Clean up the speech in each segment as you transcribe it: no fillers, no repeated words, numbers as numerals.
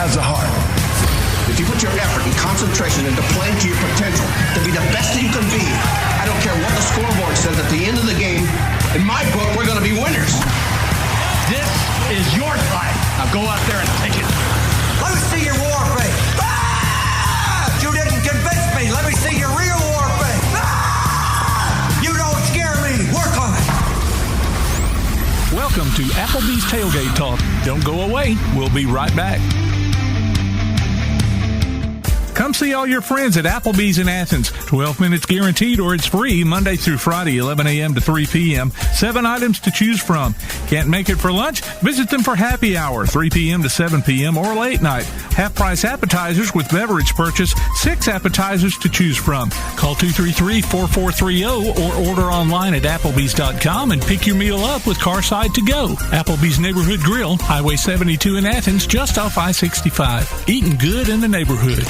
has the heart. If you put your effort and concentration into playing to your potential to be the best that you can be, I don't care what the scoreboard says at the end of the game, in my book, we're going to be winners. This is your fight. Now go out there and take it. Let me see your war face. Ah! You didn't convince me. Let me see your real war face. Ah! You don't scare me. Work on it. Welcome to Applebee's Tailgate Talk. Don't go away. We'll be right back. Come see all your friends at Applebee's in Athens. 12 minutes guaranteed or it's free Monday through Friday, 11 a.m. to 3 p.m. 7 items to choose from. Can't make it for lunch? Visit them for happy hour, 3 p.m. to 7 p.m. or late night. Half-price appetizers with beverage purchase, 6 appetizers to choose from. Call 233-4430 or order online at Applebee's.com and pick your meal up with Carside to go. Applebee's Neighborhood Grill, Highway 72 in Athens, just off I-65. Eating good in the neighborhood.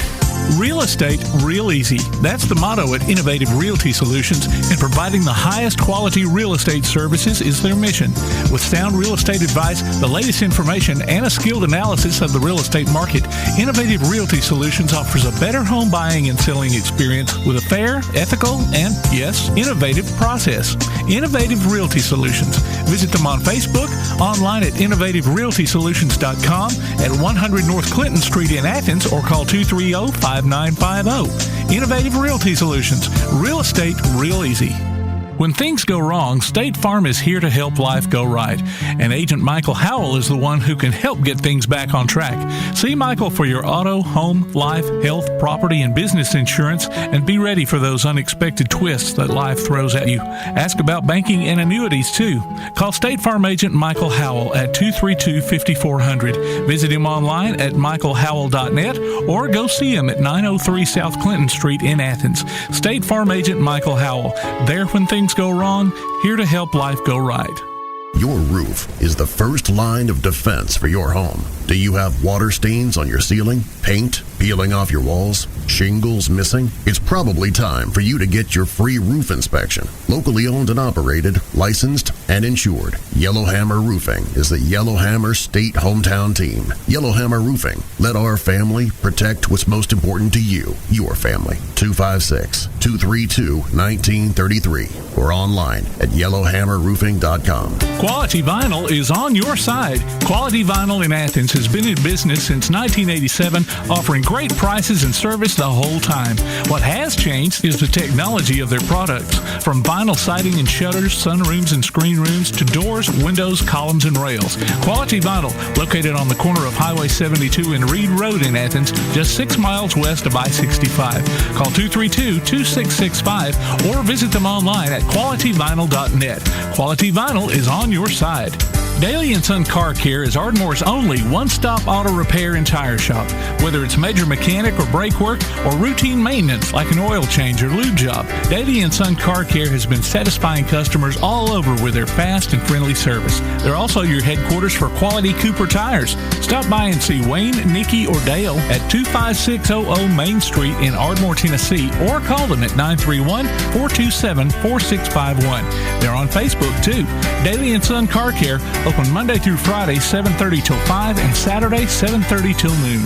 Real estate, real easy. That's the motto at Innovative Realty Solutions, and providing the highest quality real estate services is their mission. With sound real estate advice, the latest information, and a skilled analysis of the real estate market, Innovative Realty Solutions offers a better home buying and selling experience with a fair, ethical, and, yes, innovative process. Innovative Realty Solutions. Visit them on Facebook, online at innovativerealtysolutions.com, at 100 North Clinton Street in Athens, or call 230-5950. Innovative Realty Solutions. Real estate, real easy. When things go wrong, State Farm is here to help life go right. And Agent Michael Howell is the one who can help get things back on track. See Michael for your auto, home, life, health, property, and business insurance, and be ready for those unexpected twists that life throws at you. Ask about banking and annuities, too. Call State Farm Agent Michael Howell at 232-5400. Visit him online at michaelhowell.net or go see him at 903 South Clinton Street in Athens. State Farm Agent Michael Howell. There when things go wrong, here to help life go right. Your roof is the first line of defense for your home. Do you have water stains on your ceiling, paint peeling off your walls, shingles missing? It's probably time for you to get your free roof inspection. Locally owned and operated, licensed, and insured, Yellowhammer Roofing is the Yellowhammer State hometown team. Yellowhammer Roofing. Let our family protect what's most important to you, your family. 256-232-1933 or online at yellowhammerroofing.com. Quality Vinyl is on your side. Quality Vinyl in Athens has been in business since 1987, offering great prices and service the whole time. What has changed is the technology of their products. From vinyl siding and shutters, sunrooms and screen rooms, to doors, windows, columns, and rails. Quality Vinyl, located on the corner of Highway 72 and Reed Road in Athens, just 6 miles west of I-65. Call 232-2665 or visit them online at qualityvinyl.net. Quality Vinyl is on your side. Daly & Son Car Care is Ardmore's only one-stop auto repair and tire shop. Whether it's major mechanic or brake work or routine maintenance like an oil change or lube job, Daly & Son Car Care has been satisfying customers all over with their fast and friendly service. They're also your headquarters for quality Cooper tires. Stop by and see Wayne, Nikki, or Dale at 25600 Main Street in Ardmore, Tennessee, or call them at 931-427-4651. They're on Facebook, too. Daly & Son Car Care, open Monday through Friday, 7:30 till 5, and Saturday, 7:30 till noon.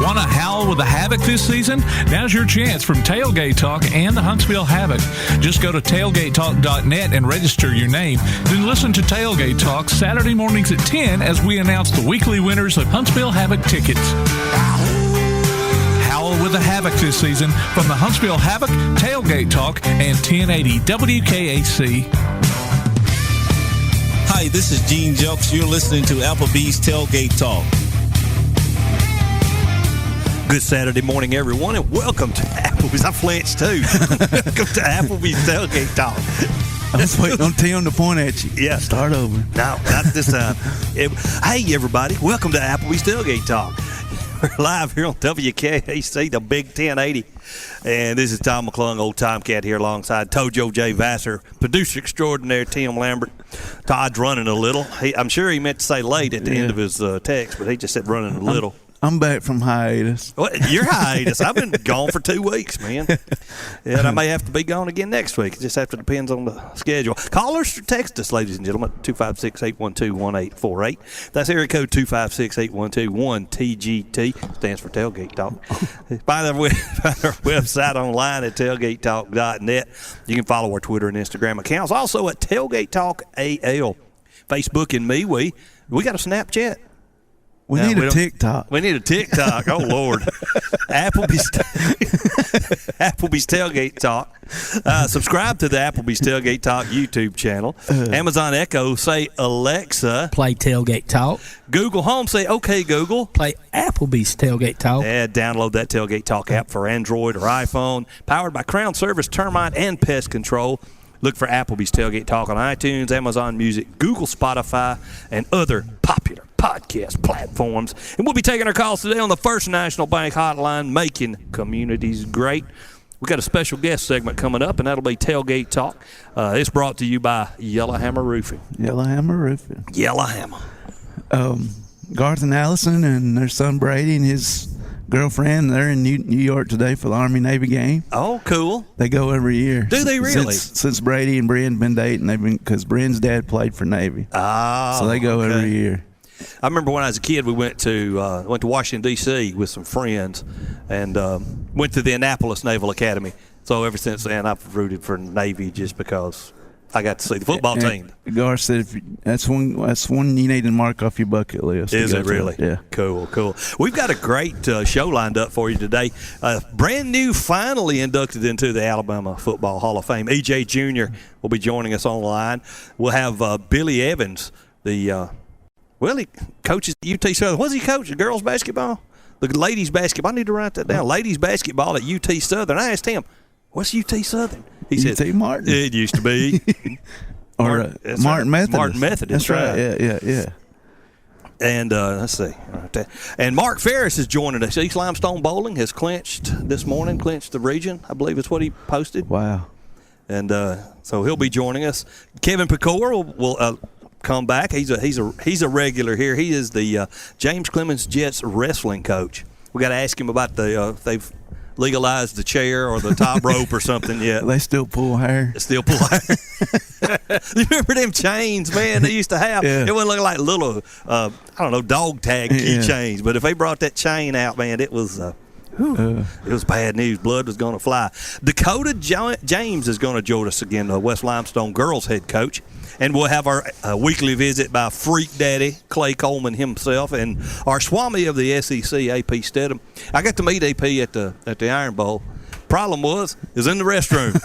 Want to howl with the Havoc this season? Now's your chance from Tailgate Talk and the Huntsville Havoc. Just go to tailgatetalk.net and register your name. Then listen to Tailgate Talk Saturday mornings at 10 as we announce the weekly winners of Huntsville Havoc tickets. Howl with the Havoc this season from the Huntsville Havoc, Tailgate Talk, and 1080 WKAC. Hi, this is Gene Jelks. You're listening to Applebee's Tailgate Talk. Good Saturday morning, everyone, and welcome to Applebee's. I flinched, too. Welcome to Applebee's Tailgate Talk. I was waiting on Tim to point at you. Yeah. Start over. No, not this time. Hey, everybody. Welcome to Applebee's Tailgate Talk. We're live here on WKAC, the Big 1080. And this is Tom McClung, old Tomcat, here alongside Tojo J. Vassar, producer extraordinaire Tim Lambert. Todd's running a little. I'm sure he meant to say late at the end of his text, but he just said running a little. I'm back from hiatus. Well, you're hiatus. I've been gone for 2 weeks, man. And I may have to be gone again next week. It just have to depends on the schedule. Call us or text us, ladies and gentlemen, 256-812-1848. That's area code 256-812-1TGT. Stands for Tailgate Talk. Find our website online at tailgatetalk.net. You can follow our Twitter and Instagram accounts. Also at Tailgate Talk AL. Facebook and me, we got a Snapchat. We need a TikTok. We need a TikTok. Oh, Lord. Applebee's Tailgate Talk. Subscribe to the Applebee's Tailgate Talk YouTube channel. Amazon Echo, say, Alexa. Play Tailgate Talk. Google Home, say, okay, Google. Play Applebee's Tailgate Talk. And download that Tailgate Talk app for Android or iPhone. Powered by Crown Service, Termite, and Pest Control. Look for Applebee's Tailgate Talk on iTunes, Amazon Music, Google, Spotify, and other popular podcast platforms. And we'll be taking our calls today on the First National Bank Hotline, making communities great. We got a special guest segment coming up, and that'll be Tailgate Talk. It's brought to you by Yellowhammer Roofing. Yellowhammer Roofing. Yellowhammer. Garth and Allison and their son Brady and his girlfriend, they're in New York today for the Army-Navy game. Oh, cool. They go every year. Do they really? Since Brady and Bryn been dating, because Bryn's dad played for Navy. Oh, so they go every year. I remember when I was a kid, we went to Washington, D.C. with some friends and went to the Annapolis Naval Academy. So ever since then, I've rooted for Navy just because I got to see the football team. Garth said that's one you need to mark off your bucket list. Is it really? Yeah. Cool. We've got a great show lined up for you today. Brand new, finally inducted into the Alabama Football Hall of Fame. E.J. Jr. will be joining us online. We'll have Billy Evans, he coaches UT Southern. What's he coach? Girls basketball? The ladies basketball. I need to write that down. Ladies basketball at UT Southern. I asked him, what's UT Southern? He said, UT Martin. It used to be. Martin Methodist. Martin Methodist. That's right. Yeah. And let's see. And Mark Ferris is joining us. East Limestone Bowling has clinched the region. I believe it's what he posted. Wow. And so he'll be joining us. Kevin Pecor will come back. He's a regular here. He is the James Clemens Jets wrestling coach. We got to ask him about they've legalized the chair or the top rope or something yet. They still pull hair. You remember them chains, man, they used to have? Yeah. It wouldn't look like little, dog tag chains. But if they brought that chain out, man, it was bad news. Blood was going to fly. Dakota James is going to join us again, the West Limestone girls head coach. And we'll have our weekly visit by Freak Daddy Coleman himself and our Swami of the SEC, AP Steadham. I got to meet AP at the Iron Bowl. Problem is in the restroom.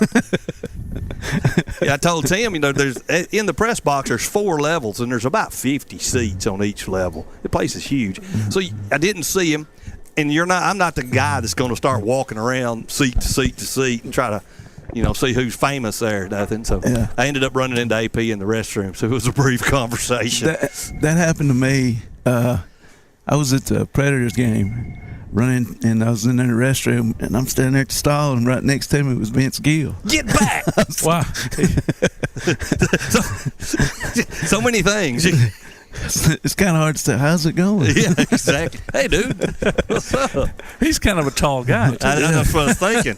I told Tim, there's in the press box there's 4 levels and there's about 50 seats on each level. The place is huge. So I didn't see him, and I'm not the guy that's going to start walking around seat to seat to seat and try to see who's famous there or nothing. So I ended up running into AP in the restroom. So it was a brief conversation. That happened to me. I was at the Predators game running, and I was in the restroom, and I'm standing there at the stall, and right next to me was Vince Gill. Get back! Wow. so many things. It's kind of hard to say, how's it going? Yeah, exactly. Hey, dude, what's up? He's kind of a tall guy. That's what I was thinking.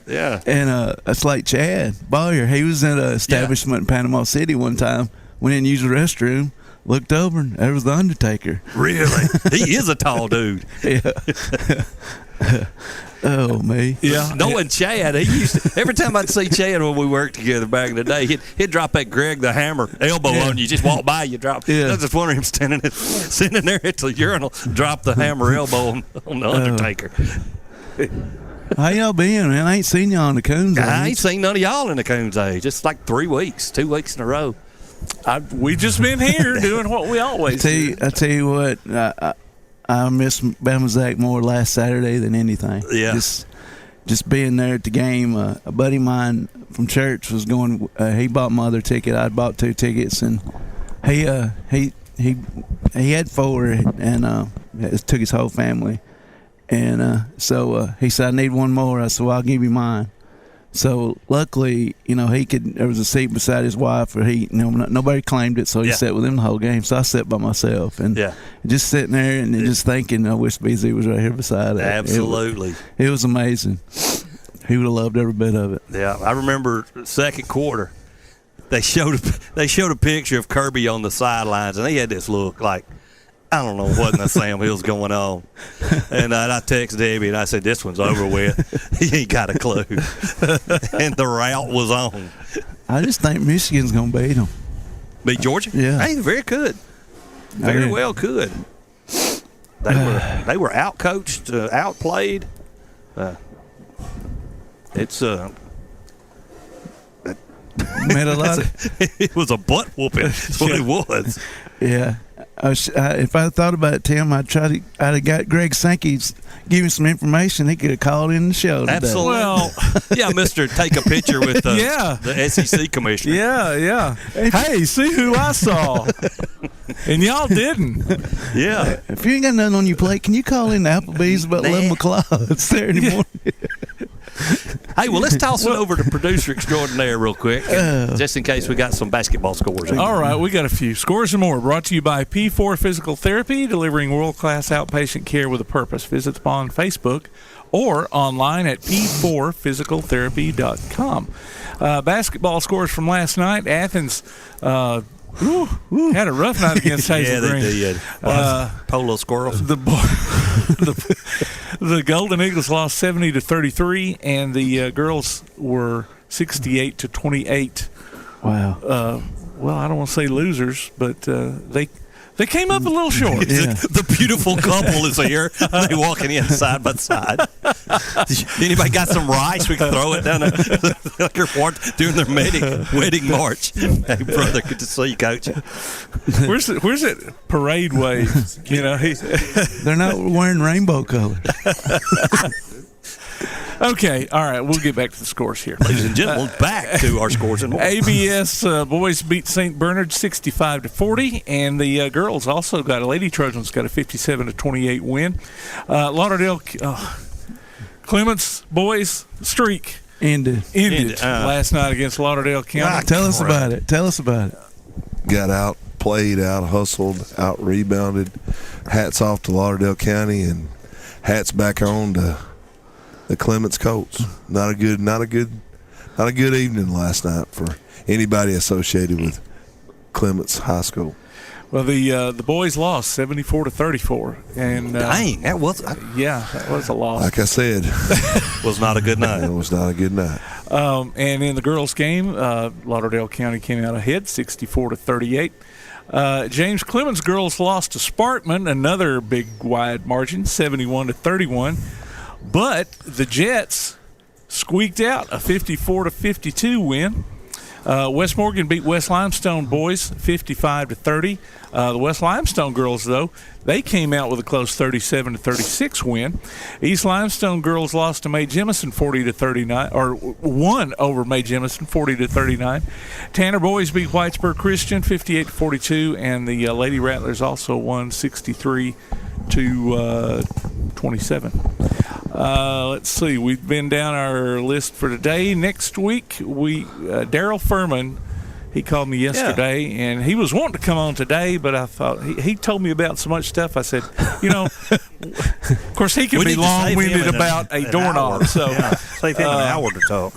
Yeah. And it's like Chad Boyer. He was in an establishment in Panama City one time, went in and used the restroom, looked over, and there was the Undertaker. Really? He is a tall dude. Yeah. Oh, me. Yeah. Knowing Chad, he used to, every time I'd see Chad when we worked together back in the day, he'd drop that Greg the Hammer elbow on you. Just walk by, you drop. I was just wondering him sitting there at the urinal, drop the hammer elbow on the Undertaker. How y'all been, man? I ain't seen y'all in the Coons age. I ain't seen none of y'all in the Coons age. It's like 3 weeks, 2 weeks in a row. We just been here doing what we always do. I tell you what, I miss Bama Zach more last Saturday than anything. Yeah. Just being there at the game. A buddy of mine from church was going. He bought my other ticket. I bought 2 tickets, and he had 4, and it took his whole family. And so he said, I need one more. I said, well, I'll give you mine. So luckily, there was a seat beside his wife, or nobody claimed it, so he sat with him the whole game. So I sat by myself and just sitting there and just thinking, I wish BZ was right here beside it. Absolutely. It was amazing. He would have loved every bit of it. Yeah, I remember second quarter, they showed a picture of Kirby on the sidelines, and he had this look like, I don't know what in the Sam Hill's going on. And I texted Debbie, and I said, this one's over with. He ain't got a clue. And the route was on. I just think Michigan's going to beat them. Beat Georgia? Yeah. Hey, very good. Very well could. They were out-coached, outplayed. It was a butt whooping. That's what it was. Yeah. If I thought about it, Tim, I'd have got Greg Sankey's give him some information. He could have called in the show today. Absolutely. Well, yeah, Mr. Take a picture with the SEC commissioner. Yeah. Hey, see who I saw. And y'all didn't. Yeah. If you ain't got nothing on your plate, can you call in the Applebee's about 11 o'clock? It's Saturday morning. Hey, well, let's toss it over to producer extraordinaire real quick, just in case we got some basketball scores. All right, we got a few. Scores and more brought to you by P4 Physical Therapy, delivering world-class outpatient care with a purpose. Visit them on Facebook or online at p4physicaltherapy.com. Basketball scores from last night. Athens had a rough night against Hazel Green. They did. Polo squirrels. The Golden Eagles lost 70-33, and the girls were 68-28. Wow. Well, I don't want to say losers, but they came up a little short. Yeah. The beautiful couple is here. They walking in side by side. Anybody got some rice? We can throw it down there during their wedding march. Hey, brother, good to see you, Coach. Where's it parade wave? They're not wearing rainbow colors. Okay, all right, we'll get back to the scores here. Ladies and gentlemen, back to our scores and more. ABS boys beat St. Bernard 65-40, and the girls also got Lady Trojans got a 57-28 win. Lauderdale Clemens boys streak ended last night against Lauderdale County. Tell us about it. Got out, played out, hustled, out rebounded. Hats off to Lauderdale County, and hats back on to the Clemens Colts. Not a good evening last night for anybody associated with Clemens High School. Well, the boys lost 74-34, and dang, that was that was a loss. Like I said, was not a good night. It was not a good night. And in the girls' game, Lauderdale County came out ahead, 64-38. James Clemens girls lost to Sparkman, another big wide margin, 71-31. But the Jets squeaked out a 54-52 win. West Morgan beat West Limestone boys 55-30. The West Limestone girls, though, they came out with a close 37-36 win. East Limestone girls lost to May Jemison 40-39, or won over May Jemison 40-39. Tanner boys beat Whitesburg Christian 58-42, and the Lady Rattlers also won 63-27. Let's see. We've been down our list for today. Next week, Daryl Furman, he called me yesterday, and he was wanting to come on today, but I thought he told me about so much stuff. I said, of course, he can be long-winded about a doorknob. So save him an hour to talk.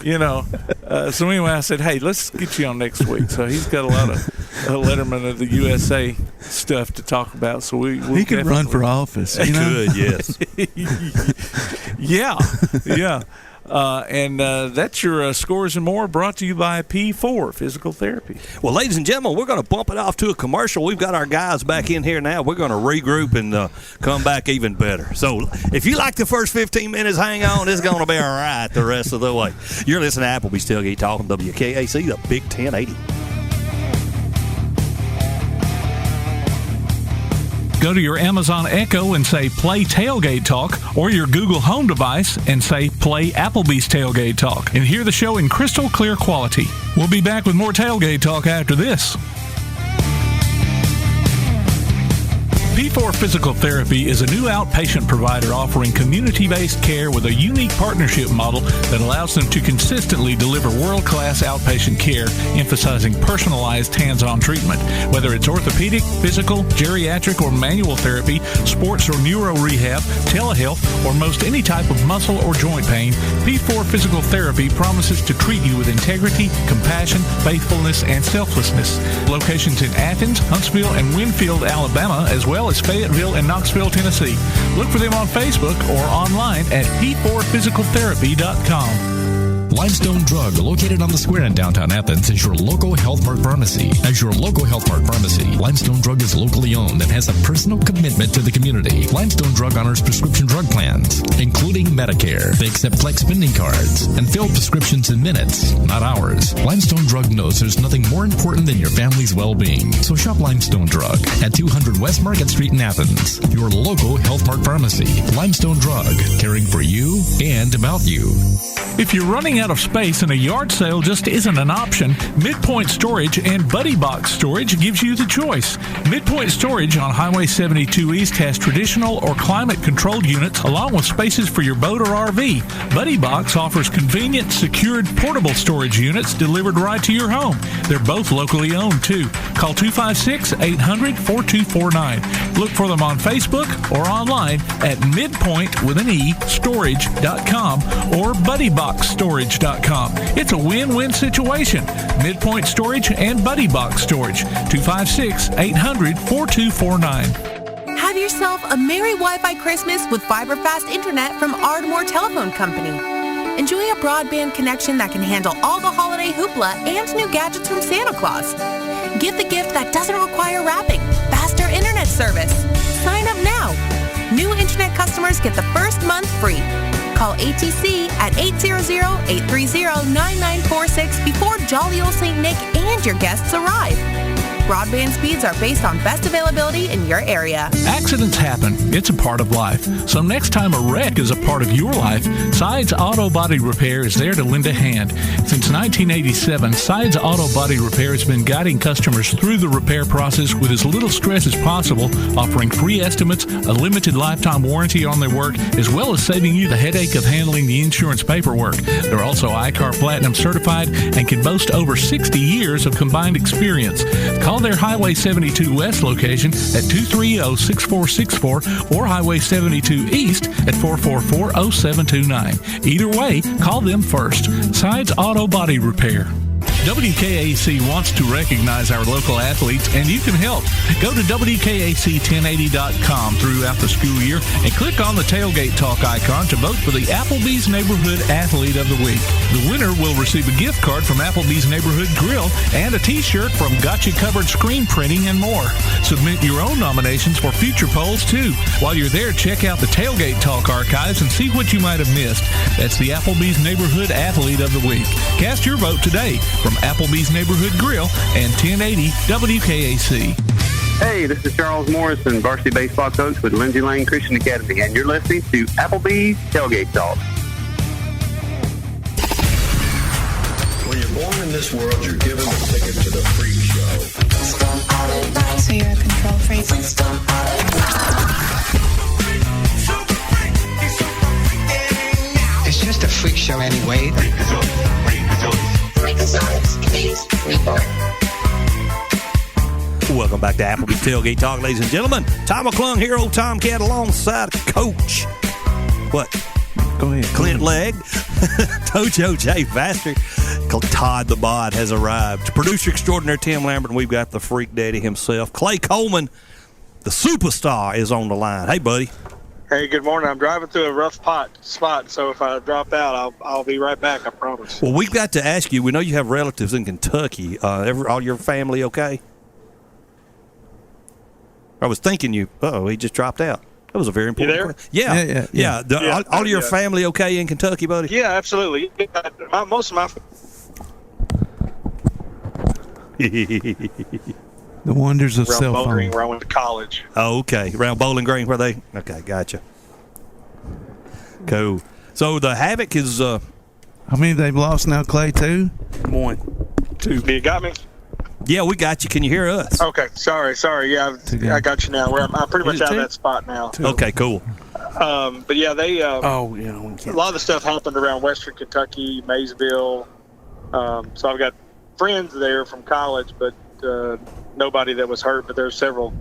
So anyway, I said, hey, let's get you on next week. So he's got a lot of Letterman of the USA stuff to talk about. So he could run for office. He could, yes. Yeah. And that's your scores and more, brought to you by P4 Physical Therapy. Well, ladies and gentlemen, we're going to bump it off to a commercial. We've got our guys back in here now. We're going to regroup and come back even better. So if you like the first 15 minutes, hang on. It's going to be all right the rest of the way. You're listening to Applebee's Tailgate Talk on WKAC, the Big 1080. Go to your Amazon Echo and say Play Tailgate Talk, or your Google Home device and say Play Applebee's Tailgate Talk, and hear the show in crystal clear quality. We'll be back with more Tailgate Talk after this. P4 Physical Therapy is a new outpatient provider offering community-based care with a unique partnership model that allows them to consistently deliver world-class outpatient care, emphasizing personalized hands-on treatment. Whether it's orthopedic, physical, geriatric, or manual therapy, sports or neuro rehab, telehealth, or most any type of muscle or joint pain, P4 Physical Therapy promises to treat you with integrity, compassion, faithfulness, and selflessness. Locations in Athens, Huntsville, and Winfield, Alabama, as well as Fayetteville and Knoxville, Tennessee. Look for them on Facebook or online at p4physicaltherapy.com. Limestone Drug, located on the square in downtown Athens, is your local Health Mart pharmacy. As your local Health Mart pharmacy, Limestone Drug is locally owned and has a personal commitment to the community. Limestone Drug honors prescription drug plans, including Medicare. They accept flex spending cards and fill prescriptions in minutes, not hours. Limestone Drug knows there's nothing more important than your family's well-being. So shop Limestone Drug at 200 West Market Street in Athens, your local Health Mart pharmacy. Limestone Drug, caring for you and about you. If you're running out of space and a yard sale just isn't an option, Midpoint Storage and Buddy Box Storage gives you the choice. Midpoint Storage on Highway 72 East has traditional or climate-controlled units along with spaces for your boat or RV. Buddy Box offers convenient, secured, portable storage units delivered right to your home. They're both locally owned, too. Call 256-800-4249. Look for them on Facebook or online at midpoint.storage.com or buddyboxstorage.com. It's a win-win situation. Midpoint Storage and Buddy Box Storage. 256-800-4249. Have yourself a merry Wi-Fi Christmas with fiber fast internet from Ardmore Telephone Company. Enjoy a broadband connection that can handle all the holiday hoopla and new gadgets from Santa Claus. Give the gift that doesn't require wrapping. Faster internet service. Sign up now. New internet customers get the first month free. Call ATC at 800-830-9946 before jolly old St. Nick and your guests arrive. Broadband speeds are based on best availability in your area. Accidents happen. It's a part of life. So next time a wreck is a part of your life, Sides Auto Body Repair is there to lend a hand. Since 1987, Sides Auto Body Repair has been guiding customers through the repair process with as little stress as possible, offering free estimates, a limited lifetime warranty on their work, as well as saving you the headache of handling the insurance paperwork. They're also ICAR Platinum certified and can boast over 60 years of combined experience. Call their Highway 72 West location at 230-6464 or Highway 72 East at 444-0729. Either way, call them first. Sides Auto Body Repair. WKAC wants to recognize our local athletes, and you can help. Go to WKAC1080.com throughout the school year and click on the Tailgate Talk icon to vote for the Applebee's Neighborhood Athlete of the Week. The winner will receive a gift card from Applebee's Neighborhood Grill and a t-shirt from Gotcha Covered Screen Printing and more. Submit your own nominations for future polls, too. While you're there, check out the Tailgate Talk archives and see what you might have missed. That's the Applebee's Neighborhood Athlete of the Week. Cast your vote today from Applebee's Neighborhood Grill and 1080 WKAC. Hey, this is Charles Morrison, varsity baseball coach with Lindsay Lane Christian Academy, and you're listening to Applebee's Tailgate Talk. When you're born in this world, you're given a ticket to the freak show. So you're a control freak? It's just a freak show anyway. Welcome back to Applebee's Tailgate Talk, ladies and gentlemen. Tom McClung here, old Tomcat, alongside Coach. What? Go ahead. Clint Legg. Dojo J. Vaster. Todd the Bod has arrived. Producer extraordinaire Tim Lambert, and we've got the Freak Daddy himself. Clay Coleman, the superstar, is on the line. Hey, buddy. Hey, good morning. I'm driving through a rough spot, so if I drop out, I'll be right back, I promise. Well, we've got to ask you, we know you have relatives in Kentucky. All your family okay? I was thinking he just dropped out. That was a very important question. Yeah. All your family okay in Kentucky, buddy? Yeah, absolutely. Most of my the wonders of cell phone. Green, where I went to college. Oh, okay. Around Bowling Green, where they? Okay, gotcha. Cool. So the Havoc is. How many they've lost now, Clay? 2? 1, 2. You got me? Yeah, we got you. Can you hear us? Okay, sorry. Yeah, I got you now. I'm pretty much out of that spot now. Okay, cool. But yeah, they. we a lot of the stuff happened around Western Kentucky, Maysville. So I've got friends there from college, but nobody that was hurt. But there's several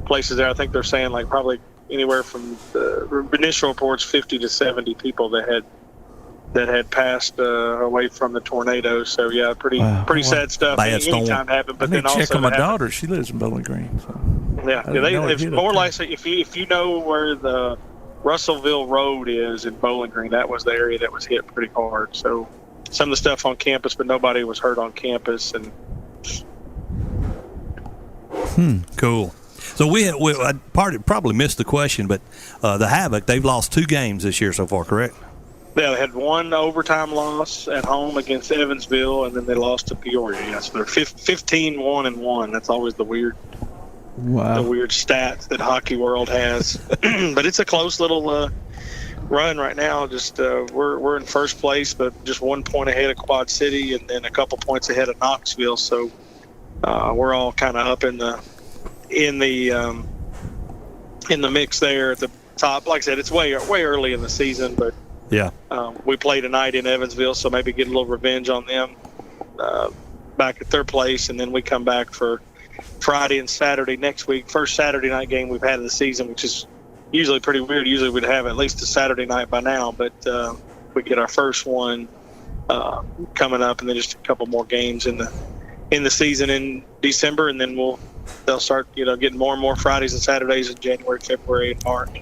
places there. I think they're saying like probably anywhere from initial reports 50 to 70 people that had passed away from the tornado. So yeah, pretty sad stuff. Anytime happened, but then also check on my daughter. She lives in Bowling Green. So. Yeah, it's more like if you know where the Russellville Road is in Bowling Green, that was the area that was hit pretty hard. So some of the stuff on campus, but nobody was hurt on campus. And cool. So I probably missed the question, but the Havoc, they've lost 2 games this year so far, correct? Yeah, they had one overtime loss at home against Evansville, and then they lost to Peoria. Yes, they're 15-1-1. That's always the weird stats that Hockey World has. But it's a close little run right now. Just we're in first place, but just 1 point ahead of Quad City, and then a couple points ahead of Knoxville. So we're all kind of up in the mix there at the top. Like I said, it's way early in the season, but yeah, we play tonight in Evansville, so maybe get a little revenge on them back at their place, and then we come back for Friday and Saturday next week. First Saturday night game we've had of the season, which is usually pretty weird. Usually we'd have at least a Saturday night by now, but we get our first one coming up, and then just a couple more games in the season in December, and then they'll start getting more and more Fridays and Saturdays in January, February, and March.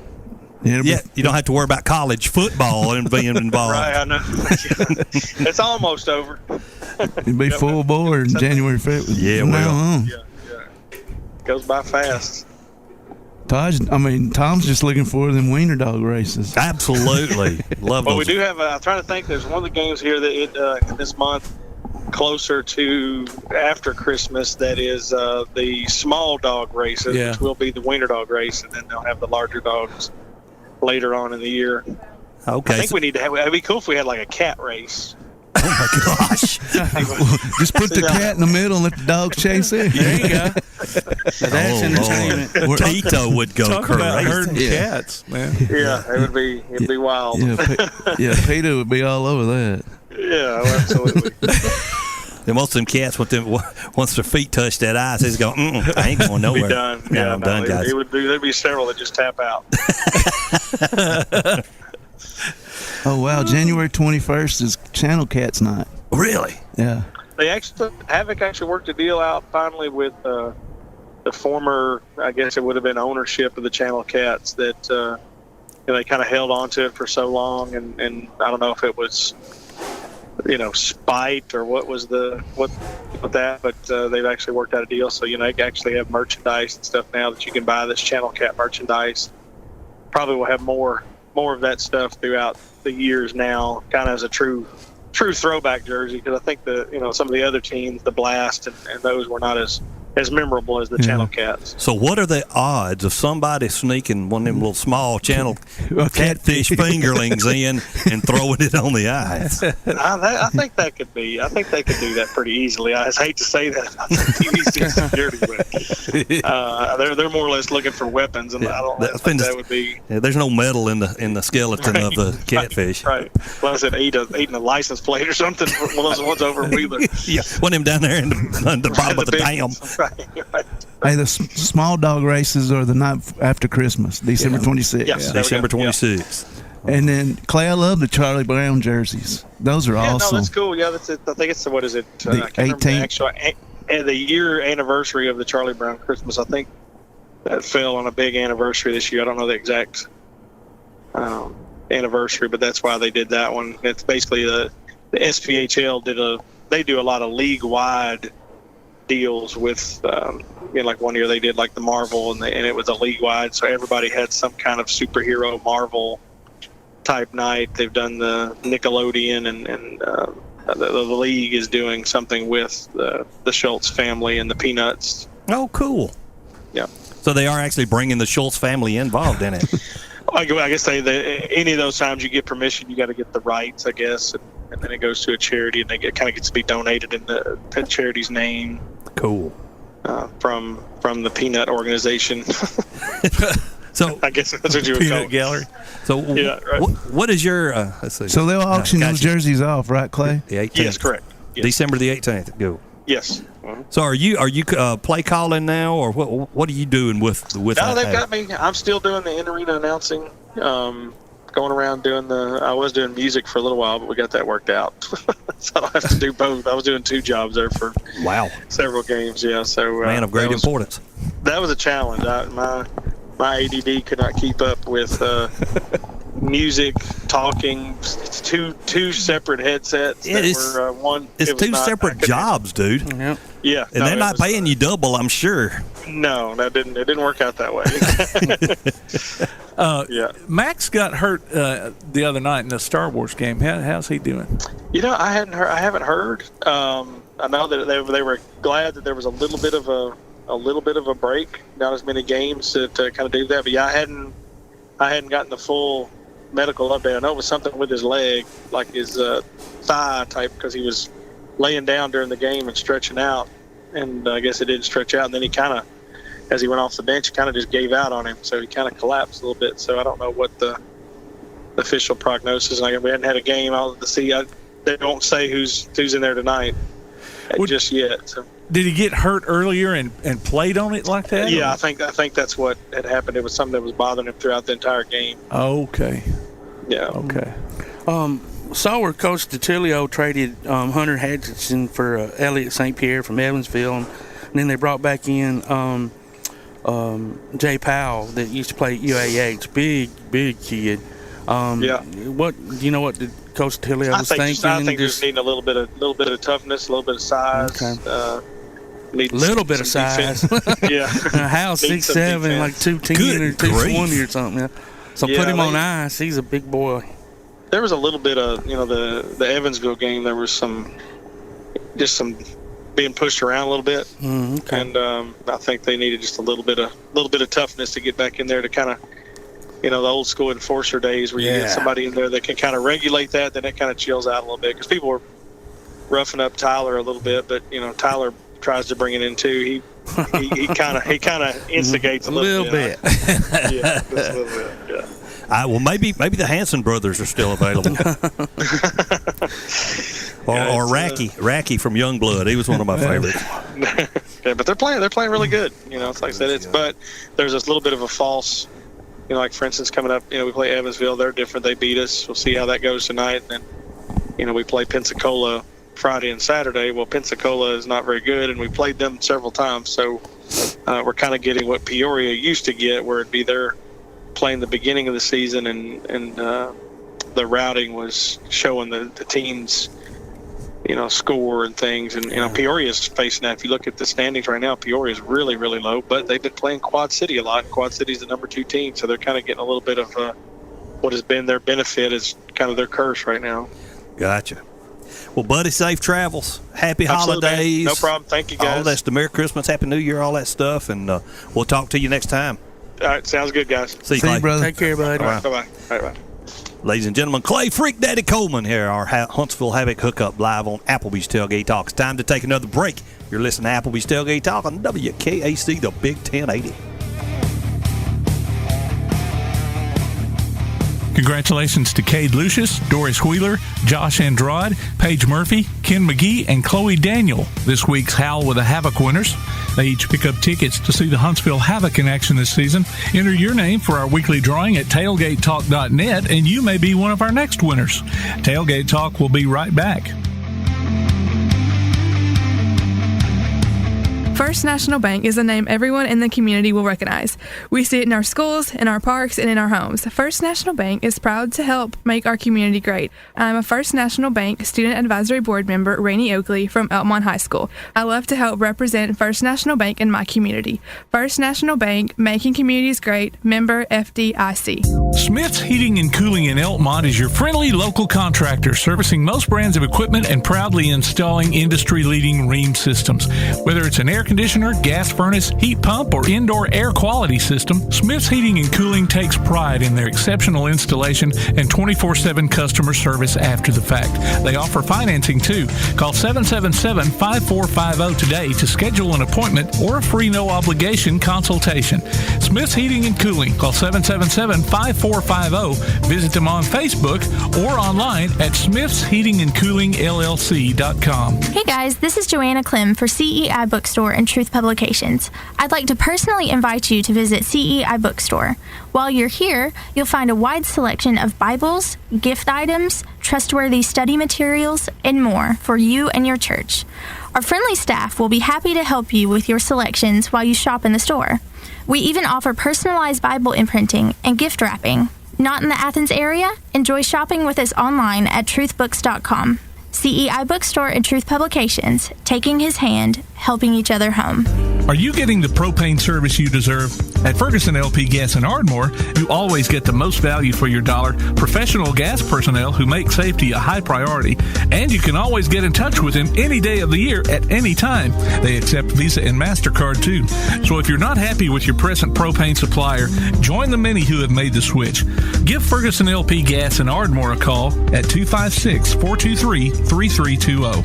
Yeah, you don't have to worry about college football and being involved. Right, I know. It's almost over. It'll be full bore in January, February. Yeah, Goes by fast. Tom's just looking forward to them wiener dog races. Absolutely. Love those. Well, we do have, I'm trying to think, there's one of the games here that this month, closer to after Christmas, that is the small dog races, which will be the wiener dog race, and then they'll have the larger dogs later on in the year. Okay. I think we need to have, it'd be cool if we had like a cat race. Oh my gosh. Just put the cat in the middle and let the dogs chase it. There you go. That's entertainment. Tito would go Talk about crazy. herding cats, man. Yeah, it'd be wild. Yeah, Peter would be all over that. Yeah, absolutely. And most of them cats, once their feet touch that ice, they just go, I ain't going nowhere. Be done. Yeah, I'm done, guys. There'd be several that just tap out. Oh, wow. January 21st is Channel Cats Night. Really? Yeah. Havoc actually worked a deal out finally with the former, I guess it would have been ownership of the Channel Cats that they kind of held on to it for so long. And I don't know if it was spite or what was what that, but they've actually worked out a deal. So they actually have merchandise and stuff now that you can buy, this Channel Cat merchandise. Probably will have more of that stuff throughout the years now, kind of as a true throwback jersey, because I think some of the other teams, the Blast and those, were not as memorable as the Channel Cats. So what are the odds of somebody sneaking one of them little small channel catfish fingerlings in and throwing it on the ice? I think that could be. I think they could do that pretty easily. I hate to say that. I think TVC security, but they're more or less looking for weapons, and I don't think that would be. Yeah, there's no metal in the skeleton of the catfish. Right. Well, I said eating a license plate or something. One of those ones over Wheeler. Yeah, one of them down there in the bottom of the dam. Right. Hey, the small dog races are the night after Christmas, December 26th. Yes, December 26th. And then, Clay, I love the Charlie Brown jerseys. Those are awesome. No, that's cool. Yeah, that's it. I think it's, what is it? The 18th. The year anniversary of the Charlie Brown Christmas. I think that fell on a big anniversary this year. I don't know the exact anniversary, but that's why they did that one. It's basically the SPHL they do a lot of league-wide deals with, like one year they did like the Marvel, and it was a league-wide, so everybody had some kind of superhero Marvel type night. They've done the Nickelodeon, and the league is doing something with the Schultz family and the Peanuts. Oh, cool. Yeah. So they are actually bringing the Schultz family involved in it. I guess any of those times you get permission, you got to get the rights, I guess, and then it goes to a charity, and kind of gets to be donated in that charity's name. Cool. From the peanut organization. So I guess that's what you would call it. Gallery. So yeah, right. What is your? Let's see. So they'll auction those jerseys off, right, Clay? The 18th. Yes, correct. Yes. December the 18th. Go. Yes. So are you play calling now, or what are you doing with? No, they've got me. I'm still doing the in arena announcing. Going around doing I was doing music for a little while, but we got that worked out. So I don't have to do both. I was doing 2 jobs there for several games. Yeah, so man of great importance. That was a challenge. My ADD could not keep up with music, talking, two separate headsets. One. It's 2 separate jobs, dude. Yeah. Yeah, and they're not paying you double, I'm sure. No, it didn't work out that way. Yeah, Max got hurt the other night in the Star Wars game. How's he doing? I haven't heard. I know that they were glad that there was a little bit of a break, not as many games to kind of do that. But yeah, I hadn't gotten the full medical update. I know it was something with his leg, like his thigh type, because he was laying down during the game and stretching out, and I guess it didn't stretch out. And then he kind of, as he went off the bench, kind of just gave out on him, so he kind of collapsed a little bit. So I don't know what the official prognosis. We hadn't had a game out to see. They don't say who's in there tonight just yet. So. Did he get hurt earlier and played on it like that? Yeah, I think that's what had happened. It was something that was bothering him throughout the entire game. Okay. Yeah. Okay. Saw where Coach DiTilio traded Hunter Hatchinson for Elliott St. Pierre from Evansville, and then they brought back in Jay Powell that used to play at UAH. Big kid. What do you know? What did Coach DiTilio was thinking? I think just needing a little bit of toughness, a little bit of size. Okay. Little bit of size. Yeah. How's 6'7", like 210 or 220 or something. Yeah. So put him on ice. He's a big boy. There was a little bit of the Evansville game. There was some being pushed around a little bit, okay. And I think they needed just a little bit of toughness to get back in there to kind of. The old school enforcer days where you get somebody in there that can kind of regulate that, then it kind of chills out a little bit, because people were roughing up Tyler a little bit, but Tyler tries to bring it in too. He kind of instigates a little bit. Yeah, just a little bit. Yeah. Well, maybe the Hanson brothers are still available, or Racky from Youngblood. He was one of my favorites. Yeah, but they're playing really good. It's like I said, but there's this little bit of a false. Like for instance, coming up, we play Evansville. They're different. They beat us. We'll see how that goes tonight. And then, we play Pensacola Friday and Saturday. Well, Pensacola is not very good, and we played them several times. So we're kind of getting what Peoria used to get, where it'd be they're playing the beginning of the season, and the routing was showing the teams, score and things. And Peoria's facing that. If you look at the standings right now, Peoria's really, really low, but they've been playing Quad City a lot. Quad City's the number 2 team, so they're kind of getting a little bit of what has been their benefit is kind of their curse right now. Gotcha. Well, buddy, safe travels. Happy holidays. Man. No problem. Thank you, guys. All that's the Merry Christmas, Happy New Year, all that stuff, and we'll talk to you next time. All right, sounds good, guys. See you, brother. Take care, buddy. All right, bye-bye. All right, bye. Ladies and gentlemen, Clay Freak Daddy Coleman here, our Huntsville Havoc hookup live on Applebee's Tailgate Talk. It's time to take another break. You're listening to Applebee's Tailgate Talk on WKAC, the Big 1080. Congratulations to Cade Lucius, Doris Wheeler, Josh Andrade, Paige Murphy, Ken McGee, and Chloe Daniel, this week's Howl with a Havoc winners. They each pick up tickets to see the Huntsville Havoc in action this season. Enter your name for our weekly drawing at tailgatetalk.net, and you may be one of our next winners. Tailgate Talk will be right back. First National Bank is a name everyone in the community will recognize. We see it in our schools, in our parks, and in our homes. First National Bank is proud to help make our community great. I'm a First National Bank Student Advisory Board member, Rainey Oakley, from Elmont High School. I love to help represent First National Bank in my community. First National Bank, making communities great, member FDIC. Smith's Heating and Cooling in Elmont is your friendly local contractor, servicing most brands of equipment and proudly installing industry-leading Rheem systems. Whether it's an air conditioner, gas furnace, heat pump, or indoor air quality system, Smith's Heating and Cooling takes pride in their exceptional installation and 24/7 customer service after the fact. They offer financing too. Call 777-5450 today to schedule an appointment or a free no-obligation consultation. Smith's Heating and Cooling. Call 777-5450. Visit them on Facebook or online at smithsheatingandcoolingllc.com. Hey guys, this is Joanna Clem for CEI Bookstore and Truth Publications. I'd like to personally invite you to visit CEI Bookstore. While you're here, you'll find a wide selection of Bibles, gift items, trustworthy study materials, and more for you and your church. Our friendly staff will be happy to help you with your selections while you shop in the store. We even offer personalized Bible imprinting and gift wrapping. Not in the Athens area? Enjoy shopping with us online at truthbooks.com. CEI Bookstore and Truth Publications, taking his hand, helping each other home. Are you getting the propane service you deserve? At Ferguson LP Gas in Ardmore, you always get the most value for your dollar, professional gas personnel who make safety a high priority, and you can always get in touch with them any day of the year at any time. They accept Visa and MasterCard too. So if you're not happy with your present propane supplier, join the many who have made the switch. Give Ferguson LP Gas in Ardmore a call at 256-423-3320.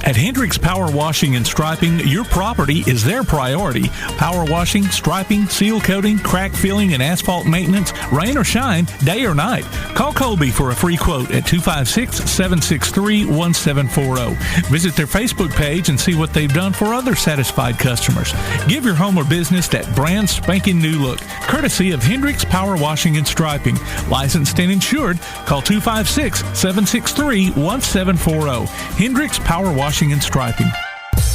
At Hendricks Power Washing and Striping, your property is their priority. Power washing, striping, seal coating, crack filling, and asphalt maintenance, rain or shine, day or night. Call Colby for a free quote at 256-763-1740. Visit their Facebook page and see what they've done for other satisfied customers. Give your home or business that brand spanking new look, courtesy of Hendricks Power Washing and Striping. Licensed and insured. Call 256-763-1740. Hendricks Power Washing and Striping.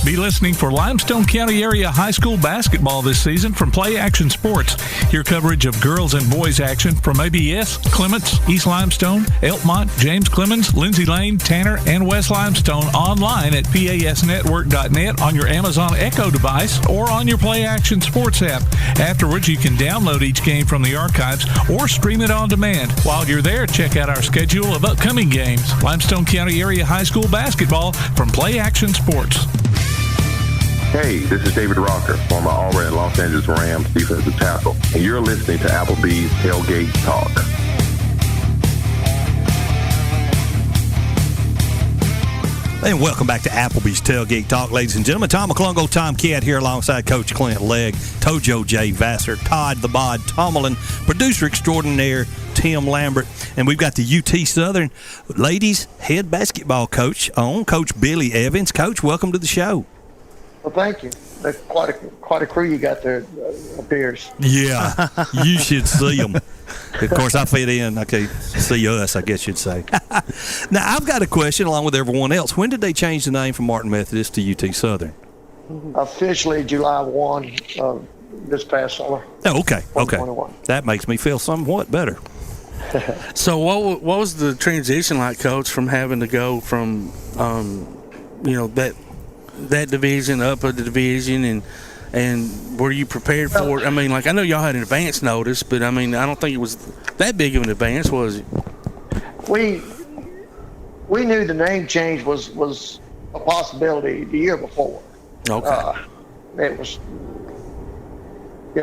Be listening for Limestone County Area High School basketball this season from Play Action Sports. Hear coverage of girls and boys action from ABS, Clemens, East Limestone, Elkmont, James Clemens, Lindsay Lane, Tanner, and West Limestone online at pasnetwork.net on your Amazon Echo device or on your Play Action Sports app. Afterwards, you can download each game from the archives or stream it on demand. While you're there, check out our schedule of upcoming games. Limestone County Area High School basketball from Play Action Sports. Hey, this is David Rocker, former All-Red Los Angeles Rams defensive tackle, and you're listening to Applebee's Tailgate Talk. And welcome back to Applebee's Tailgate Talk, ladies and gentlemen. Tom McClung, old Tom Cat here alongside Coach Clint Legg, Tojo J. Vassar, Todd the Bod Tomlin, producer extraordinaire Tim Lambert, and we've got the UT Southern ladies head basketball coach on, Coach Billy Evans. Coach, welcome to the show. Well, thank you. That's quite a crew you got there, appears. Yeah, you should see them. Of course, I fit in. Okay, see us, I guess you'd say. Now, I've got a question along with everyone else. When did they change the name from Martin Methodist to UT Southern? Officially July 1 this past summer. Oh, okay. That makes me feel somewhat better. So what was the transition like, Coach, from having to go from, that division up of the division, and were you prepared for it? I mean, like, I know y'all had an advance notice, but I mean, I don't think it was that big of an advance, was it? We knew the name change was a possibility the year before. Okay. It was,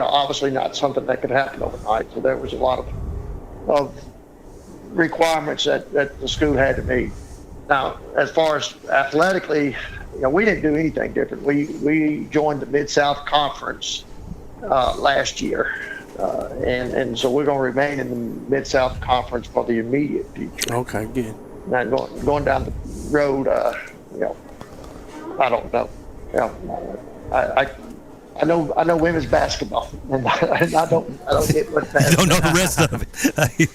obviously not something that could happen overnight. So there was a lot of requirements that the school had to meet. Now, as far as athletically, we didn't do anything different. We joined the Mid-South Conference last year, and so we're going to remain in the Mid-South Conference for the immediate future. Okay, good. Now going down the road, I don't know. I know women's basketball, and I don't get what that. You don't know the rest of it.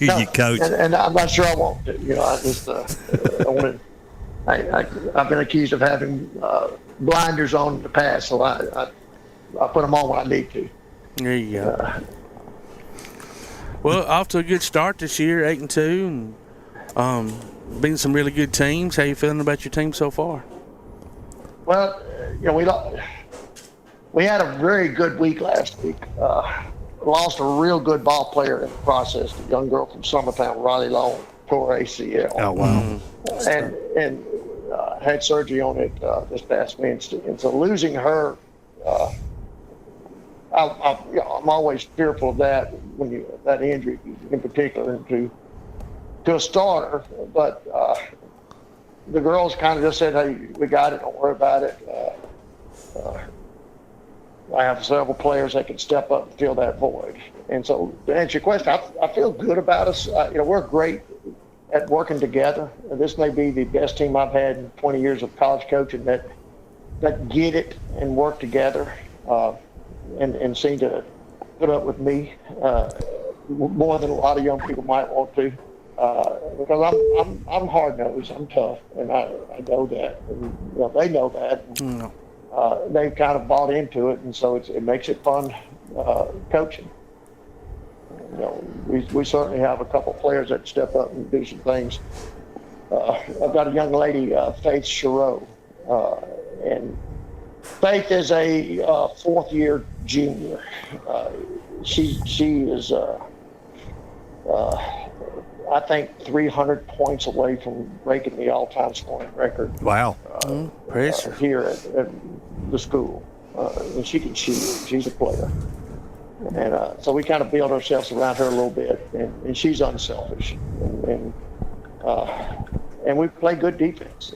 No, you coach, and I'm not sure I want to. I just I want to. I've been accused of having blinders on in the past, so I put them on when I need to. There you go. Well, off to a good start this year, 8-2, and beating some really good teams. How you feeling about your team so far? Well, we had a very good week last week. Lost a real good ball player in the process. A young girl from Summertown, Riley Long, tore ACL. Oh wow! And had surgery on it this past Wednesday. And so losing her I'm always fearful of that when that injury in particular to a starter. But the girls kind of just said, "Hey, we got it. Don't worry about it." I have several players that can step up and fill that void. And so, to answer your question, I feel good about us. We're great at working together. This may be the best team I've had in 20 years of college coaching that get it and work together. And seem to put up with me more than a lot of young people might want to, because I'm hard nosed, I'm tough, and I know that, and they know that. And, they've kind of bought into it, and so it makes it fun coaching. We certainly have a couple players that step up and do some things. I've got a young lady, Faith Chereau, and Faith is a fourth-year junior. She is, I think, 300 points away from breaking the all-time scoring record. Wow. Here at the school. And she can shoot. She's a player. And so we kind of build ourselves around her a little bit. And she's unselfish. And we play good defense.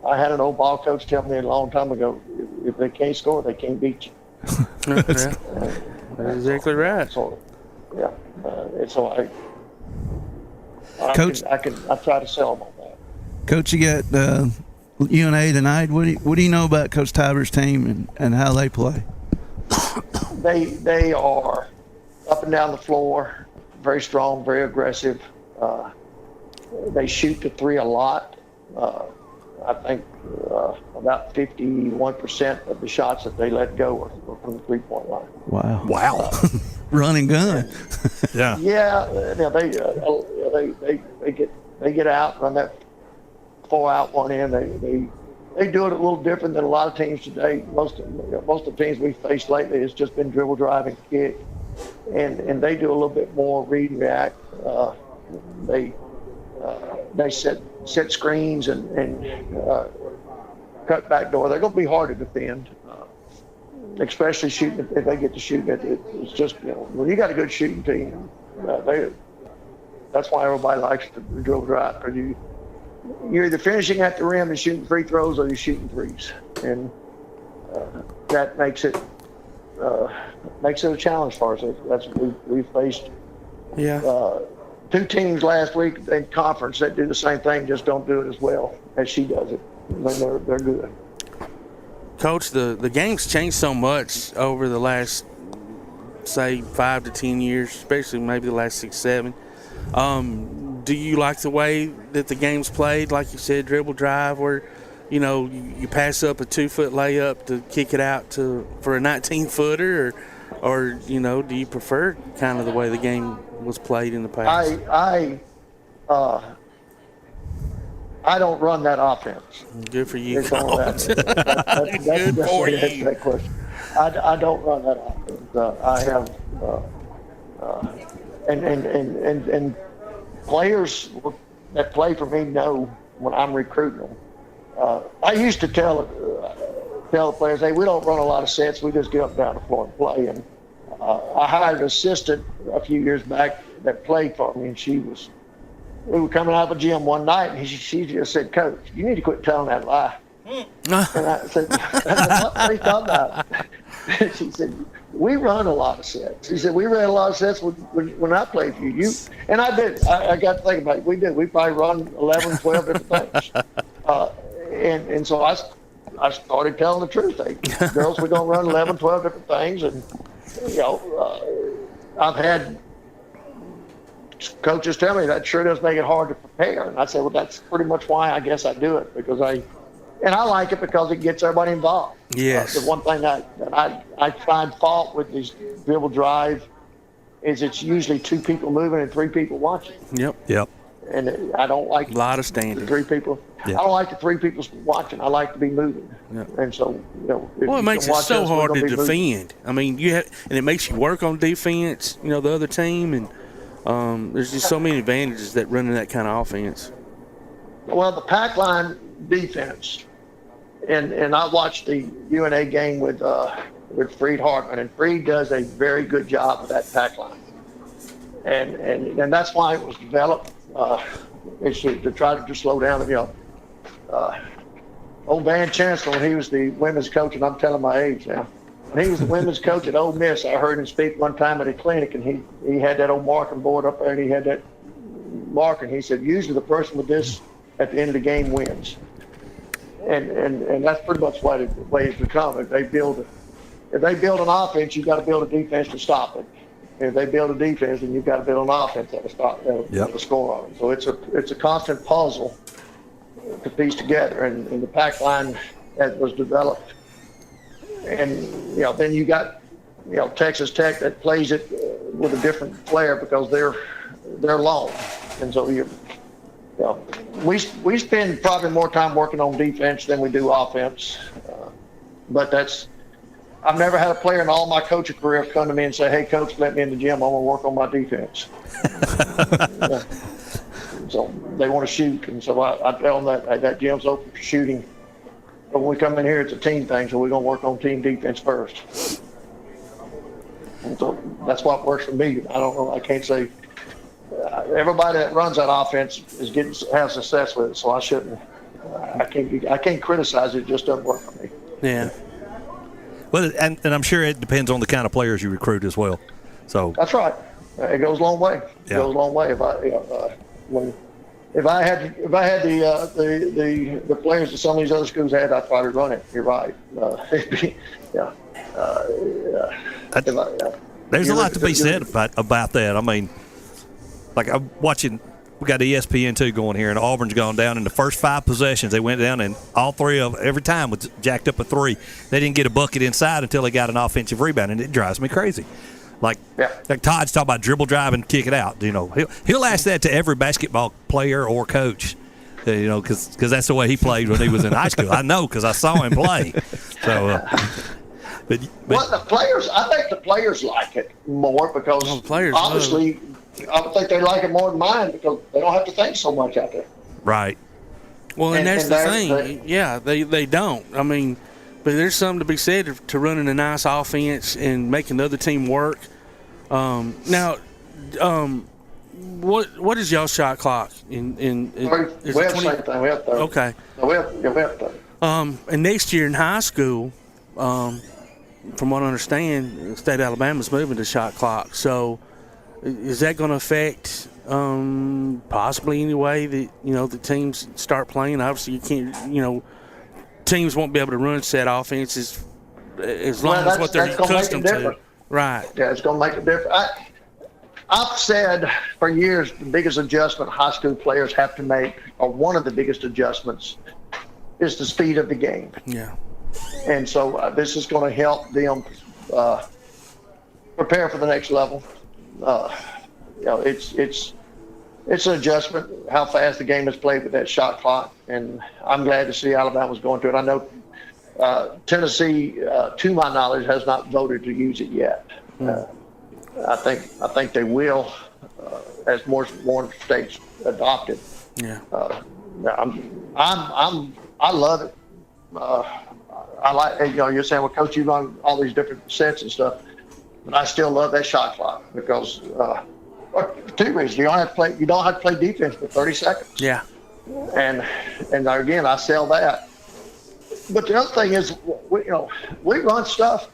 I had an old ball coach tell me a long time ago, if they can't score, they can't beat you. That's exactly right. So, and so Coach, I try to sell them on that. Coach, you got UNA tonight. What do you know about Coach Tiber's team and how they play? They are up and down the floor, very strong, very aggressive. They shoot the three a lot. I think about 51% of the shots that they let go were from the three-point line. Wow. Run and gun. Yeah. Yeah. They get out, run that 4-out, 1 in. They do it a little different than a lot of teams today. Most of the teams we've faced lately has just been dribble, drive, and kick, and they do a little bit more read and react. They set screens and cut back door. They're going to be hard to defend, especially shooting if they get to shoot it. It's just, when you got a good shooting team, that's why everybody likes to dribble drive. You're either finishing at the rim and shooting free throws, or you're shooting threes, and that makes it a challenge for us. That's what we've faced. Yeah. 2 teams last week in conference that do the same thing, just don't do it as well as she does it. They're good. Coach, the game's changed so much over the last, say, 5 to 10 years, especially maybe the last 6, 7. Do you like the way that the game's played, like you said, dribble drive, where you pass up a 2-foot layup to kick it out for a 19-footer, or do you prefer kind of the way the game was played in the past? I don't run that offense. Good for you. Good for you. That question. I don't run that offense. I have and players that play for me know when I'm recruiting them. I used to tell the players, hey, we don't run a lot of sets. We just get up and down the floor and play. And I hired an assistant a few years back that played for me, and we were coming out of the gym one night, and she just said, Coach, you need to quit telling that lie. And I said, what are you talking about? She said, we run a lot of sets. She said, we ran a lot of sets when I played for you. And I did. I got to think about it. We did. We probably run 11, 12 different things. And so I started telling the truth. Hey, girls, we're going to run 11, 12 different things. And, I've had coaches tell me that sure does make it hard to prepare. And I said, well, that's pretty much why I guess I do it, because I like it because it gets everybody involved. Yes. The one thing that I find fault with this dribble drive is it's usually 2 people moving and 3 people watching. Yep. And I don't like a lot of standing. 3 people. Yep. I don't like the 3 people watching. I like to be moving. Yep. And so, it makes it so hard to defend. I mean, and it makes you work on defense. The other team, and there's just so many advantages that running that kind of offense. Well, the pack line defense and I watched the UNA game with Freed Hartman, and Freed does a very good job of that pack line, and that's why it was developed. It's to try to just slow down. Old Van Chancellor, when he was the women's coach, and I'm telling my age now. When he was the women's coach at Ole Miss, I heard him speak one time at a clinic, and he had that old marking board up there, and he had that marker, and he said, usually the person with this at the end of the game wins. And that's pretty much the way it's become. If they build an offense, you've got to build a defense to stop it. If they build a defense, then you've got to build an offense that'll score on it. So it's a constant puzzle to piece together, and the pack line that was developed. And then you got Texas Tech that plays it with a different flair because they're long, and so we spend probably more time working on defense than we do offense. But I've never had a player in all my coaching career come to me and say, "Hey, coach, let me in the gym. I want to work on my defense." So they want to shoot, and so I tell them that gym's open for shooting. But when we come in here, it's a team thing, so we're going to work on team defense first. And so that's what works for me. I don't know. I can't say everybody that runs that offense has success with it, so I shouldn't. I can't criticize it. It just doesn't work for me. Yeah. Well, and I'm sure it depends on the kind of players you recruit as well. So that's right. It goes a long way. It goes a long way. If I had the players that some of these other schools had, I'd probably run it. You're right. There's a lot to be said about that. I mean, like I'm watching. We got ESPN2 going here, and Auburn's gone down in the first 5 possessions. They went down, and all 3 of every time was jacked up at 3. They didn't get a bucket inside until they got an offensive rebound, and it drives me crazy. Like Todd's talking about dribble, drive, and kick it out. He'll ask that to every basketball player or coach. Because that's the way he played when he was in high school. I know because I saw him play. So, but the players, I think the players like it more because obviously I would think they like it more than mine because they don't have to think so much out there. Right. Well, and that's the thing. They don't. I mean, but there's something to be said to running a nice offense and making the other team work. Now, what is y'all shot clock? We have the same thing. We have 30. Okay. We have 30. And next year in high school, from what I understand, the state of Alabama's moving to shot clock. So, is that going to affect possibly any way that the teams start playing? Obviously, you can't. Teams won't be able to run set offenses as long as what they're accustomed to. Right. Yeah, it's going to make a difference. I've said for years the biggest adjustment high school players have to make, or one of the biggest adjustments, is the speed of the game. Yeah. And so this is going to help them prepare for the next level. It's an adjustment how fast the game is played with that shot clock, and I'm glad to see Alabama's going to it. I know Tennessee, to my knowledge, has not voted to use it yet. I think they will as more states adopt it. Yeah. I love it. I like you're saying, well, Coach, you run all these different sets and stuff, but I still love that shot clock because for 2 reasons. You don't have to play defense for 30 seconds. Yeah. And again, I sell that. But the other thing is, we run stuff,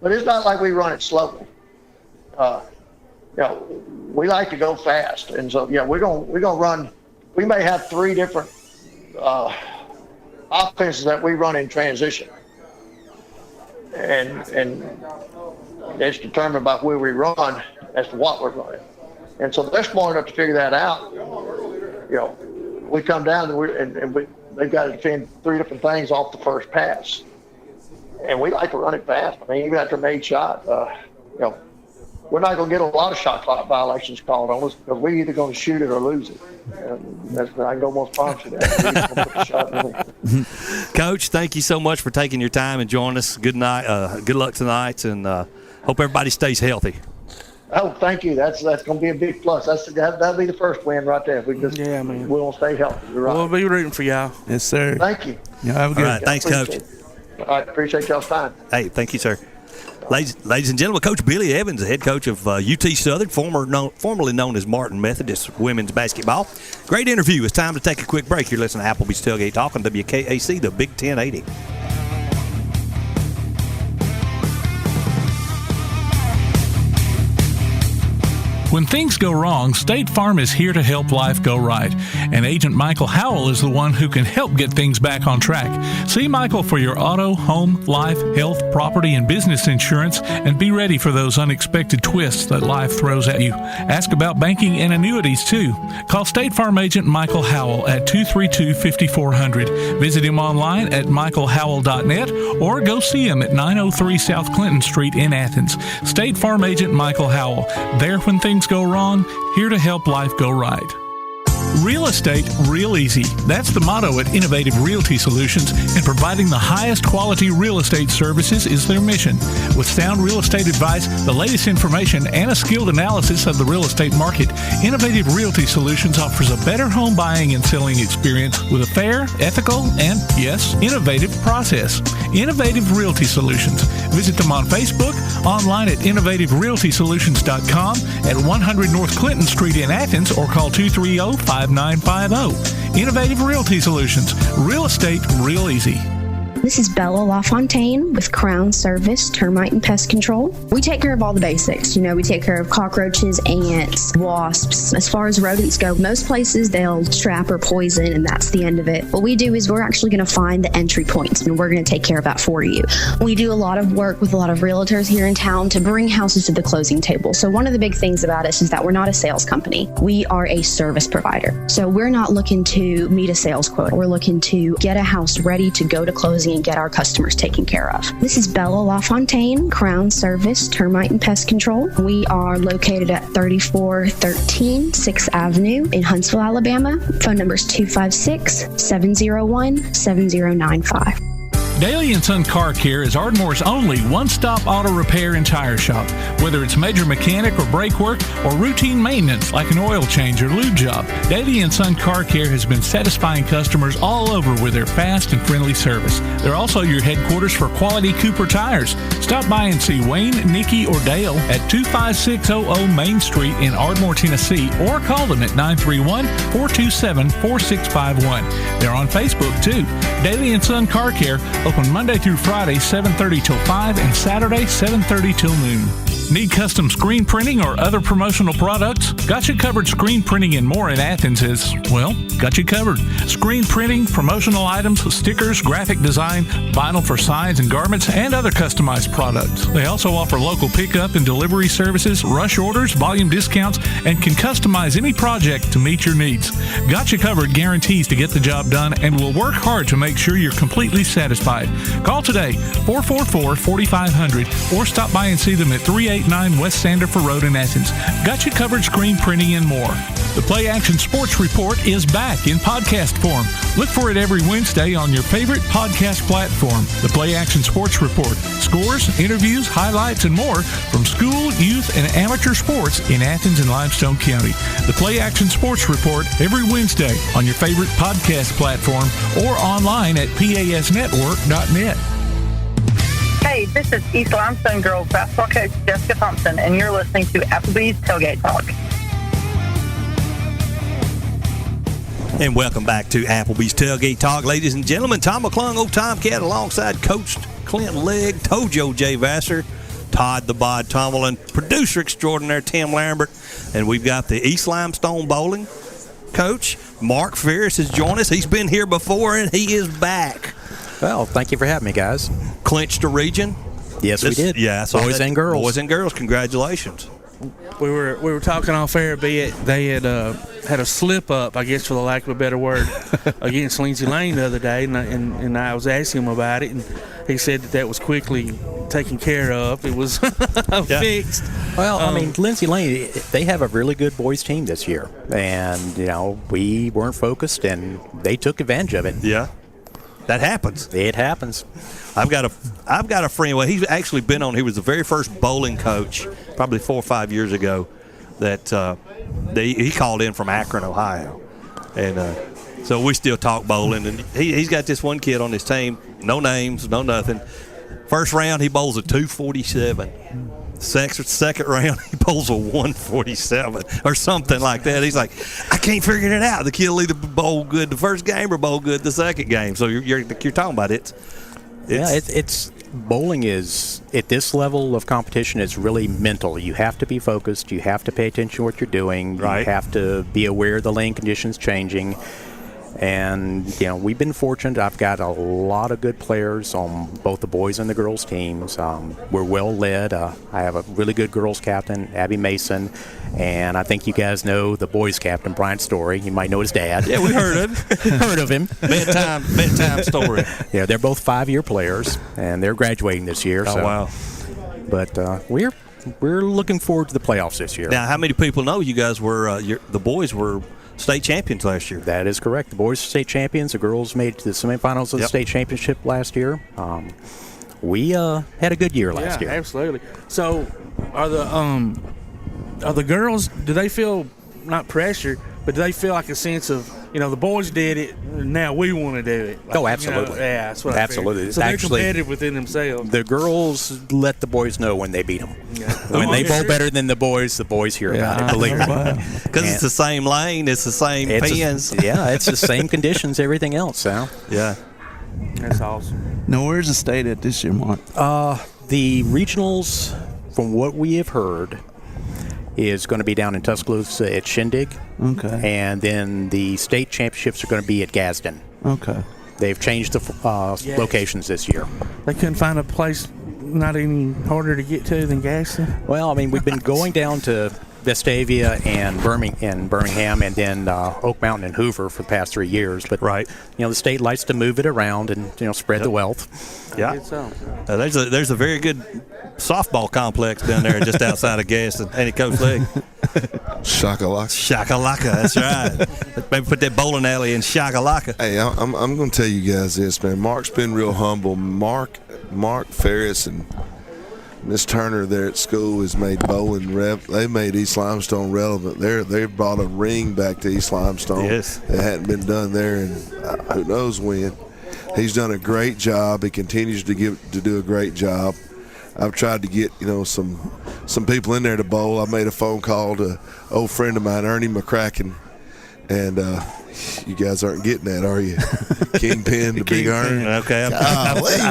but it's not like we run it slowly. We like to go fast, and so we're gonna run. We may have 3 different offenses that we run in transition, and it's determined by where we run as to what we're running. And so they're smart enough to figure that out. We come down and they've got to defend 3 different things off the first pass, and we like to run it fast. I mean, even after a made shot, we're not going to get a lot of shot clock violations called on us because we're either going to shoot it or lose it. And I can almost promise you that. Coach, thank you so much for taking your time and joining us. Good night. Good luck tonight, and hope everybody stays healthy. Oh, thank you. That's going to be a big plus. That'll be the first win right there. If we just we won't stay healthy. You're right. We'll be rooting for y'all. Yes, sir. Thank you. Yeah, have a good. All right, thanks, Coach. All right, appreciate y'all's time. Hey, thank you, sir. Ladies and gentlemen, Coach Billy Evans, the head coach of UT Southern, formerly known as Martin Methodist women's basketball. Great interview. It's time to take a quick break. You're listening to Applebee's Tailgate Talk on WKAC, the Big 1080. When things go wrong, State Farm is here to help life go right. And Agent Michael Howell is the one who can help get things back on track. See Michael for your auto, home, life, health, property, and business insurance, and be ready for those unexpected twists that life throws at you. Ask about banking and annuities, too. Call State Farm Agent Michael Howell at 232-5400. Visit him online at michaelhowell.net or go see him at 903 South Clinton Street in Athens. State Farm Agent Michael Howell. There when things go wrong, here to help life go right. Real estate real easy. That's the motto at Innovative Realty Solutions, and providing the highest quality real estate services is their mission. With sound real estate advice, the latest information, and a skilled analysis of the real estate market, Innovative Realty Solutions offers a better home buying and selling experience with a fair, ethical, and, yes, innovative process. Innovative Realty Solutions. Visit them on Facebook, online at innovativerealtysolutions.com, at 100 North Clinton Street in Athens, or call 230-5950. Innovative Realty Solutions. Real estate real easy. This is Bella LaFontaine with Crown Service Termite and Pest Control. We take care of all the basics. We take care of cockroaches, ants, wasps. As far as rodents go, most places they'll trap or poison, and that's the end of it. What we do is we're actually going to find the entry points, and we're going to take care of that for you. We do a lot of work with a lot of realtors here in town to bring houses to the closing table. So one of the big things about us is that we're not a sales company. We are a service provider. So we're not looking to meet a sales quota. We're looking to get a house ready to go to closing and get our customers taken care of. This is Bella LaFontaine, Crown Service Termite and Pest Control. We are located at 3413 6th Avenue in Huntsville, Alabama. Phone number is 256-701-7095. Daly & Son Car Care is Ardmore's only one-stop auto repair and tire shop. Whether it's major mechanic or brake work or routine maintenance like an oil change or lube job, Daly & Son Car Care has been satisfying customers all over with their fast and friendly service. They're also your headquarters for quality Cooper tires. Stop by and see Wayne, Nikki, or Dale at 25600 Main Street in Ardmore, Tennessee, or call them at 931-427-4651. They're on Facebook, too. Daly & Son Car Care, open Monday through Friday, 7:30 till 5, and Saturday, 7:30 till noon. Need custom screen printing or other promotional products? Got You Covered Screen Printing and More in Athens is, well, got you covered. Screen printing, promotional items, stickers, graphic design, vinyl for signs and garments, and other customized products. They also offer local pickup and delivery services, rush orders, volume discounts, and can customize any project to meet your needs. Got You Covered guarantees to get the job done and will work hard to make sure you're completely satisfied. Call today, 444-4500, or stop by and see them at 389 West Sandifer Road in Athens. Got You Covered Screen Printing and More. The Play Action Sports Report is back in podcast form. Look for it every Wednesday on your favorite podcast platform. The Play Action Sports Report. Scores, interviews, highlights, and more from school, youth, and amateur sports in Athens and Limestone County. The Play Action Sports Report every Wednesday on your favorite podcast platform or online at pasnetwork.net. Hey, this is East Limestone girls basketball coach Jessica Thompson, and you're listening to Applebee's Tailgate Talk. And welcome back to Applebee's Tailgate Talk. Ladies and gentlemen, Tom McClung, Old Tomcat, alongside Coach Clint Legg, Tojo J. Vassar, Todd the Bod Tomlin, producer extraordinaire Tim Lambert, and we've got the East Limestone Bowling coach, Mark Ferris, has joined us. He's been here before, and he is back. Well, thank you for having me, guys. Clinched a region. Yes, we did. Yeah, boys and girls. Boys and girls. Congratulations. We were talking off air, be it they had a slip up, I guess for the lack of a better word, against Lindsay Lane the other day, and I was asking him about it, and he said that was quickly taken care of. It was fixed. Well, I mean, Lindsay Lane, they have a really good boys team this year, and we weren't focused, and they took advantage of it. Yeah. That happens. It happens. I've got a friend. Well, he's actually been on. He was the very first bowling coach, probably 4 or 5 years ago. That he called in from Akron, Ohio, and So we still talk bowling, and he's got this one kid on his team, no names, no nothing. First round, he bowls a 247. Second round, he bowls a 147 or something like that. He's like, I can't figure it out. The kid will either bowl good the first game or bowl good the second game. So you're talking about it's bowling is, at this level of competition, it's really mental. You have to be focused. You have to pay attention to what you're doing. Right. You have to be aware of the lane conditions changing. And, we've been fortunate. I've got a lot of good players on both the boys and the girls teams. We're well led. I have a really good girls captain, Abby Mason. And I think you guys know the boys captain, Brian Story. You might know his dad. Yeah, we heard of him. Bedtime story. Yeah, they're both 5-year players, and they're graduating this year. Oh, wow. But we're looking forward to the playoffs this year. Now, how many people know you guys were, the boys were state champions last year? That is correct. The boys are state champions. The girls made it to the semifinals of the state championship last year. We had a good year last year. Yeah, absolutely. So, are the girls? Do they feel not pressure, but do they feel like a sense of the boys did it, now we want to do it? Like, absolutely. Yeah, that's what absolutely. I figured. So they're competitive within themselves. The girls let the boys know when they beat them. Yeah. When they bowl better than the boys hear about it. Believe me, because it's the same lane, it's the same pins. It's the same conditions, everything else. Sal. Yeah, that's awesome. Now, where's the state at this year, Mark? The regionals, from what we have heard, is going to be down in Tuscaloosa at Shindig. Okay. And then the state championships are going to be at Gadsden. Okay. They've changed the locations this year. They couldn't find a place not any harder to get to than Gadsden? Well, I mean, we've been going down to Vestavia and Birmingham, and then Oak Mountain and Hoover for the past 3 years. But the state likes to move it around and spread the wealth. Yeah, there's a very good softball complex down there just outside of Gaston. Ain't it, Coach Leg? Shakalaka, that's right. Maybe put that bowling alley in Shakalaka. Hey, I'm going to tell you guys this, man. Mark's been real humble. Mark Ferris and Miss Turner there at school has made bowling they made East Limestone relevant. They brought a ring back to East Limestone. Yes. It hadn't been done there, and who knows when. He's done a great job. He continues to do a great job. I've tried to get some people in there to bowl. I made a phone call to an old friend of mine, Ernie McCracken, and you guys aren't getting that, are you? Kingpin, the Big Earn. Okay,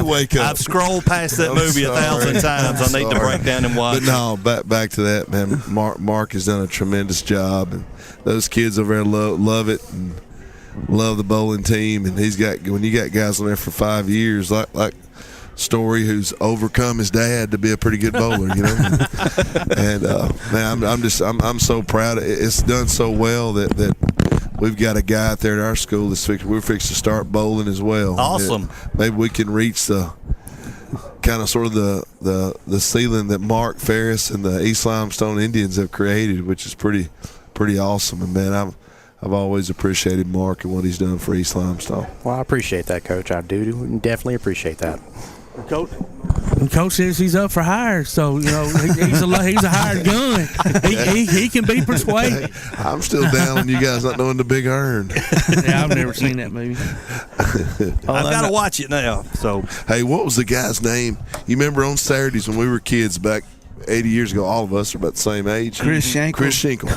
wake up. I've scrolled past that movie 1,000 times. I need to break down and watch. But no, back to that, man. Mark has done a tremendous job, and those kids over there love it and love the bowling team. And when you got guys on there for 5 years, like Story, who's overcome his dad to be a pretty good bowler, and man, I'm so proud. It's done so well that we've got a guy out there at our school we're fixed to start bowling as well. Awesome. Maybe we can reach the kind of sort of the ceiling that Mark Ferris and the East Limestone Indians have created, which is pretty awesome. And man, I've always appreciated Mark and what he's done for East Limestone. Well, I appreciate that, Coach. I do definitely appreciate that. Coach says he's up for hire, so he's a hired gun. He can be persuaded. Hey, I'm still down on you guys not knowing the Big Earn. Yeah, I've never seen that movie. I've got to watch it now. So, hey, what was the guy's name? You remember on Saturdays when we were kids back 80 years ago? All of us are about the same age. Chris Schenkel.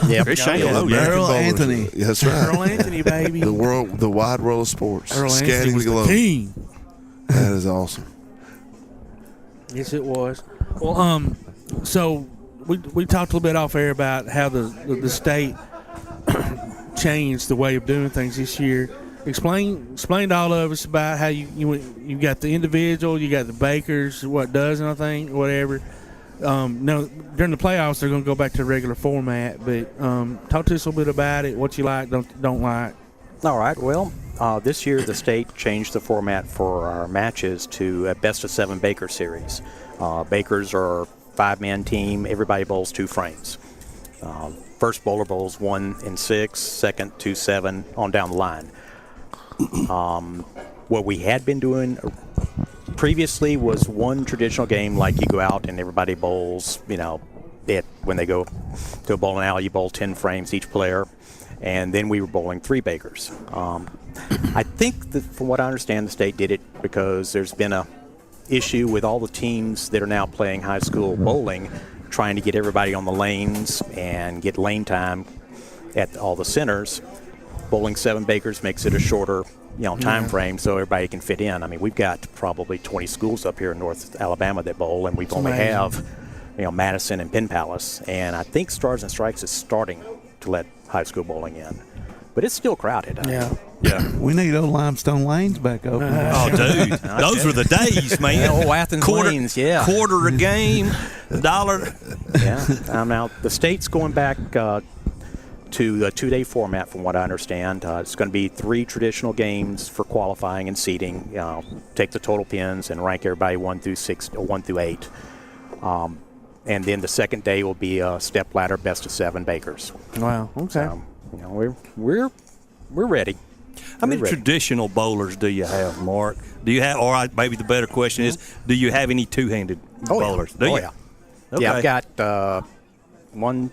Yeah, Chris Schenkel. Earl Anthony. Yeah, that's right. Earl Anthony, baby. The wide world of sports. Earl Scanning Anthony was the globe. the king. That is awesome. Yes, it was. Well, so we talked a little bit off air about how the state changed the way of doing things this year. Explain to all of us about how you got the individual, you got the bakers, what dozen, I think, whatever. No, during the playoffs they're going to go back to the regular format, but talk to us a little bit about it, what you like, don't like. All right. Well, this year the state changed the format for our matches to a best-of-7 Baker series. Bakers are a 5-man team. Everybody bowls 2 frames. First bowler bowls 1 in 6, second 2-7 on down the line. What we had been doing previously was one traditional game, like you go out and everybody bowls, when they go to a bowling alley, you bowl 10 frames each player. and then we were bowling 3 Bakers. I think that from what I understand, the state did it because there's been a issue with all the teams that are now playing high school bowling, trying to get everybody on the lanes and get lane time at all the centers. Bowling 7 Bakers makes it a shorter time frame so everybody can fit in. I mean, we've got probably 20 schools up here in North Alabama that bowl, and we've only have Madison and Penn Palace, and I think Stars and Strikes is starting to let high school bowling in, but it's still crowded. Yeah. We need those limestone lanes back open. Oh, dude, those were the days, man. Oh, Athens lanes, yeah. Quarter a game, $1. Yeah. Now the state's going back to a 2-day format, from what I understand. It's going to be 3 traditional games for qualifying and seeding. Take the total pins and rank everybody 1 through 6 or 1 through 8. And then the second day will be a step ladder best of 7 Bakers. Wow. Okay. So, we're ready. How many traditional bowlers do you have, Mark? Do you have, or maybe the better question is, do you have any two-handed bowlers? Do you? Yeah. Okay. Yeah, I've got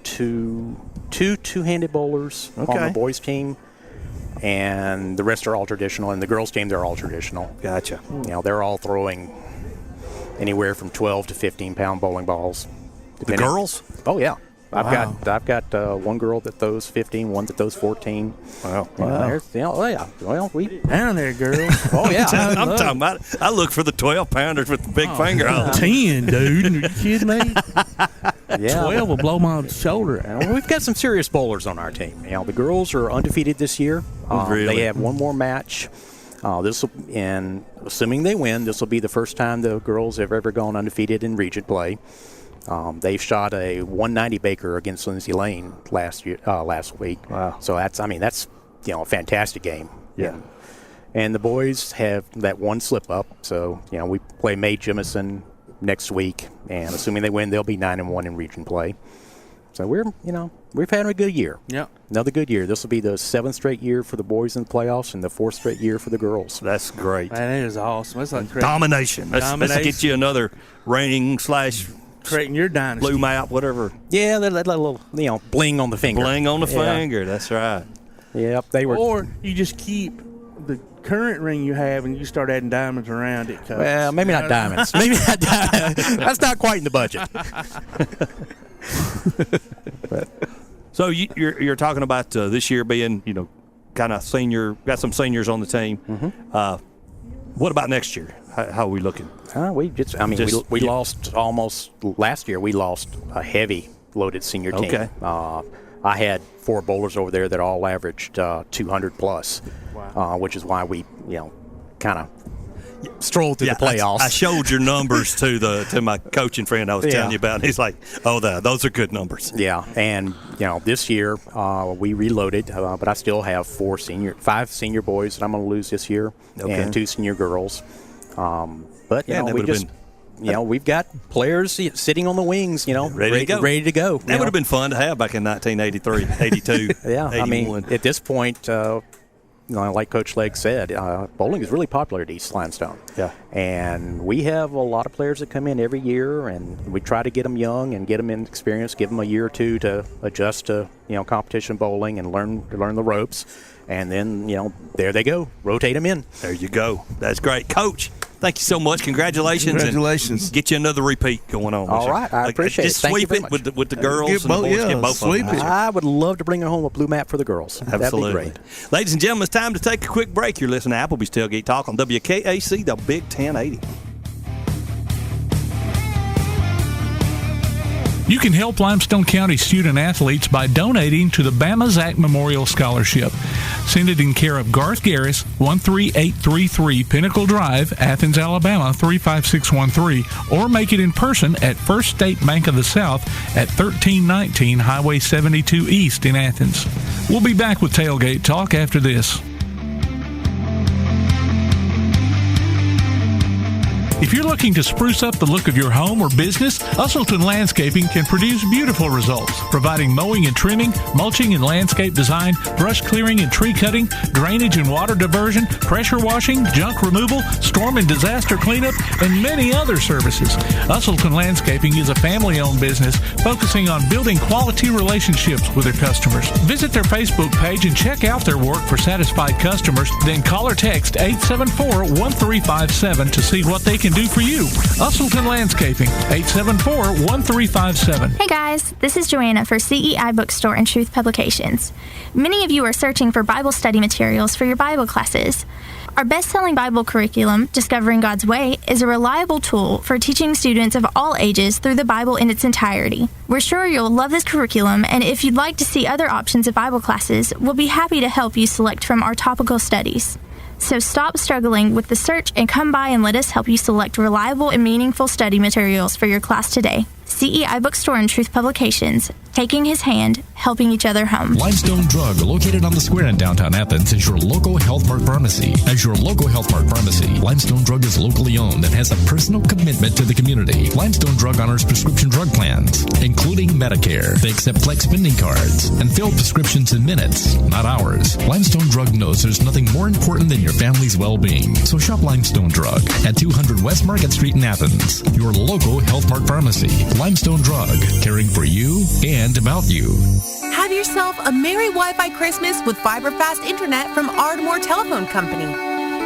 2 two-handed bowlers on the boys' team, and the rest are all traditional. And the girls' team, they're all traditional. Gotcha. They're all throwing anywhere from 12 to 15-pound bowling balls. The girls? Oh yeah. I've got one girl that throws 15, one that throws 14. Wow. Well, we down there, girl. Oh yeah. I'm talking about. I look for the 12-pounders with the big finger on. 10, dude. Are you kidding me? Yeah. 12 will blow my shoulder out. We've got some serious bowlers on our team. The girls are undefeated this year. Really? They have one more match. And assuming they win, this will be the first time the girls have ever gone undefeated in region play. They shot a 190 Baker against Lindsay Lane last week. Wow. So that's a fantastic game. Yeah. And the boys have that one slip up. So we play Mae Jemison next week, and assuming they win, they'll be 9-1 in region play. So we've had a good year. Yeah. Another good year. This will be the 7th straight year for the boys in the playoffs and the 4th straight year for the girls. That's great. That is awesome. That's like domination. Let's get you another ring / creating your dynasty. Blue map, whatever. Yeah, that little bling on the finger. Bling on the finger. That's right. Yep, they were. Or you just keep the current ring you have and you start adding diamonds around it. Well, maybe not diamonds. Maybe not diamonds. That's not quite in the budget. So you're talking about this year being kind of senior. Got some seniors on the team. Mm-hmm. What about next year? How are we looking? We lost almost last year. We lost a heavy loaded senior team. Okay. I had 4 bowlers over there that all averaged 200 plus, which is why we kind of strolled through the playoffs. I showed your numbers to my coaching friend I was telling you about. And he's like, "Oh, those are good numbers." Yeah, and this year we reloaded, but I still have 5 senior boys that I'm going to lose this year, and 2 senior girls. But we've got players sitting on the wings, ready to go. That would have been fun to have back in 1983, 82, yeah, 81. I mean, at this point, like Coach Legg said, bowling is really popular at East Limestone. Yeah. And we have a lot of players that come in every year, and we try to get them young and get them in experience, give them a year or two to adjust to, competition bowling and learn the ropes. And then, there they go. Rotate them in. There you go. That's great. Coach, thank you so much. Congratulations. Congratulations. And get you another repeat going on. All right. I appreciate just it. Thank you sweep very it much. with the girls and the boys. Get both of them. I would love to bring home a blue map for the girls. Absolutely. That'd be great. Ladies and gentlemen, it's time to take a quick break. You're listening to Applebee's Tailgate Talk on WKAC, the Big 1080. You can help Limestone County student athletes by donating to the Bama Zach Memorial Scholarship. Send it in care of Garth Garris, 13833 Pinnacle Drive, Athens, Alabama, 35613, or make it in person at First State Bank of the South at 1319 Highway 72 East in Athens. We'll be back with Tailgate Talk after this. If you're looking to spruce up the look of your home or business, Usselton Landscaping can produce beautiful results, providing mowing and trimming, mulching and landscape design, brush clearing and tree cutting, drainage and water diversion, pressure washing, junk removal, storm and disaster cleanup, and many other services. Usselton Landscaping is a family-owned business focusing on building quality relationships with their customers. Visit their Facebook page and check out their work for satisfied customers, then call or text 874-1357 to see what they can do for you. Usselton Landscaping, 874-1357. Hey guys, this is Joanna for CEI Bookstore and Truth Publications. Many of you are searching for Bible study materials for your Bible classes. Our best-selling Bible curriculum, Discovering God's Way, is a reliable tool for teaching students of all ages through the Bible in its entirety. We're sure you'll love this curriculum, and if you'd like to see other options of Bible classes, we'll be happy to help you select from our topical studies. So stop struggling with the search and come by and let us help you select reliable and meaningful study materials for your class today. CEI Bookstore and Truth Publications, taking his hand, helping each other home. Limestone Drug, located on the square in downtown Athens, is your local Health Mart pharmacy. As your local Health Mart pharmacy, Limestone Drug is locally owned and has a personal commitment to the community. Limestone Drug honors prescription drug plans, including Medicare. They accept flex spending cards and fill prescriptions in minutes, not hours. Limestone Drug knows there's nothing more important than your family's well-being. So shop Limestone Drug at 200 West Market Street in Athens, your local Health Mart pharmacy. Limestone Drug, caring for you and about you. Have yourself a Merry Wi-Fi Christmas with fiber-fast internet from Ardmore Telephone Company.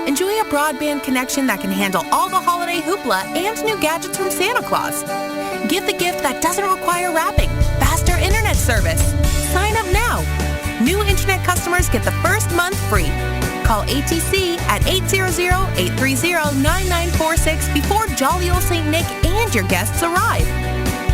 Enjoy a broadband connection that can handle all the holiday hoopla and new gadgets from Santa Claus. Give the gift that doesn't require wrapping, faster internet service. Sign up now. New internet customers get the first month free. Call ATC at 800-830-9946 before jolly old St. Nick and your guests arrive.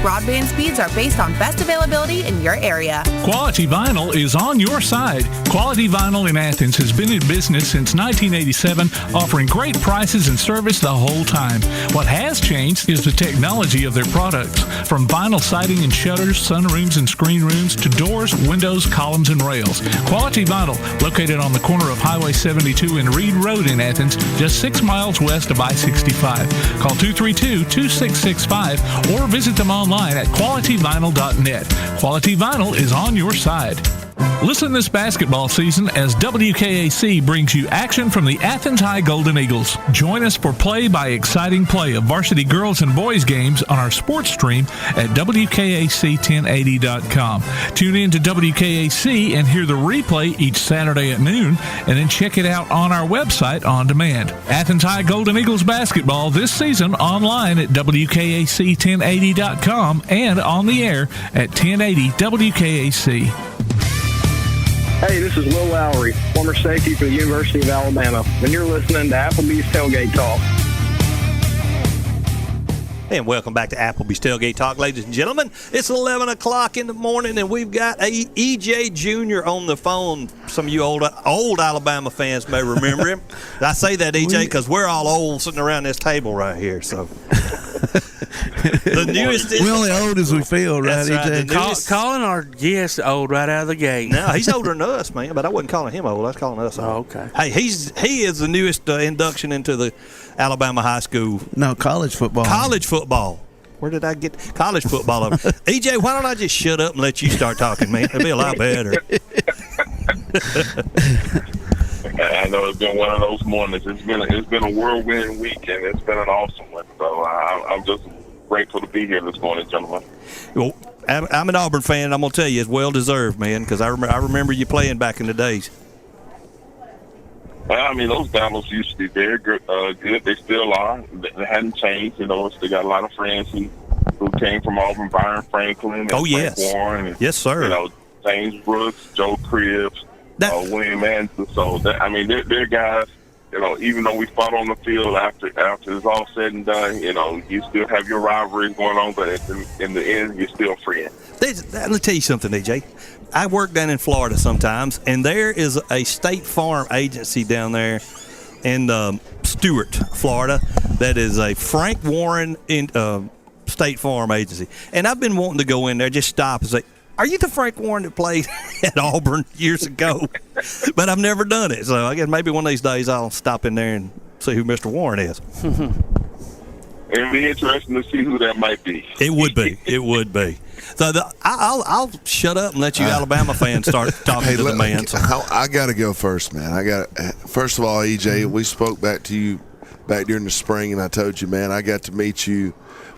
Broadband speeds are based on best availability in your area. Quality Vinyl is on your side. Quality Vinyl in Athens has been in business since 1987, offering great prices and service the whole time. What has changed is the technology of their products. From vinyl siding and shutters, sunrooms and screen rooms, to doors, windows, columns, and rails. Quality Vinyl, located on the corner of Highway 72 and Reed Road in Athens, just 6 miles west of I-65. Call 232-2665 or visit them online at qualityvinyl.net. Quality Vinyl is on your side. Listen this basketball season as WKAC brings you action from the Athens High Golden Eagles. Join us for play-by-exciting play of varsity girls and boys games on our sports stream at WKAC1080.com. Tune in to WKAC and hear the replay each Saturday at noon, and then check it out on our website on demand. Athens High Golden Eagles basketball this season online at WKAC1080.com and on the air at 1080 WKAC. Hey, this is Will Lowry, former safety for the University of Alabama, and you're listening to Applebee's Tailgate Talk. And welcome back to Applebee's Tailgate Talk, ladies and gentlemen. It's 11 o'clock in the morning, and we've got E.J. Jr. on the phone. Some of you old Alabama fans may remember him. I say that, E.J., because we're all old sitting around this table right here. So the newest. We're only old as we feel, right, E.J.? Calling our guest old right out of the gate. No, he's older than us, man, but I wasn't calling him old. I was calling us old. Oh, okay. Hey, he is the newest induction into the Alabama high school. No, college football. College football. Where did I get college football? EJ, why don't I just shut up and let you start talking, man? It'd be a lot better. I know it's been one of those mornings. It's been a whirlwind week, and it's been an awesome one. So I'm just grateful to be here this morning, gentlemen. Well, I'm an Auburn fan, and I'm gonna tell you, it's well deserved, man, because I remember you playing back in the days. I mean, those battles used to be very good. They still are. They hadn't changed. You know, still got a lot of friends who came from Auburn, Byron Franklin, and Frank Warren, and, yes, sir. You know, James Brooks, Joe Cribbs, William Anderson. So, they're guys, you know, even though we fought on the field after it's all said and done, you know, you still have your rivalries going on, but in the end, you're still friends. Let me tell you something, AJ. I work down in Florida sometimes, and there is a State Farm agency down there in Stuart, Florida, that is a Frank Warren State Farm agency. And I've been wanting to go in there, just stop and say, are you the Frank Warren that played at Auburn years ago? But I've never done it. So I guess maybe one of these days I'll stop in there and see who Mr. Warren is. It'd be interesting to see who that might be. It would be. It would be. So I'll shut up and let you Alabama fans start talking to the man. So. I got to go first, man. First of all, EJ, we spoke back to you back during the spring, and I told you, man, I got to meet you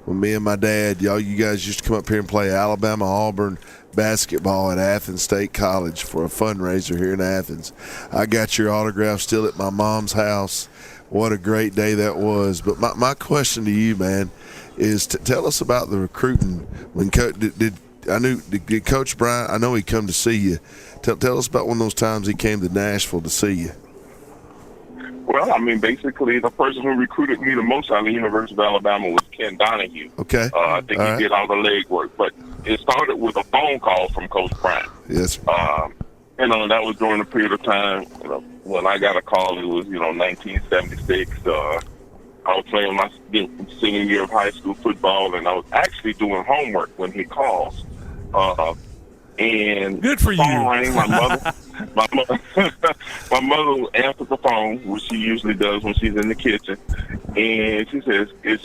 when me and my dad, you guys used to come up here and play Alabama-Auburn basketball at Athens State College for a fundraiser here in Athens. I got your autograph still at my mom's house. What a great day that was. But my question to you, man, is to tell us about the recruiting. When did Coach Bryant, I know he come to see you. Tell us about one of those times he came to Nashville to see you. Well, I mean, basically, the person who recruited me the most out of the University of Alabama was Ken Donahue. Okay. I think he did all the legwork. But it started with a phone call from Coach Bryant. Yes. That was during a period of time, when I got a call, it was, 1976. I was playing my senior year of high school football, and I was actually doing homework when he calls. And good for you. Rang, my mother answered the phone, which she usually does when she's in the kitchen, and she says, "It's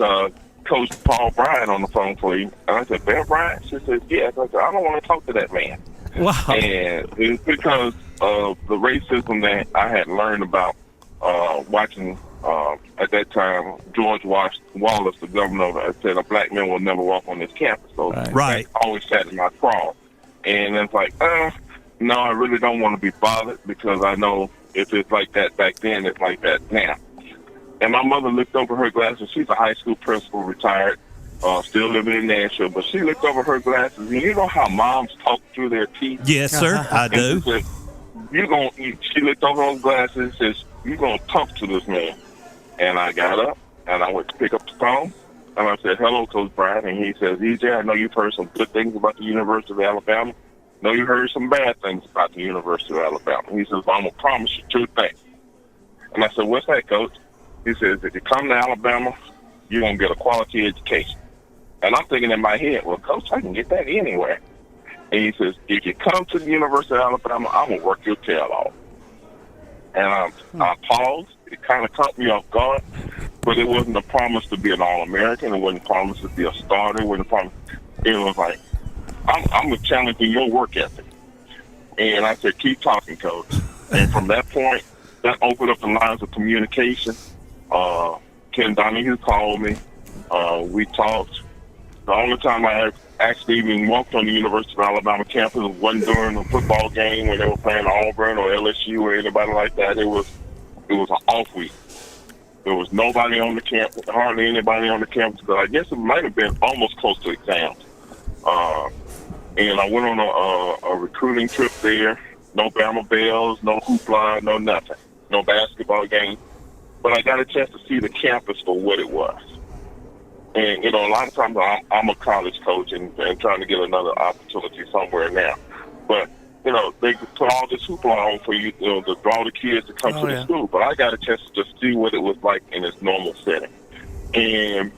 Coach Paul Bryant on the phone for you." And I said, "Bear Bryant?" She says, "Yes." I said, "I don't want to talk to that man." Wow. And it's because of the racism that I had learned about watching at that time George Wallace, the governor, said a black man will never walk on this campus. So right. that always sat in my craw. And it's like, no, I really don't want to be bothered, because I know if it's like that back then, it's like that now. And my mother looked over her glasses. She's a high school principal, retired, still living in Nashville. But she looked over her glasses, and you know how moms talk through their teeth? Yes, sir, I do. She said, she looked over her glasses and says, "You're going to talk to this man." And I got up, and I went to pick up the phone. And I said, "Hello, Coach Bryant." And he says, "EJ, I know you've heard some good things about the University of Alabama. I know you heard some bad things about the University of Alabama." He says, "I'm going to promise you two things." And I said, "What's that, Coach?" He says, "If you come to Alabama, you're going to get a quality education." And I'm thinking in my head, well, Coach, I can get that anywhere. And he says, "If you come to the University of Alabama, I'm going to work your tail off." And I paused. It kind of caught me off guard. But it wasn't a promise to be an All-American. It wasn't a promise to be a starter. It wasn't a promise. It was like, I'm challenging your work ethic. And I said, "Keep talking, Coach." And from that point, that opened up the lines of communication. Ken Donahue called me. We talked. The only time I actually even walked on the University of Alabama campus wasn't during a football game when they were playing Auburn or LSU or anybody like that. It was an off week. There was nobody on the campus, hardly anybody on the campus, but I guess it might have been almost close to exams. And I went on a recruiting trip there. No Bama Bells, no hoopla, no nothing. No basketball game. But I got a chance to see the campus for what it was. And, a lot of times I'm a college coach and trying to get another opportunity somewhere now. But, they put all this hoopla on for you, to draw the kids to come to the school. But I got a chance to just see what it was like in its normal setting. And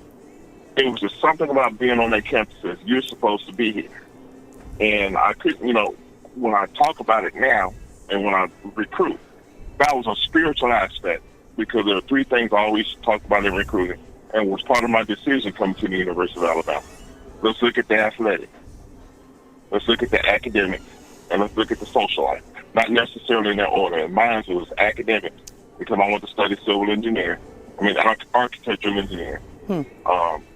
it was just something about being on that campus that you're supposed to be here. And I couldn't, when I talk about it now and when I recruit, that was a spiritual aspect, because there are three things I always talk about in recruiting, and was part of my decision coming to the University of Alabama. Let's look at the athletics. Let's look at the academics. And let's look at the social life. Not necessarily in that order. In mine, it was academics, because I want to study civil engineering. Architectural engineering.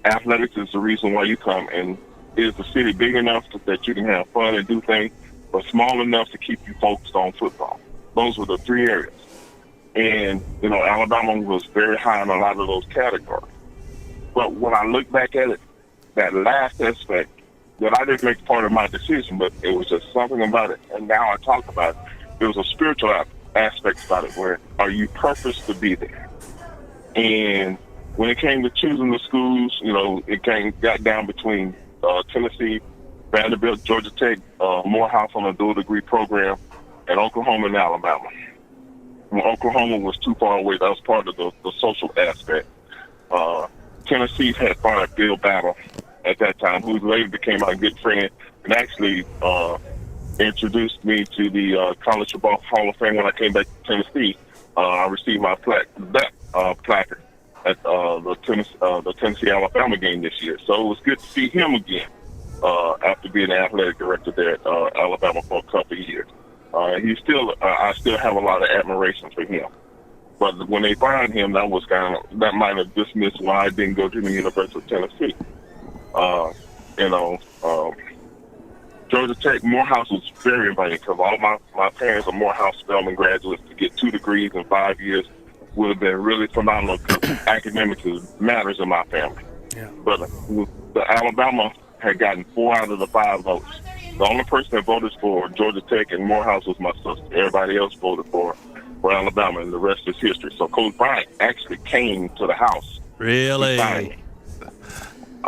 Athletics is the reason why you come. And is the city big enough that you can have fun and do things, but small enough to keep you focused on football? Those were the three areas. And, Alabama was very high in a lot of those categories. But when I look back at it, that last aspect, that I didn't make part of my decision, but it was just something about it. And now I talk about it. There was a spiritual aspect about it, where are you purposed to be there? And when it came to choosing the schools, it got down between Tennessee, Vanderbilt, Georgia Tech, Morehouse on a dual degree program, and Oklahoma and Alabama. When Oklahoma was too far away, that was part of the social aspect. Tennessee had fired Bill Battle at that time, who later became my good friend and actually introduced me to the College Football Hall of Fame when I came back to Tennessee. I received my placard. at the Tennessee-Alabama game this year. So it was good to see him again after being the athletic director there at Alabama for a couple of years. I still have a lot of admiration for him. But when they fired him, that might have dismissed why I didn't go to the University of Tennessee. Georgia Tech, Morehouse was very inviting because all my parents are Morehouse Spelman graduates. To get 2 degrees in 5 years would have been really phenomenal because academics matters in my family. Yeah. But the Alabama had gotten 4 out of the 5 votes. The only person that voted for Georgia Tech and Morehouse was my sister. Everybody else voted for Alabama, and the rest is history. So Coach Bryant actually came to the house. Really?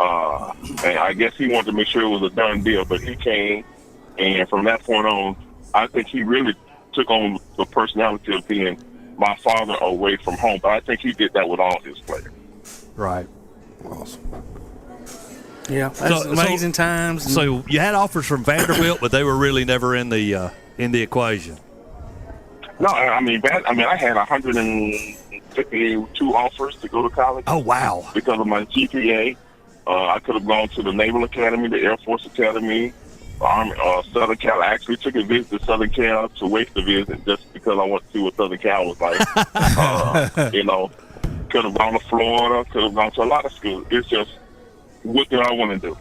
And I guess he wanted to make sure it was a done deal, but he came, and from that point on, I think he really took on the personality of being my father away from home. But I think he did that with all his players. Right. Awesome. Yeah, that's amazing times. So you had offers from Vanderbilt, but they were really never in the equation. No, I mean, I had 152 offers to go to college. Oh, wow. Because of my GPA. I could have gone to the Naval Academy, the Air Force Academy, Southern Cal. I actually took a visit to Southern Cal to waste the visit just because I wanted to see what Southern Cal was like. Could have gone to Florida, could have gone to a lot of schools. It's just, what do I want to do?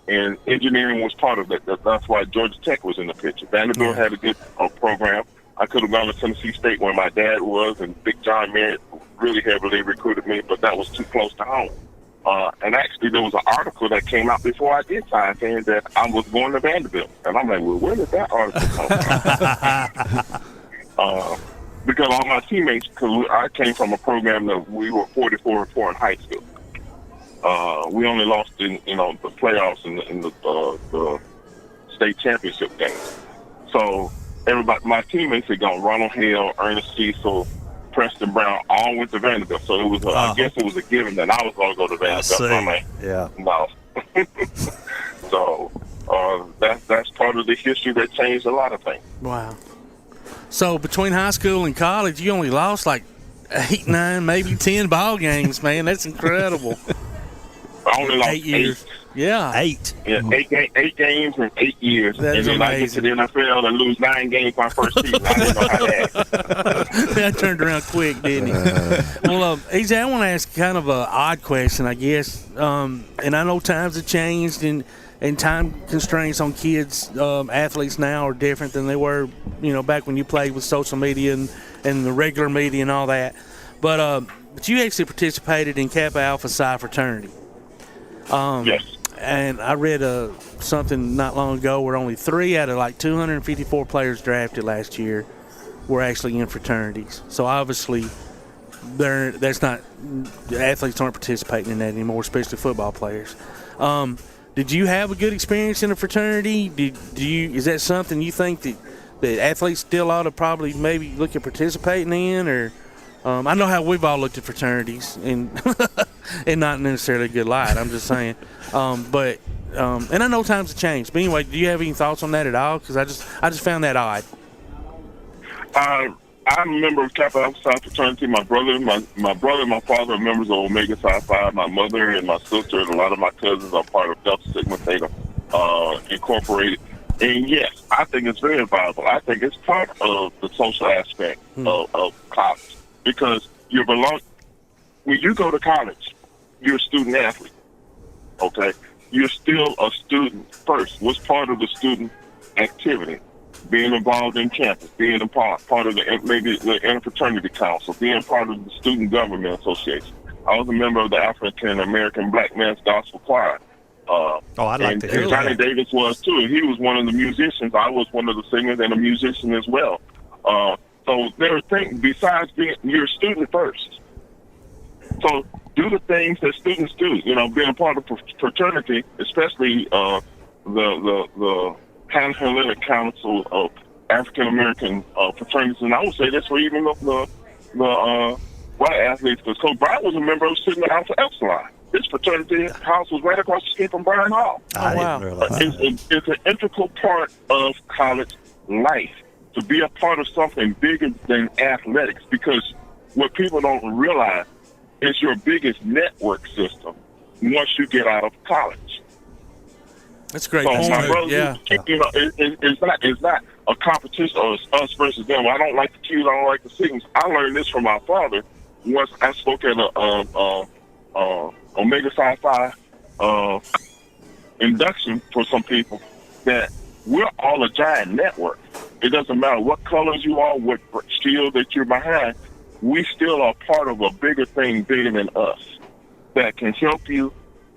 And engineering was part of it. That's why Georgia Tech was in the picture. Vanderbilt had a good program. I could have gone to Tennessee State where my dad was, and Big John Merritt really heavily recruited me, but that was too close to home. And actually, there was an article that came out before I did sign saying that I was going to Vanderbilt. And I'm like, well, where did that article come from? Because all my teammates, because I came from a program that we were 44-4 in high school. We only lost in the playoffs in the state championship game. So everybody, my teammates had gone. Ronald Hale, Ernest Cecil, Preston Brown, all went to Vanderbilt. So it was, I guess it was a given that I was going to go to Vanderbilt. I'm like, no. So that's part of the history that changed a lot of things. Wow. So between high school and college, you only lost like 8, 9, maybe 10 ball games, man. That's incredible. I only lost 8 years. Yeah. 8. Yeah, 8 games in 8 years. That is and then amazing. I get to the NFL and lose 9 games my first season. I didn't know how to act. That turned around quick, didn't he? Well, EJ, I want to ask kind of an odd question, I guess. And I know times have changed and time constraints on kids, athletes now are different than they were, back when you played with social media and the regular media and all that. But you actually participated in Kappa Alpha Psi fraternity. Yes. And I read something not long ago where only 3 out of like 254 players drafted last year were actually in fraternities. So obviously, athletes aren't participating in that anymore, especially football players. Did you have a good experience in a fraternity? Is that something you think that athletes still ought to probably maybe look at participating in? Or I know how we've all looked at fraternities and not necessarily a good light. I'm just saying. And I know times have changed. But anyway, do you have any thoughts on that at all? Because I just found that odd. I'm a member of Kappa Alpha Psi fraternity. My brother and my father are members of Omega Psi Phi. My mother and my sister and a lot of my cousins are part of Delta Sigma Theta Incorporated. And yes, I think it's very viable. I think it's part of the social aspect of college because when you go to college, you're a student athlete. Okay, you're still a student first. What's part of the student activity? Being involved in campus, being a part of maybe the interfraternity council, being part of the student government association. I was a member of the African American Black Men's Gospel Choir. I'd like to hear that. Johnny Davis was too. He was one of the musicians. I was one of the singers and a musician as well. So there are things besides you're a student first. So do the things that students do. Being a part of fraternity, especially the Pan-Hellenic Council of African American fraternities, and I would say that's for even the white athletes. Because Coach Bryant was a member of Sigma Alpha Epsilon. His fraternity house was right across the street from Bryan Hall. I didn't realize that. It's an integral part of college life to be a part of something bigger than athletics. Because what people don't realize, is your biggest network system once you get out of college. That's great. So my brother, yeah. It's not a competition or us versus them. I don't like the Qs, I don't like the Sigmas. I learned this from my father once I spoke at a Omega Psi Phi induction for some people, that we're all a giant network. It doesn't matter what colors you are, what shield that you're behind, we still are part of a bigger thing, bigger than us, that can help you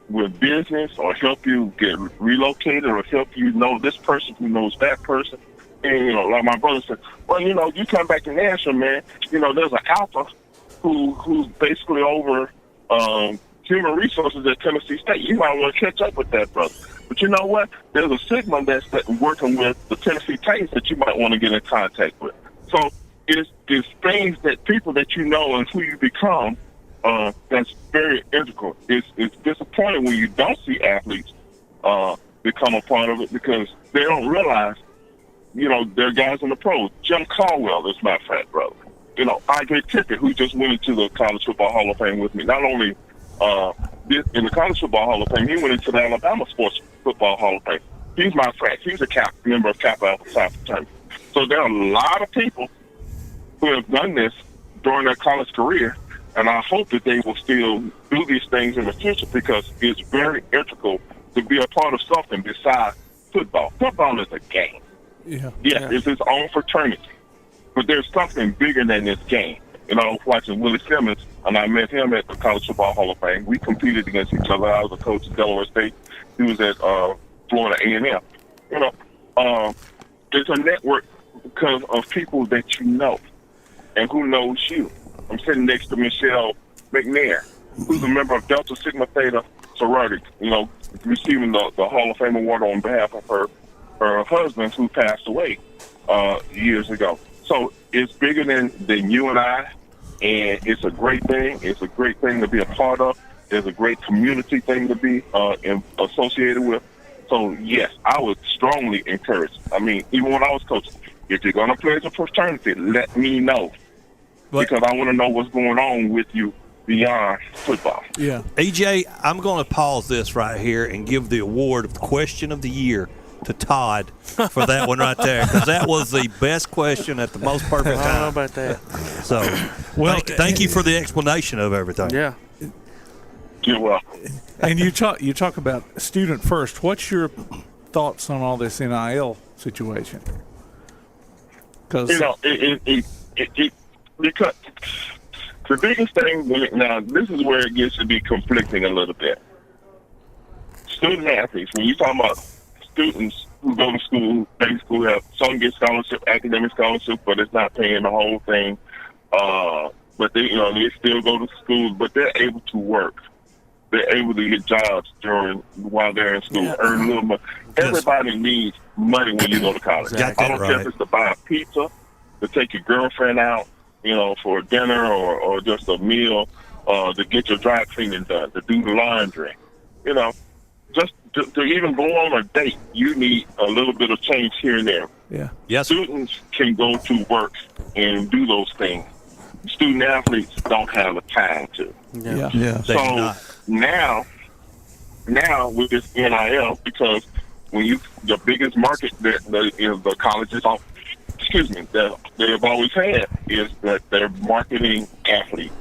with business or help you get relocated or help you know this person who knows that person. And, like my brother said, well, you come back to Nashville, man, there's an alpha who's basically over human resources at Tennessee State. You might want to catch up with that, brother. But you know what? There's a Sigma that's working with the Tennessee Titans that you might want to get in contact with. So it's things that people that you know and who you become, that's very integral. It's disappointing when you don't see athletes become a part of it because they don't realize, they're guys in the pros. Jim Caldwell is my frat brother. Andre Tippett, who just went into the College Football Hall of Fame with me. Not only in the College Football Hall of Fame, he went into the Alabama Sports Football Hall of Fame. He's my frat. He's a member of Kappa Alpha Psi fraternity. So there are a lot of people who have done this during their college career, and I hope that they will still do these things in the future because it's very integral to be a part of something besides football. Football is a game. Yes, it's its own fraternity. But there's something bigger than this game. I was watching Willie Simmons, and I met him at the College Football Hall of Fame. We competed against each other. I was a coach at Delaware State. He was at Florida A&M. It's a network because of people that you know and who knows you. I'm sitting next to Michelle McNair, who's a member of Delta Sigma Theta sorority, receiving the Hall of Fame award on behalf of her husband who passed away years ago. So it's bigger than you and I, and it's a great thing. It's a great thing to be a part of. It's a great community thing to be associated with. So, yes, I would strongly encourage. Even when I was coaching, if you're going to play as a fraternity, let me know. Because I want to know what's going on with you beyond football. Yeah. EJ, I'm going to pause this right here and give the award of the question of the year to Todd for that one right there, because that was the best question at the most perfect time. I don't know about that. So, thank you for the explanation of everything. Yeah. You're welcome. And you talk about student first. What's your thoughts on all this NIL situation? Because because the biggest thing now, this is where it gets to be conflicting a little bit. Student athletes, when you talk about students who go to school, basically have some get scholarship, academic scholarship, but it's not paying the whole thing. But they still go to school, but they're able to work. They're able to get jobs while they're in school, earn a little money. Everybody needs money when you go to college. Exactly. I don't care if it's to buy a pizza, to take your girlfriend out, for dinner or just a meal, to get your dry cleaning done, to do the laundry, just to even go on a date, you need a little bit of change here and there. Yeah. Yes. Students can go to work and do those things. Student athletes don't have the time to. Yeah. So now with this NIL, because when the biggest market that the colleges that they have always had is that they're marketing athletes,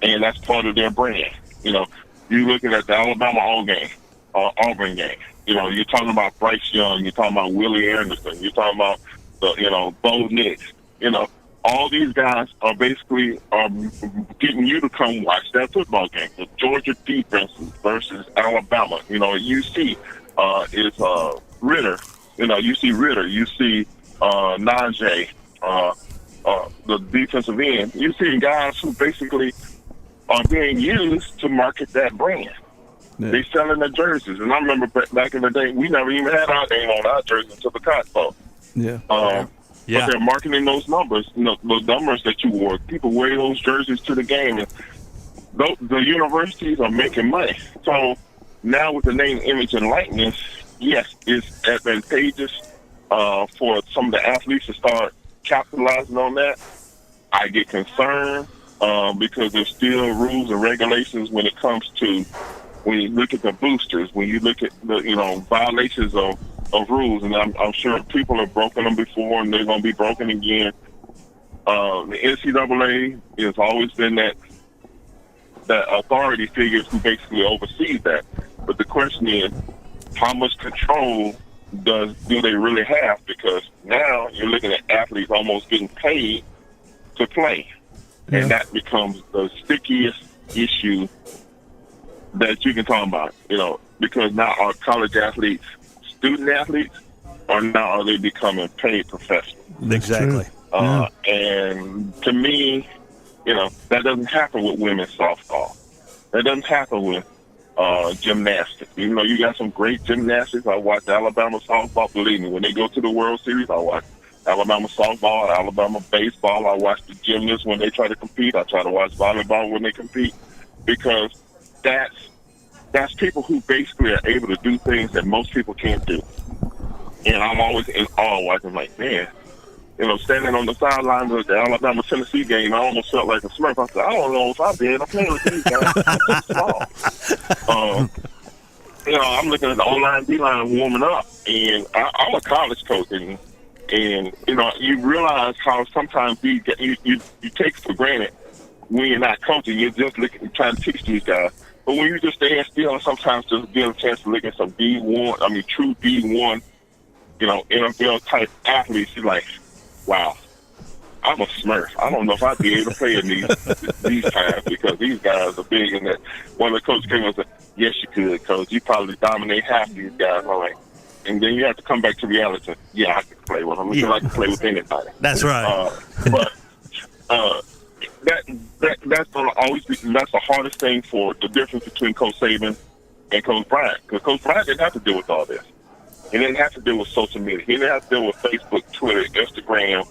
and that's part of their brand. You're looking at the Alabama Auburn game. You're talking about Bryce Young. You're talking about Willie Anderson. You're talking about Bo Nix. All these guys are basically getting you to come watch that football game. The Georgia defense versus Alabama. UC is Ritter. You see Ritter. You see Najee, the defensive end. You see guys who basically are being used to market that brand. Yeah. They selling their jerseys. And I remember back in the day, we never even had our name on our jerseys until the Cotton Bowl. Yeah. But they're marketing those numbers, those numbers that you wore. People wear those jerseys to the game. And the universities are making money. So now with the name, image, and likeness, yes, it's advantageous for some of the athletes to start capitalizing on that. I get concerned because there's still rules and regulations when it comes to when you look at the boosters, when you look at the violations of rules, and I'm sure people have broken them before, and they're going to be broken again. The NCAA has always been that authority figures who basically oversees that. But the question is, how much control do they really have? Because now you're looking at athletes almost getting paid to play. Yeah. And that becomes the stickiest issue that you can talk about, because now our college athletes, student athletes, or now are they becoming paid professionals? Exactly. And to me, that doesn't happen with women's softball. That doesn't happen with gymnastics. You got some great gymnastics. I watch Alabama softball. Believe me, when they go to the World Series, I watch Alabama softball, Alabama baseball. I watch the gymnasts when they try to compete. I try to watch volleyball when they compete, because that's people who basically are able to do things that most people can't do. And I'm always in awe watching, like, man, standing on the sidelines of the Alabama-Tennessee game, I almost felt like a Smurf. I said, I don't know if I've been. I'm playing with these guys. I'm I'm looking at the O-line, D-line warming up, and I'm a college coach, and you realize how sometimes you take for granted when you're not coaching. You're just trying to teach these guys. But when you just stand still and sometimes just get a chance to look at some true D1, NFL-type athletes, you're like, wow, I'm a Smurf. I don't know if I'd be able to play in these times, because these guys are big. And that one of the coaches came and said, yes, you could, Coach. You probably dominate half these guys. I'm like, and then you have to come back to reality. Yeah, I can play with them. I can play with anybody. That's right. But that's going to always be, that's the hardest thing for the difference between Coach Saban and Coach Bryant. Because Coach Bryant didn't have to deal with all this. He didn't have to deal with social media. He didn't have to deal with Facebook, Twitter, Instagram,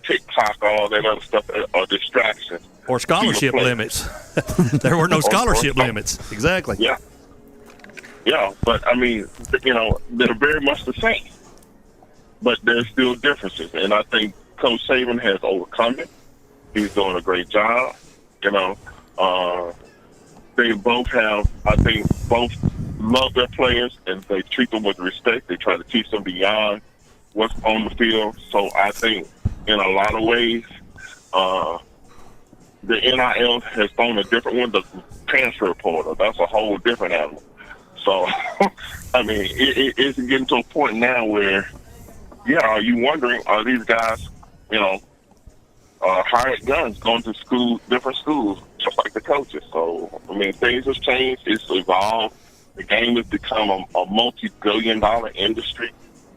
TikTok, all that other stuff, or distractions. Or scholarship limits. There were no scholarship limits. Exactly. Yeah. Yeah, but I mean, they're very much the same. But there's still differences. And I think Coach Saban has overcome it. He's doing a great job. They both love their players, and they treat them with respect. They try to teach them beyond what's on the field. So I think in a lot of ways, the NIL has thrown a different one. The transfer portal, that's a whole different animal. So, I mean, it's getting to a point now where, are you wondering, are these guys, hired guns going to different schools, just like the coaches? So, I mean, things have changed. It's evolved. The game has become a multi-billion-dollar industry,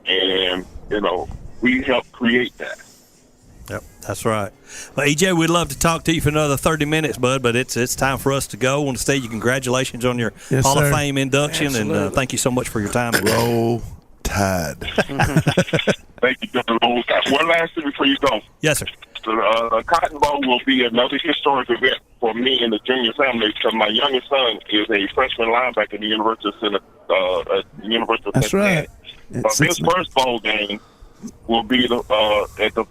and, we helped create that. Yep, that's right. Well, EJ, we'd love to talk to you for another 30 minutes, bud, but it's time for us to go. I want to say congratulations on your Hall of Fame induction, and thank you so much for your time. Roll Tide. Thank you, John. One last thing before you go. Yes, sir. The Cotton Bowl will be another historic event for me and the junior family, because my youngest son is a freshman linebacker at the University of That's right. His first bowl game will be at the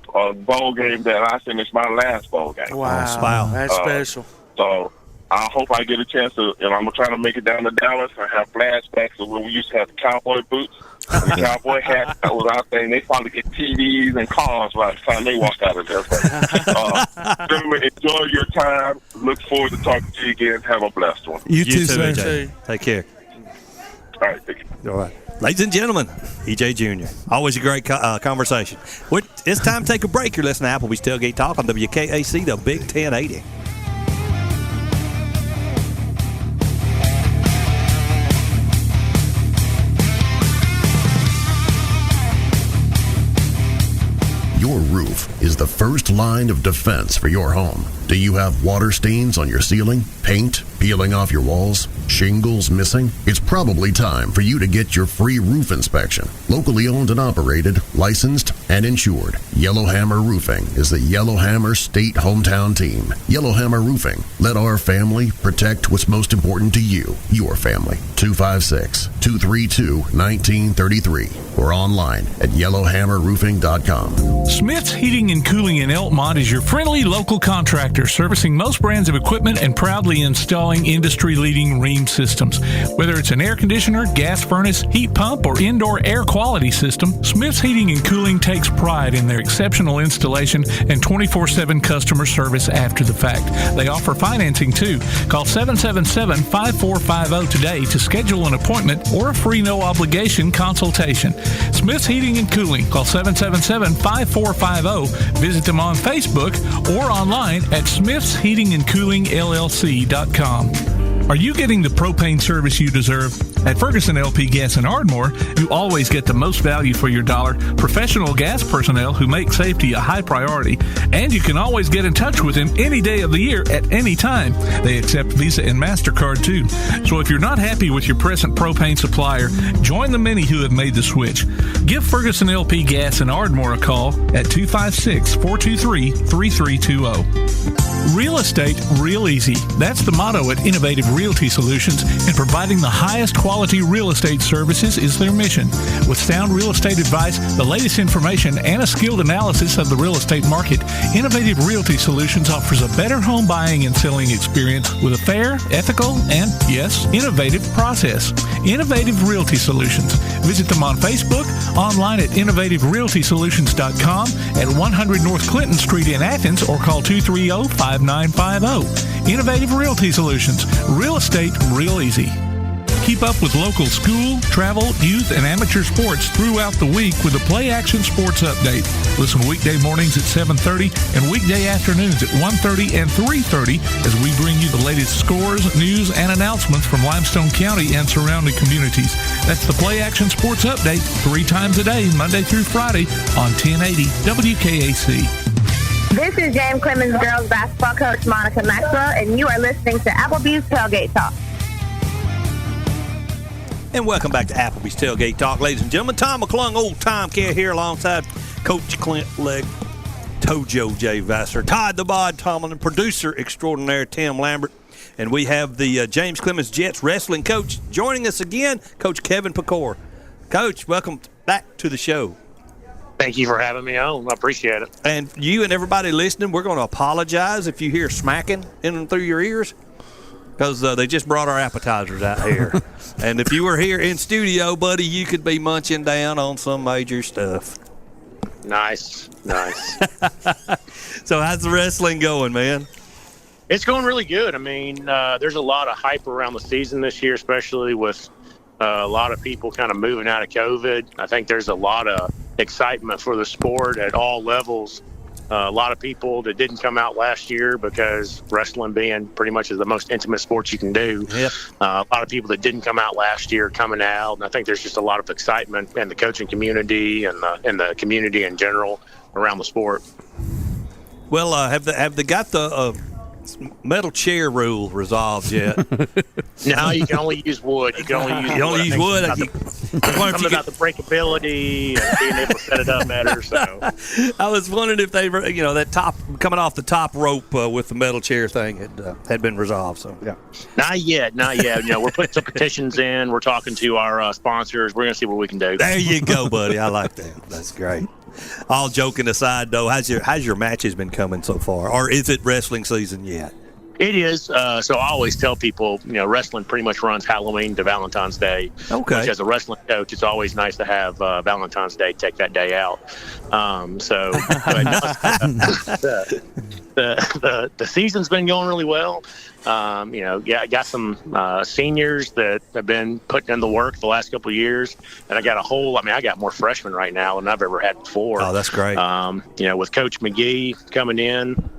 bowl game that I finished my last bowl game. Wow. That's special. So I hope I get a chance to, I'm going to try to make it down to Dallas. I have flashbacks of when we used to have the cowboy boots and the cowboy hats that was out there, and they probably get TVs and cars by the time they walk out of there. Gentlemen, enjoy your time. Look forward to talking to you again. Have a blessed one. You too, sir. EJ. Take care. All right, thank you. All right. Ladies and gentlemen, EJ Jr. Always a great conversation. It's time to take a break. You're listening to Applebee's Tailgate Talk on WKAC, the Big 1080. Your roof is the first line of defense for your home. Do you have water stains on your ceiling, paint, peeling off your walls, shingles missing? It's probably time for you to get your free roof inspection. Locally owned and operated, licensed, and insured, Yellowhammer Roofing is the Yellowhammer State hometown team. Yellowhammer Roofing. Let our family protect what's most important to you, your family. 256-232-1933 or online at yellowhammerroofing.com. Smith's Heating and Cooling in Elkmont is your friendly local contractor servicing most brands of equipment and proudly installing industry-leading Rheem systems. Whether it's an air conditioner, gas furnace, heat pump, or indoor air quality system, Smith's Heating and Cooling takes pride in their exceptional installation and 24/7 customer service after the fact. They offer financing too. Call 777-5450 today to schedule an appointment or a free no-obligation consultation. Smith's Heating and Cooling. Call 777-5450. Visit them on Facebook or online at smithsheatingandcoolingllc.com. Are you getting the propane service you deserve? At Ferguson LP Gas in Ardmore, you always get the most value for your dollar, professional gas personnel who make safety a high priority, and you can always get in touch with them any day of the year at any time. They accept Visa and MasterCard too. So if you're not happy with your present propane supplier, join the many who have made the switch. Give Ferguson LP Gas in Ardmore a call at 256-423-3320. Real estate, real easy. That's the motto at Innovative Realty Solutions, and providing the highest quality real estate services is their mission. With sound real estate advice, the latest information, and a skilled analysis of the real estate market, Innovative Realty Solutions offers a better home buying and selling experience with a fair, ethical, and, yes, innovative process. Innovative Realty Solutions. Visit them on Facebook, online at innovativerealtysolutions.com, at 100 North Clinton Street in Athens, or call 230-5950. Innovative Realty Solutions. Real estate, real easy. Keep up with local school, travel, youth, and amateur sports throughout the week with a Play Action Sports Update. Listen weekday mornings at 7:30 and weekday afternoons at 1:30 and 3:30 as we bring you the latest scores, news, and announcements from Limestone County and surrounding communities. That's the Play Action Sports Update 3 times a day, Monday through Friday on 1080 WKAC. This is James Clemens girls basketball coach Monica Maxwell, and you are listening to Applebee's Tailgate Talk. And welcome back to Applebee's Tailgate Talk, ladies and gentlemen. Tom McClung, old Tom Care here alongside Coach Clint Legg, Tojo J. Vassar, Todd the Bod Tomlin, and producer extraordinaire Tim Lambert. And we have the James Clemens Jets wrestling coach joining us again, Coach Kevin Pecor. Coach, welcome back to the show. Thank you for having me on. I appreciate it. And you and everybody listening, we're going to apologize if you hear smacking in and through your ears, because they just brought our appetizers out here. And if you were here in studio, buddy, you could be munching down on some major stuff. Nice. So how's the wrestling going, man? It's going really good. I mean, there's a lot of hype around the season this year, especially with a lot of people kind of moving out of COVID. I think there's a lot of excitement for the sport at all levels. A lot of people that didn't come out last year because wrestling being pretty much is the most intimate sport you can do. Yep. A lot of people that didn't come out last year coming out, and I think there's just a lot of excitement in the coaching community and the community in general around the sport. Well, have they got the metal chair rule resolved yet? No, you can only use wood. You can only use wood. Something about the breakability and being able to set it up better. So I was wondering if they were, that top coming off the top rope with the metal chair thing had been resolved. So yeah, not yet. We're putting some petitions in. We're talking to our sponsors. We're going to see what we can do. There you go, buddy. I like that. That's great. All joking aside, though, how's your matches been coming so far, or is it wrestling season yet? It is. So I always tell people, wrestling pretty much runs Halloween to Valentine's Day. Okay. Which, as a wrestling coach, it's always nice to have Valentine's Day, take that day out. The season's been going really well. I got some seniors that have been putting in the work the last couple of years, and I got more freshmen right now than I've ever had before. Oh, that's great. With Coach McGee coming in,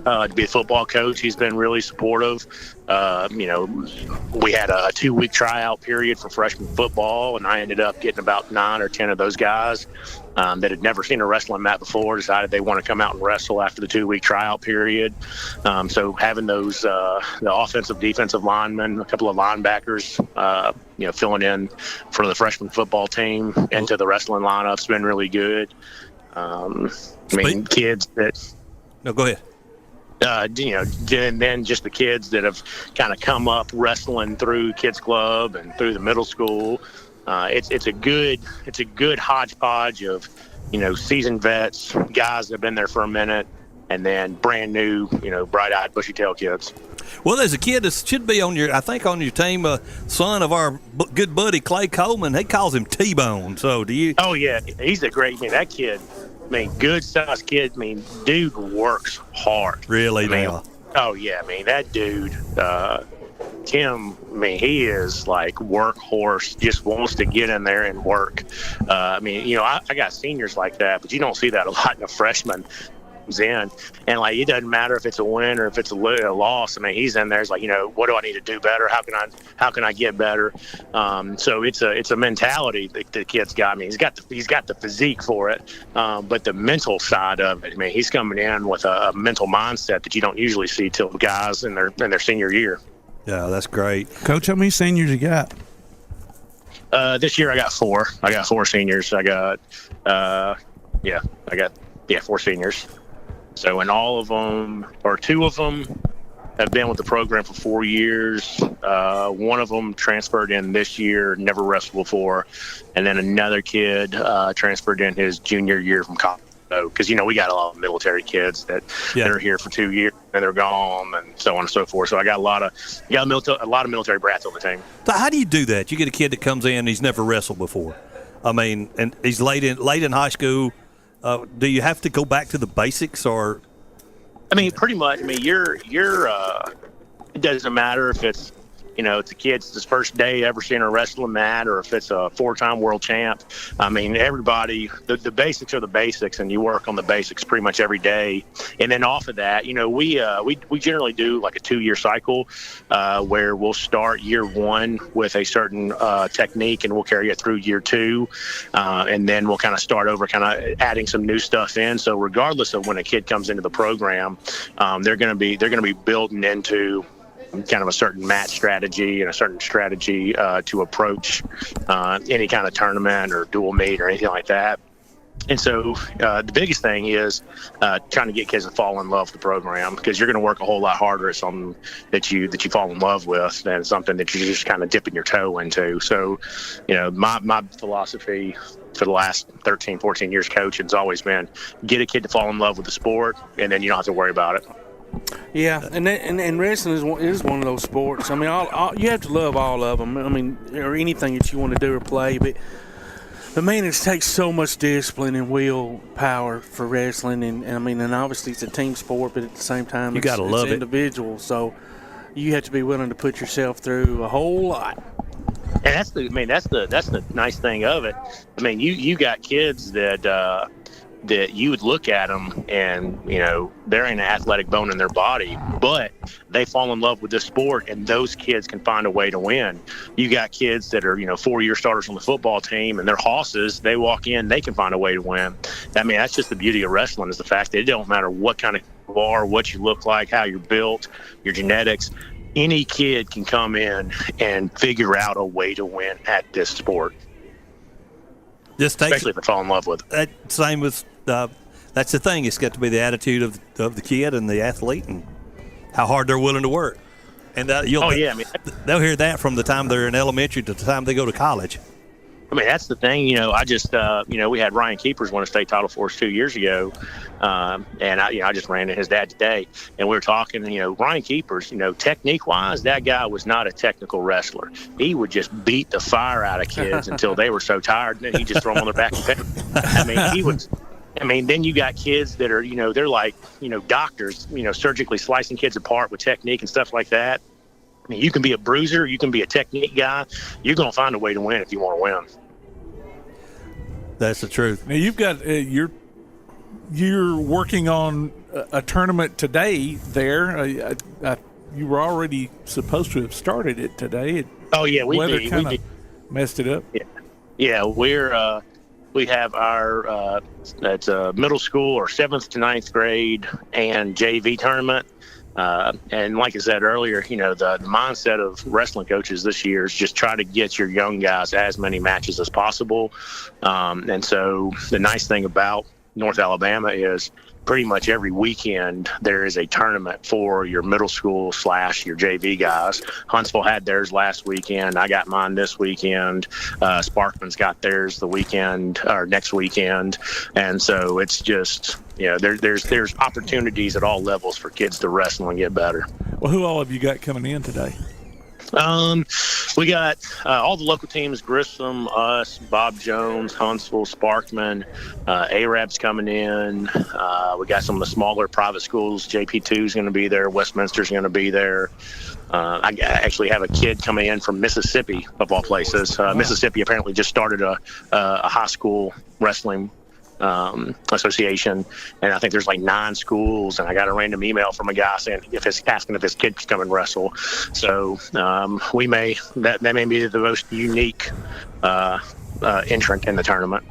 to be a football coach. He's been really supportive. We had a 2-week tryout period for freshman football, and I ended up getting about 9 or 10 of those guys that had never seen a wrestling mat before, decided they want to come out and wrestle after the 2-week tryout period. So having those, the offensive, defensive linemen, a couple of linebackers, filling in for the freshman football team into the wrestling lineup's been really good. Kids that. No, go ahead. And then just the kids that have kind of come up wrestling through Kids Club and through the middle school. It's a good hodgepodge of, seasoned vets, guys that have been there for a minute, and then brand new, bright-eyed, bushy-tailed kids. Well, there's a kid that should be on your team, son of our good buddy Clay Coleman. He calls him T-Bone. So do you? Oh yeah, he's a great man. That kid. Good sized kid. Dude works hard. Really, now? Oh yeah, that dude, Tim. He is like workhorse. Just wants to get in there and work. I got seniors like that, but you don't see that a lot in a freshman. In and it doesn't matter if it's a win or if it's a loss. He's in there. It's like, what do I need to do better? How can I get better? So it's a mentality that the kid's got. He's got the physique for it, but the mental side of it. He's coming in with a mental mindset that you don't usually see till guys in their senior year. Yeah, that's great, Coach. How many seniors you got? This year I got 4. I got 4 seniors. I got 4 seniors. So, and all of them, or 2 of them, have been with the program for 4 years. One of them transferred in this year, never wrestled before. And then another kid transferred in his junior year from college. Because, we got a lot of military kids that are here for 2 years and they're gone and so on and so forth. So I got a lot of military brats on the team. So how do you do that? You get a kid that comes in and he's never wrestled before. And he's late in high school. Do you have to go back to the basics, or? Pretty much. You're. It doesn't matter if it's, it's a kid's his first day ever seeing a wrestling mat, or if it's a 4-time world champ. Everybody. The basics are the basics, and you work on the basics pretty much every day. And then off of that, we generally do like a 2-year cycle, where we'll start year 1 with a certain technique, and we'll carry it through year 2, and then we'll kind of start over, kind of adding some new stuff in. So regardless of when a kid comes into the program, they're going to be building into kind of a certain match strategy and a certain strategy to approach any kind of tournament or dual meet or anything like that. And so the biggest thing is trying to get kids to fall in love with the program, because you're going to work a whole lot harder at something that you fall in love with than something that you're just kind of dipping your toe into. So, my philosophy for the last 13, 14 years coaching has always been get a kid to fall in love with the sport, and then you don't have to worry about it. Yeah, and wrestling is one of those sports. All, you have to love all of them. Or anything that you want to do or play. But man, it takes so much discipline and willpower for wrestling. And obviously it's a team sport, but at the same time, you gotta love it. Individual. So you have to be willing to put yourself through a whole lot. And that's the nice thing of it. You got kids that you would look at them and, they're in an athletic bone in their body, but they fall in love with this sport, and those kids can find a way to win. You got kids that are, 4-year starters on the football team, and they're hosses. They walk in, they can find a way to win. That's just the beauty of wrestling, is the fact that it don't matter what kind of you are, what you look like, how you're built, your genetics. Any kid can come in and figure out a way to win at this sport. Especially if they fall in love with it. Same with that's the thing. It's got to be the attitude of the kid and the athlete, and how hard they're willing to work. And they'll hear that from the time they're in elementary to the time they go to college. That's the thing. I just we had Ryan Keepers win a state title for us 2 years ago, and I just ran into his dad today, and we were talking. Ryan Keepers, technique wise, that guy was not a technical wrestler. He would just beat the fire out of kids until they were so tired, and then he'd just throw them on their back and he was. Then you got kids that are, they're like, doctors, surgically slicing kids apart with technique and stuff like that. You can be a bruiser, you can be a technique guy. You're going to find a way to win if you want to win. That's the truth. Now you've got you're working on a tournament today there. You were already supposed to have started it today. Weather kind of messed it up. Yeah, we have our it's a middle school or 7th to 9th grade and JV tournament. And like I said earlier, the mindset of wrestling coaches this year is just try to get your young guys as many matches as possible. And so the nice thing about North Alabama is pretty much every weekend there is a tournament for your middle school / your JV guys. Huntsville had theirs last weekend. I got mine this weekend. Sparkman's got theirs next weekend. And so it's just, there's opportunities at all levels for kids to wrestle and get better. Well, who all have you got coming in today? We got all the local teams: Grissom, us, Bob Jones, Huntsville, Sparkman, Arab's coming in. We got some of the smaller private schools. JP2 is going to be there. Westminster's going to be there. I actually have a kid coming in from Mississippi, of all places. Mississippi apparently just started a high school wrestling association, and I think there's like 9 schools, and I got a random email from a guy saying asking if his kid could come and wrestle. So that may be the most unique entrant in the tournament.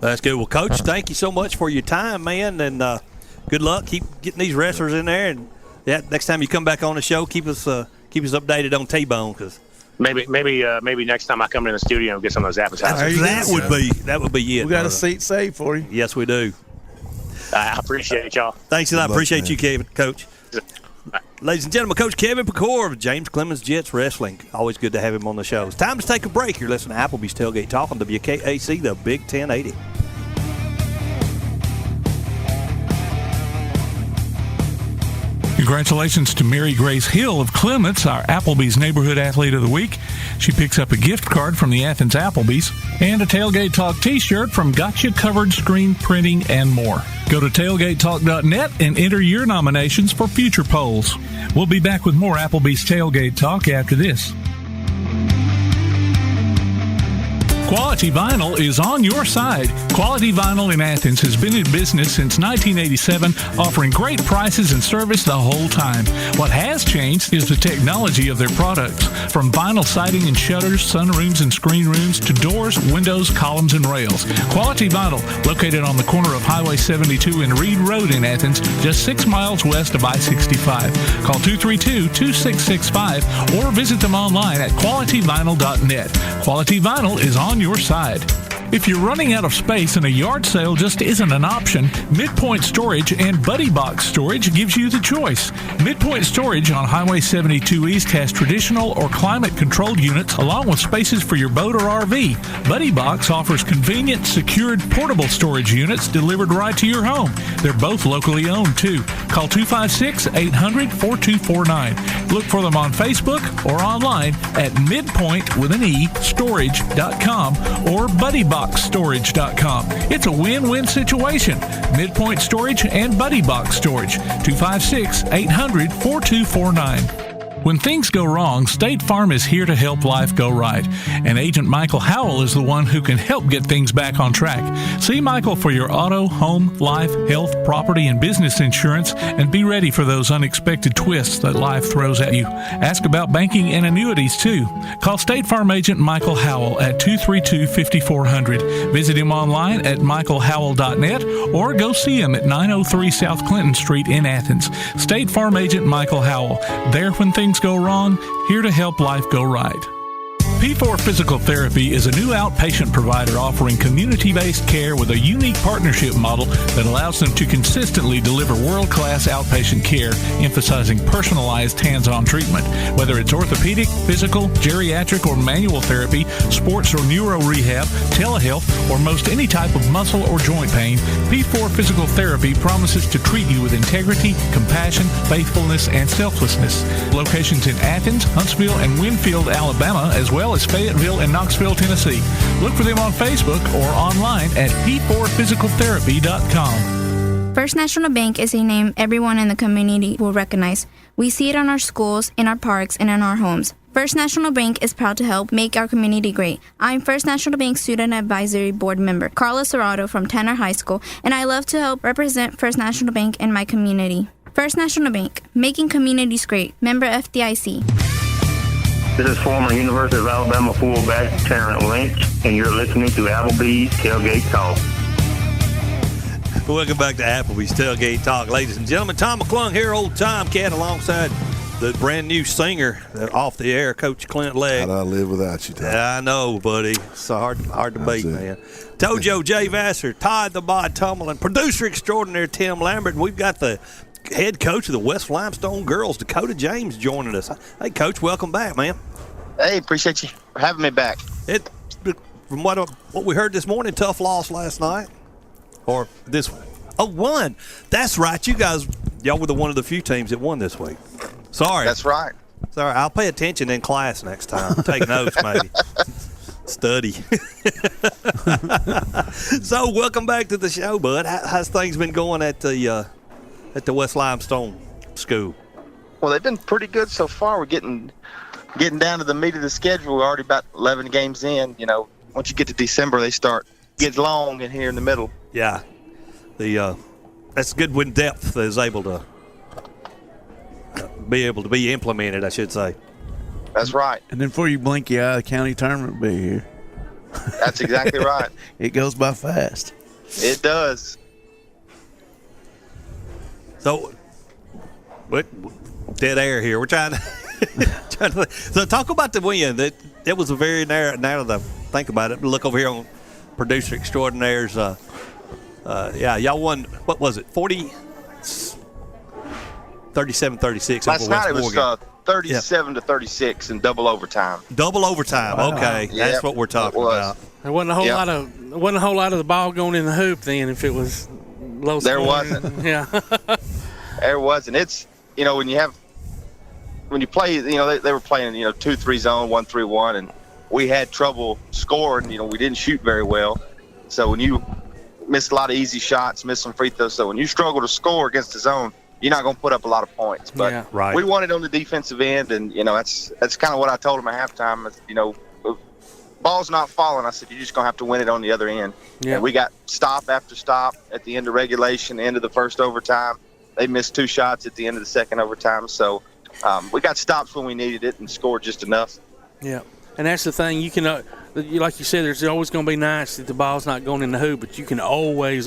That's good. Well, Coach, thank you so much for your time, man, and good luck. Keep getting these wrestlers in there, and next time you come back on the show, keep us updated on T-Bone, because Maybe next time I come in the studio and get some of those appetizers. That would be it. We got a seat saved for you. Yes, we do. I appreciate y'all. Thanks a lot. Appreciate you, Kevin, Coach. Ladies and gentlemen, Coach Kevin Pecor of James Clemens Jets Wrestling. Always good to have him on the show. It's time to take a break. You're listening to Applebee's Tailgate Talk on WKAC, the Big 1080. Congratulations to Mary Grace Hill of Clemens, our Applebee's Neighborhood Athlete of the Week. She picks up a gift card from the Athens Applebee's and a Tailgate Talk t-shirt from Gotcha Covered Screen Printing and more. Go to tailgatetalk.net and enter your nominations for future polls. We'll be back with more Applebee's Tailgate Talk after this. Quality Vinyl is on your side. Quality Vinyl in Athens has been in business since 1987, offering great prices and service the whole time. What has changed is the technology of their products. From vinyl siding and shutters, sunrooms and screen rooms, to doors, windows, columns, and rails. Quality Vinyl, located on the corner of Highway 72 and Reed Road in Athens, just 6 miles west of I-65. Call 232-2665 or visit them online at qualityvinyl.net. Quality Vinyl is on your side. If you're running out of space and a yard sale just isn't an option, Midpoint Storage and Buddy Box Storage gives you the choice. Midpoint Storage on Highway 72 East has traditional or climate-controlled units along with spaces for your boat or RV. Buddy Box offers convenient, secured, portable storage units delivered right to your home. They're both locally owned, too. Call 256-800-4249. Look for them on Facebook or online at midpoint.storage.com or buddyboxstorage.com. It's a win-win situation. Midpoint Storage and Buddy Box Storage. 256-800-4249. When things go wrong, State Farm is here to help life go right. And Agent Michael Howell is the one who can help get things back on track. See Michael for your auto, home, life, health, property, and business insurance, and be ready for those unexpected twists that life throws at you. Ask about banking and annuities, too. Call State Farm Agent Michael Howell at 232-5400. Visit him online at michaelhowell.net or go see him at 903 South Clinton Street in Athens. State Farm Agent Michael Howell. There when things go wrong, here to help life go right. P4 Physical Therapy is a new outpatient provider offering community-based care with a unique partnership model that allows them to consistently deliver world-class outpatient care, emphasizing personalized hands-on treatment. Whether it's orthopedic, physical, geriatric, or manual therapy, sports or neuro rehab, telehealth, or most any type of muscle or joint pain, P4 Physical Therapy promises to treat you with integrity, compassion, faithfulness, and selflessness. Locations in Athens, Huntsville, and Winfield, Alabama, as well as Fayetteville and Knoxville, Tennessee. Look for them on Facebook or online at p4physicaltherapy.com. First National Bank is a name everyone in the community will recognize. We see it in our schools, in our parks, and in our homes. First National Bank is proud to help make our community great. I'm First National Bank Student Advisory Board member Carla Serrato from Tanner High School, and I love to help represent First National Bank in my community. First National Bank, making communities great. Member FDIC. This is former University of Alabama fullback Terrence Lynch, and you're listening to Applebee's Tailgate Talk. Welcome back to Applebee's Tailgate Talk, ladies and gentlemen. Tom McClung here, old Tomcat, alongside the brand new singer off the air, Coach Clint Legg. How'd I live without you, Tom? I know, buddy. It's hard to beat, man. Tojo J. Vassar, Todd the Bod Tumblin, producer extraordinaire Tim Lambert, and we've got the head coach of the West Limestone girls, Dakota James, joining us. Hey, Coach, welcome back, man. Hey, appreciate you for having me back. From what we heard this morning, tough loss last night. Or this one. That's right. Y'all were one of the few teams that won this week. Sorry. That's right. Sorry. I'll pay attention in class next time. Take notes, maybe. Study. So, welcome back to the show, bud. How's things been going at the West Limestone school? Well, they've been pretty good so far. We're getting down to the meat of the schedule. We're already about 11 games in. You know, once you get to December, they start getting long in here in the middle. Yeah. That's good when depth is able to be implemented, I should say. That's right. And then before you blink your eye, the county tournament will be here. That's exactly right. It goes by fast. It does. So, dead air here. We're trying to so talk about the win. It was a very narrow to think about it. Look over here on producer extraordinaires. Y'all won, what was it, 37-36. Last night it was 37-36 in double overtime. Double overtime, wow. Okay. Yep. That's what we're talking about. There wasn't a whole lot of the ball going in the hoop then if it was low scoring. There wasn't. Yeah. There wasn't. It's, when you play, they were playing, 2-3 zone, 1-3-1, and we had trouble scoring. We didn't shoot very well. So when you missed a lot of easy shots, missed some free throws, so when you struggle to score against the zone, you're not going to put up a lot of points. But right. We won it on the defensive end, and, that's kind of what I told them at halftime. Ball's not falling. I said, you're just going to have to win it on the other end. Yeah. And we got stop after stop at the end of regulation, end of the first overtime. They missed 2 shots at the end of the second overtime. So we got stops when we needed it and scored just enough. Yeah. And that's the thing. You can, like you said, there's always going to be nights that the ball's not going in the hoop, but you can always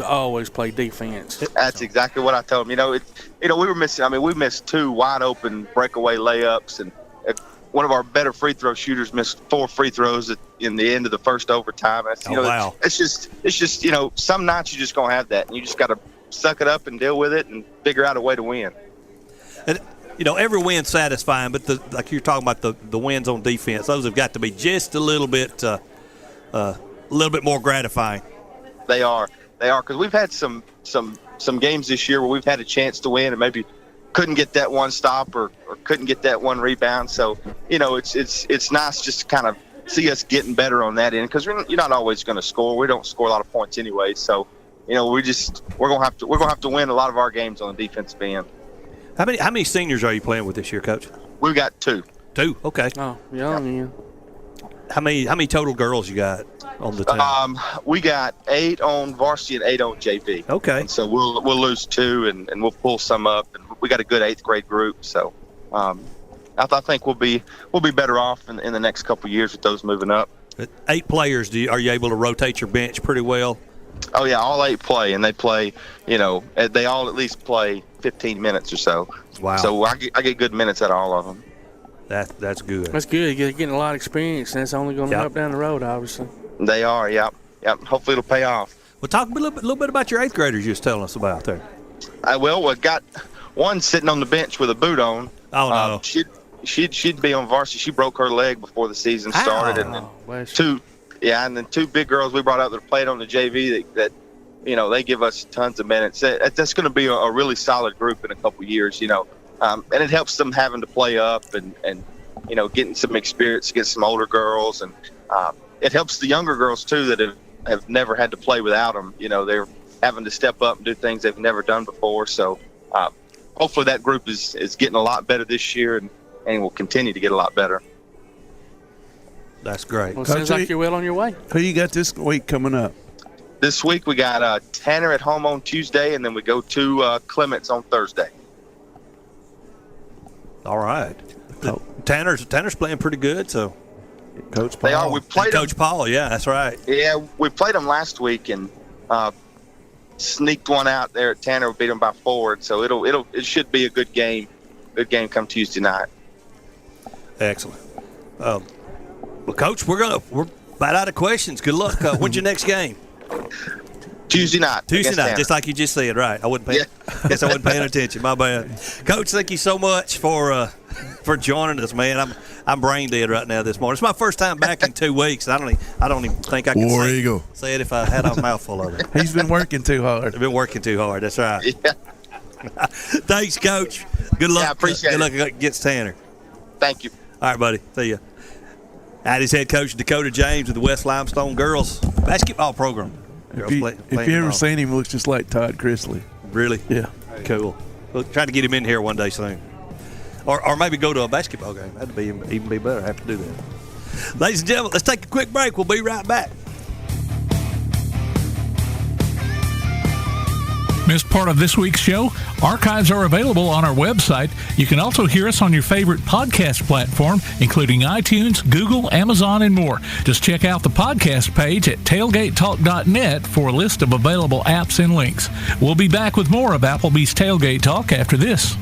play defense. That's exactly what I told them. We were missing. We missed 2 wide open breakaway layups, and one of our better free throw shooters missed 4 free throws in the end of the first overtime. Wow. It's just some nights you just gonna have that, and you just got to suck it up and deal with it and figure out a way to win. And, every win's satisfying, but like you're talking about the wins on defense, those have got to be just a little bit more gratifying. They are, because we've had some games this year where we've had a chance to win and maybe couldn't get that one stop or couldn't get that one rebound. So it's nice just to kind of see us getting better on that end, because you're not always going to score. We don't score a lot of points anyway. So we're gonna have to win a lot of our games on the defensive end. How many seniors are you playing with this year, Coach? We've got 2. 2, okay. Oh, yeah. How many total girls you got on the team? We got 8 on varsity and 8 on JV. Okay. And so we'll lose 2 and we'll pull some up, and we got a good 8th grade group. So I think we'll be better off in the next couple of years with those moving up. 8 players. Are you able to rotate your bench pretty well? Oh yeah, all 8 play, and they play. They all at least play 15 minutes or so. Wow. So I get good minutes out of all of them. That's good. That's good. You're getting a lot of experience, and that's only going to help down the road, obviously. They are. Yep. Hopefully it'll pay off. Well, talk a little bit about your 8th graders you was telling us about there. We got one sitting on the bench with a boot on. Oh no. She'd be on varsity. She broke her leg before the season started, and then 2 big girls we brought out that played on the JV that they give us tons of minutes. That's going to be a really solid group in a couple years, and it helps them having to play up and getting some experience against some older girls, and it helps the younger girls too that have never had to play without them. They're having to step up and do things they've never done before. So hopefully that group is getting a lot better this year and will continue to get a lot better. That's great. Well, sounds like you're well on your way. Who you got this week coming up? This week we got Tanner at home on Tuesday, and then we go to Clemens on Thursday. All right. Tanner's playing pretty good, so. Coach Paul. They are. We played Coach Paul, yeah, that's right. Yeah, we played them last week and sneaked one out there at Tanner. We beat them by 4, so it should be a good game. Good game come Tuesday night. Excellent. Well, Coach, we're about out of questions. Good luck. When's your next game? Tuesday night. Tuesday night, just like you just said, right? I guess I wasn't paying attention. My bad. Coach, thank you so much for joining us, man. I'm brain dead right now this morning. It's my first time back in 2 weeks. I don't even think I can say it if I had a mouthful of it. He's been working too hard. I've been working too hard. That's right. Yeah. Thanks, Coach. Good luck. Yeah, I appreciate it. Good luck against Tanner. Thank you. All right, buddy. See ya. Addie's head coach Dakota James of the West Limestone girls basketball program. If you ever seen him, he looks just like Todd Chrisley. Really? Yeah. Cool. We'll try to get him in here one day soon. Or maybe go to a basketball game. That'd be even be better. I have to do that. Ladies and gentlemen, let's take a quick break. We'll be right back. Missed part of this week's show? Archives are available on our website. You can also hear us on your favorite podcast platform, including iTunes, Google, Amazon, and more. Just check out the podcast page at tailgatetalk.net for a list of available apps and links. We'll be back with more of Applebee's Tailgate Talk after this.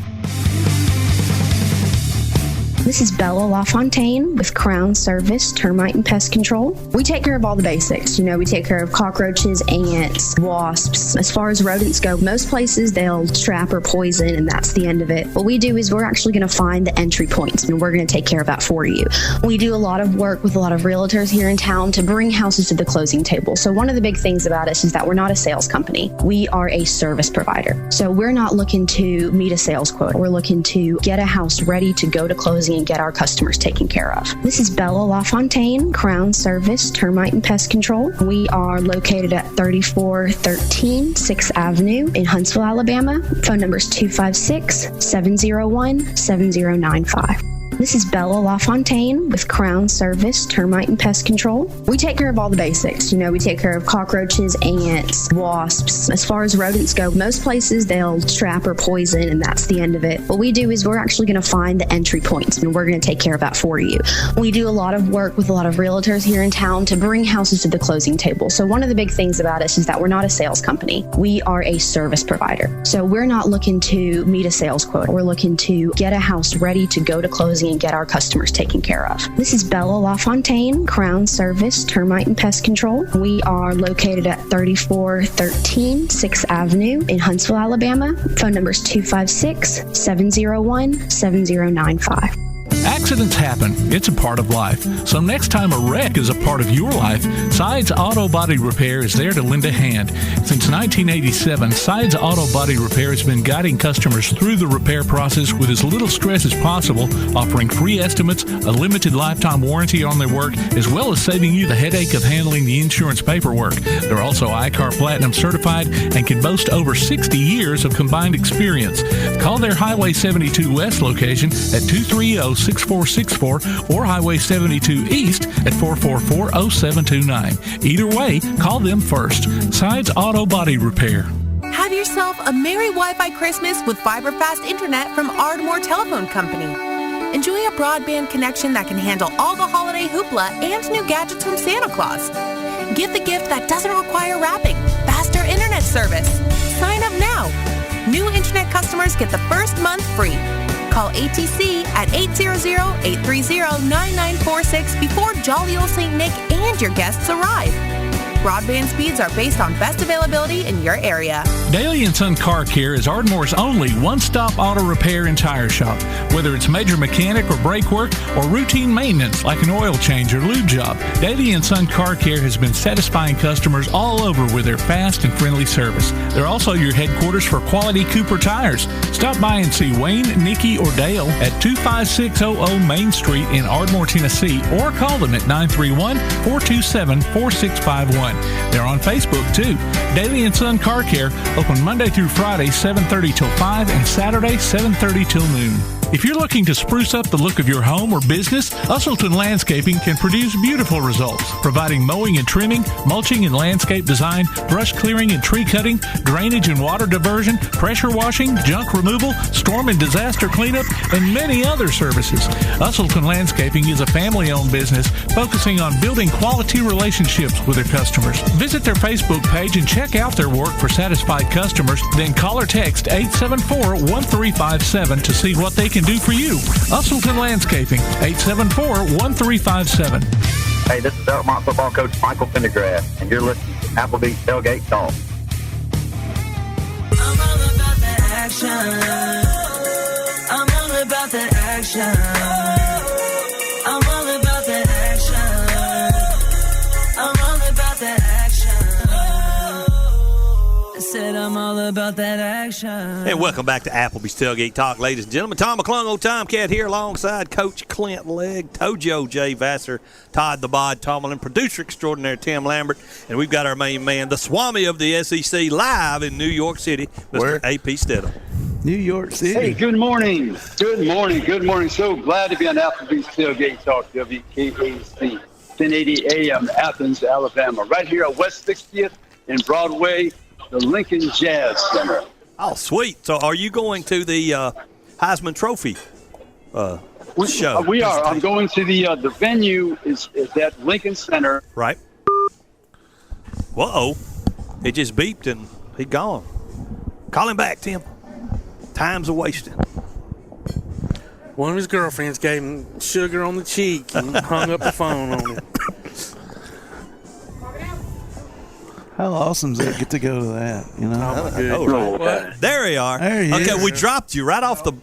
This is Bella LaFontaine with Crown Service Termite and Pest Control. We take care of all the basics. We take care of cockroaches, ants, wasps. As far as rodents go, most places they'll trap or poison, and that's the end of it. What we do is we're actually going to find the entry points, and we're going to take care of that for you. We do a lot of work with a lot of realtors here in town to bring houses to the closing table. So one of the big things about us is that we're not a sales company. We are a service provider. So we're not looking to meet a sales quota. We're looking to get a house ready to go to closing and get our customers taken care of. This is Bella LaFontaine, Crown Service Termite and Pest Control. We are located at 3413 6th Avenue in Huntsville, Alabama. Phone number is 256-701-7095. This is Bella LaFontaine with Crown Service Termite and Pest Control. We take care of all the basics. We take care of cockroaches, ants, wasps. As far as rodents go, most places they'll trap or poison, and that's the end of it. What we do is we're actually going to find the entry points, and we're going to take care of that for you. We do a lot of work with a lot of realtors here in town to bring houses to the closing table. So one of the big things about us is that we're not a sales company. We are a service provider. So we're not looking to meet a sales quota. We're looking to get a house ready to go to closing and get our customers taken care of. This is Bella LaFontaine, Crown Service Termite and Pest Control. We are located at 3413 6th Avenue in Huntsville, Alabama. Phone number is 256-701-7095. Accidents happen. It's a part of life. So next time a wreck is a part of your life, Sides Auto Body Repair is there to lend a hand. Since 1987, Sides Auto Body Repair has been guiding customers through the repair process with as little stress as possible, offering free estimates, a limited lifetime warranty on their work, as well as saving you the headache of handling the insurance paperwork. They're also ICAR Platinum certified and can boast over 60 years of combined experience. Call their Highway 72 West location at 230-6464 or Highway 72 East at 444-0729. Either way, call them first. Sides Auto Body Repair. Have yourself a merry Wi-Fi Christmas with fiber-fast internet from Ardmore Telephone Company. Enjoy a broadband connection that can handle all the holiday hoopla and new gadgets from Santa Claus. Give the gift that doesn't require wrapping. Faster internet service. Sign up now. New internet customers get the first month free. Call ATC at 800-830-9946 before jolly old St. Nick and your guests arrive. Broadband speeds are based on best availability in your area. Daly & Son Car Care is Ardmore's only one-stop auto repair and tire shop. Whether it's major mechanic or brake work or routine maintenance like an oil change or lube job, Daly & Son Car Care has been satisfying customers all over with their fast and friendly service. They're also your headquarters for quality Cooper tires. Stop by and see Wayne, Nikki, or Dale at 25600 Main Street in Ardmore, Tennessee, or call them at 931-427-4651. They're on Facebook, too. Daly & Son Car Care, open Monday through Friday, 7:30 till 5, and Saturday, 7:30 till noon. If you're looking to spruce up the look of your home or business, Usselton Landscaping can produce beautiful results, providing mowing and trimming, mulching and landscape design, brush clearing and tree cutting, drainage and water diversion, pressure washing, junk removal, storm and disaster cleanup, and many other services. Usselton Landscaping is a family-owned business focusing on building quality relationships with their customers. Visit their Facebook page and check out their work for satisfied customers, then call or text 874-1357 to see what they can do for you. Usselton Landscaping, 874-1357. Hey, this is Altamont football coach Michael Pendergrass, and you're listening to Applebee's Tailgate Talk. I'm all about the action. I'm all about the action. I'm all about the action. I'm all about the action. I said I'm all about that action. And welcome back to Applebee's Tailgate Talk, ladies and gentlemen. Tom McClung, old Tomcat here alongside Coach Clint Legg, Tojo J. Vassar, Todd the Bod Tomlin, producer extraordinaire Tim Lambert, and we've got our main man, the Swami of the SEC, live in New York City, Mr. A.P. Steadham. New York City. Hey, good morning. Good morning. Good morning. So glad to be on Applebee's Tailgate Talk, WKAC, 1080 AM, Athens, Alabama. Right here at West 60th and Broadway, the Lincoln Jazz Center. Oh, sweet. So are you going to the Heisman Trophy show? We are. I'm going to the venue is at Lincoln Center. Right. Whoa. It just beeped and he gone. Call him back, Tim. Time's a wasting. One of his girlfriends gave him sugar on the cheek and hung up the phone on him. How awesome is it get to go to that? You know? Right. There you are. There he okay, is. we dropped you right off the.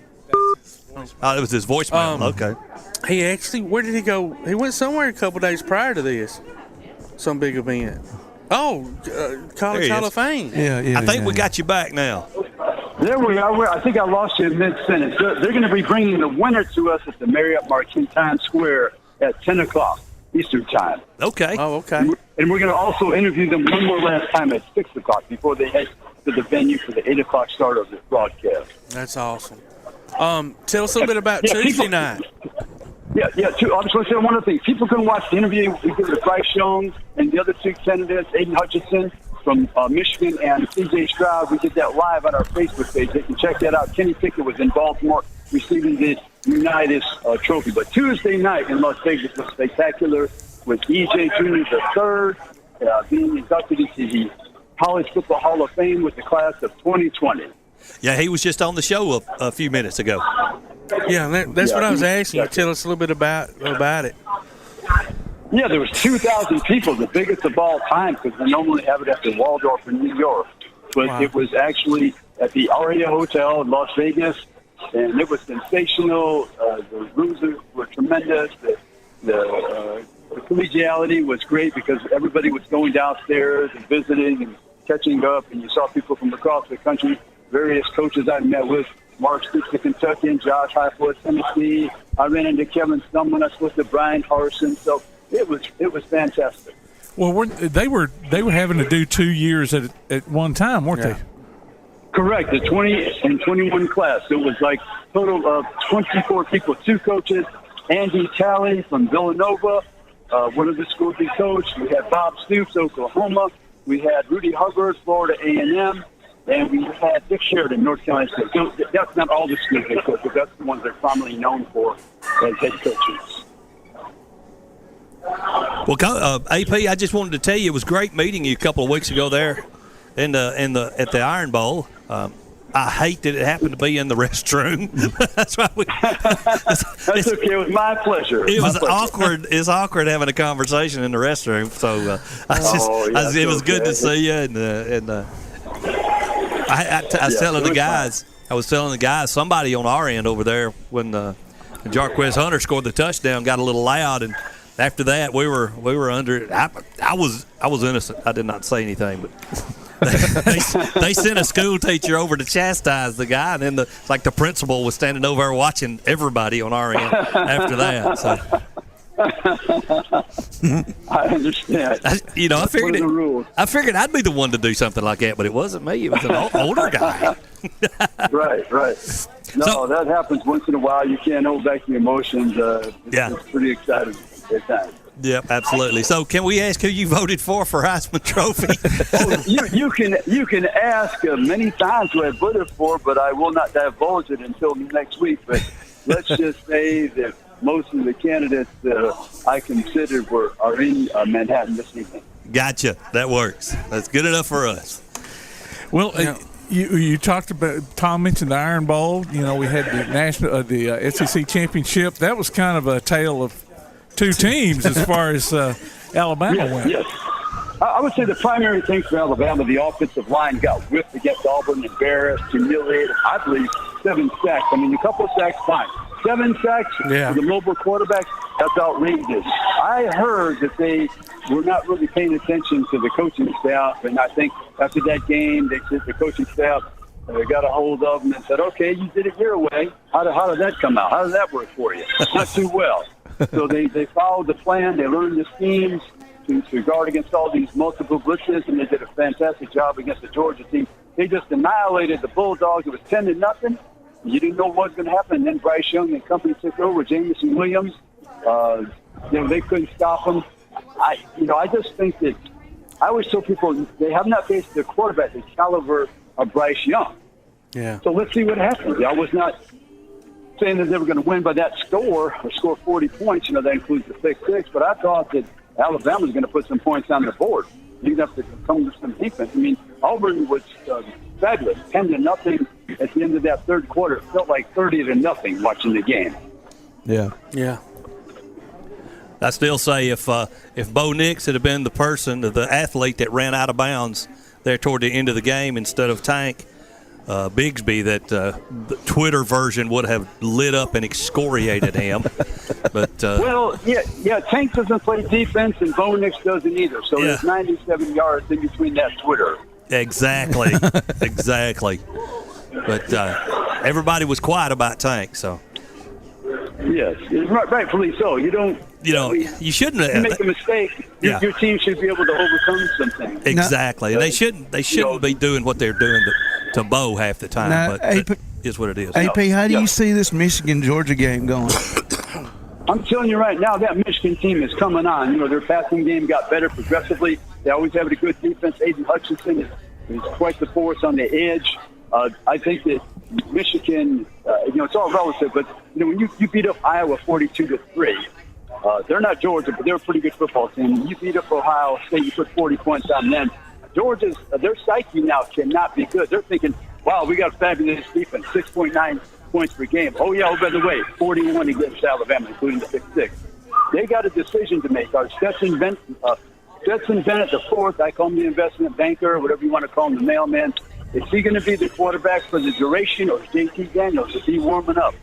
Oh, it was his voicemail. Okay. He actually, where did he go? He went somewhere a couple days prior to this. Some big event. Oh, College Hall of Fame. I think we got you back now. There we are. I think I lost you in mid-sentence. They're going to be bringing the winner to us at the Marriott Marquis Times Square at 10 o'clock Eastern Time. Okay. Oh, okay. And we're going to also interview them one more last time at 6 o'clock before they head to the venue for the 8 o'clock start of the broadcast. That's awesome. Tell us a little bit about Tuesday night. I just want to say one other thing. People can watch the interview we did with Bryce Jones and the other two candidates, Aiden Hutchinson from Michigan and C.J. Stroud. We did that live on our Facebook page. They can check that out. Kenny Pickett was in Baltimore receiving the Unitas trophy. But Tuesday night in Las Vegas was spectacular with E.J. Jr. III being inducted into the College Football Hall of Fame with the class of 2020. Yeah, he was just on the show a few minutes ago. Yeah, that's what I was asking you. Tell us a little bit about it. Yeah, there was 2,000 people, the biggest of all time, because we normally have it at the Waldorf in New York. But It was actually at the Aria Hotel in Las Vegas, and it was sensational. The rooms were tremendous. The collegiality was great because everybody was going downstairs and visiting and catching up, and you saw people from across the country, various coaches I met with, Mark Stoops of Kentucky and Josh Heupel of Tennessee. I ran into Kevin Stumlin. I spoke to Brian Carson. So it was fantastic. Well, they were having to do 2 years at one time, weren't they? Correct. The 20 and 21 class. It was like total of 24 people, 2 coaches. Andy Talley from Villanova, one of the schools he coached. We had Bob Stoops, Oklahoma. We had Rudy Hubbard, Florida A&M. And we had Dick Sheridan, North Carolina State. So that's not all the schools they coach, but that's the ones they're commonly known for as head coaches. Well, AP, I just wanted to tell you it was great meeting you a couple of weeks ago there at the Iron Bowl. I hate that it happened to be in the restroom. That's why That's okay. It was my pleasure. It was awkward. It's awkward having a conversation in the restroom. So it was good to see you. And I was telling the guys, somebody on our end over there when Jarquez Hunter scored the touchdown got a little loud, and after that we were under it. I was innocent. I did not say anything, but they sent a school teacher over to chastise the guy, and then the principal was standing over there watching everybody on our end after that. So. I understand. I figured I'd be the one to do something like that, but it wasn't me. It was an older guy. Right. No, that happens once in a while. You can't hold back the emotions. It's pretty exciting at times. Yep, absolutely. So, can we ask who you voted for Heisman Trophy? You can ask many times who I voted for, but I will not divulge it until next week. But let's just say that most of the candidates I considered are in Manhattan this evening. Gotcha. That works. That's good enough for us. Well, you talked about, Tom mentioned the Iron Bowl. You know, we had the SEC championship. That was kind of a tale of two teams as far as Alabama went. Yes. I would say the primary thing for Alabama, the offensive line got whipped against Auburn, embarrassed, humiliated. I believe 7 sacks. I mean, a couple of sacks, fine. 7 sacks for the mobile quarterback, that's outrageous. I heard that they were not really paying attention to the coaching staff, and I think after that game, the coaching staff got a hold of them and said, okay, you did it your way. How did that come out? How did that work for you? Not too well. So they followed the plan. They learned the schemes to guard against all these multiple blitzes, and they did a fantastic job against the Georgia team. They just annihilated the Bulldogs. It was 10-0. You didn't know what was going to happen. And then Bryce Young and company took over. Jameson Williams, they couldn't stop them. I just think that I always tell people they have not faced the quarterback the caliber of Bryce Young. Yeah. So let's see what happens. I was not saying that they were going to win by that score or score 40 points. That includes the 6-6. But I thought that Alabama was going to put some points on the board. You're going to have to come to some defense. I mean, Auburn was fabulous, 10-0 at the end of that third quarter. It felt like 30-0 watching the game. Yeah. I still say if Bo Nix had been the athlete that ran out of bounds there toward the end of the game instead of Tank Bigsby, that the Twitter version would have lit up and excoriated him. But Tank doesn't play defense and Bo Nix doesn't either. So there's 97 yards in between that Twitter. Exactly. But everybody was quiet about Tank, so. Yes, rightfully so. You shouldn't have. You make a mistake, your team should be able to overcome something. Exactly, and they shouldn't be doing what they're doing to Bo half the time. But it is what it is. AP, how do you see this Michigan-Georgia game going? I'm telling you right now, that Michigan team is coming on. Their passing game got better progressively. They always have a good defense. Aiden Hutchinson is quite the force on the edge. I think that Michigan, it's all relative, but when you beat up Iowa 42-3, they're not Georgia, but they're a pretty good football team. You beat up Ohio State, you put 40 points on them. Georgia's their psyche now cannot be good. They're thinking, wow, we got fabulous defense, 6.9 points per game. Oh yeah, by the way, 41 against Alabama, including the 6-6. They got a decision to make. Our Stetson Bennett the fourth, I call him the investment banker, whatever you want to call him, the mailman. Is he going to be the quarterback for the duration, or is JT Daniels? Is he warming up?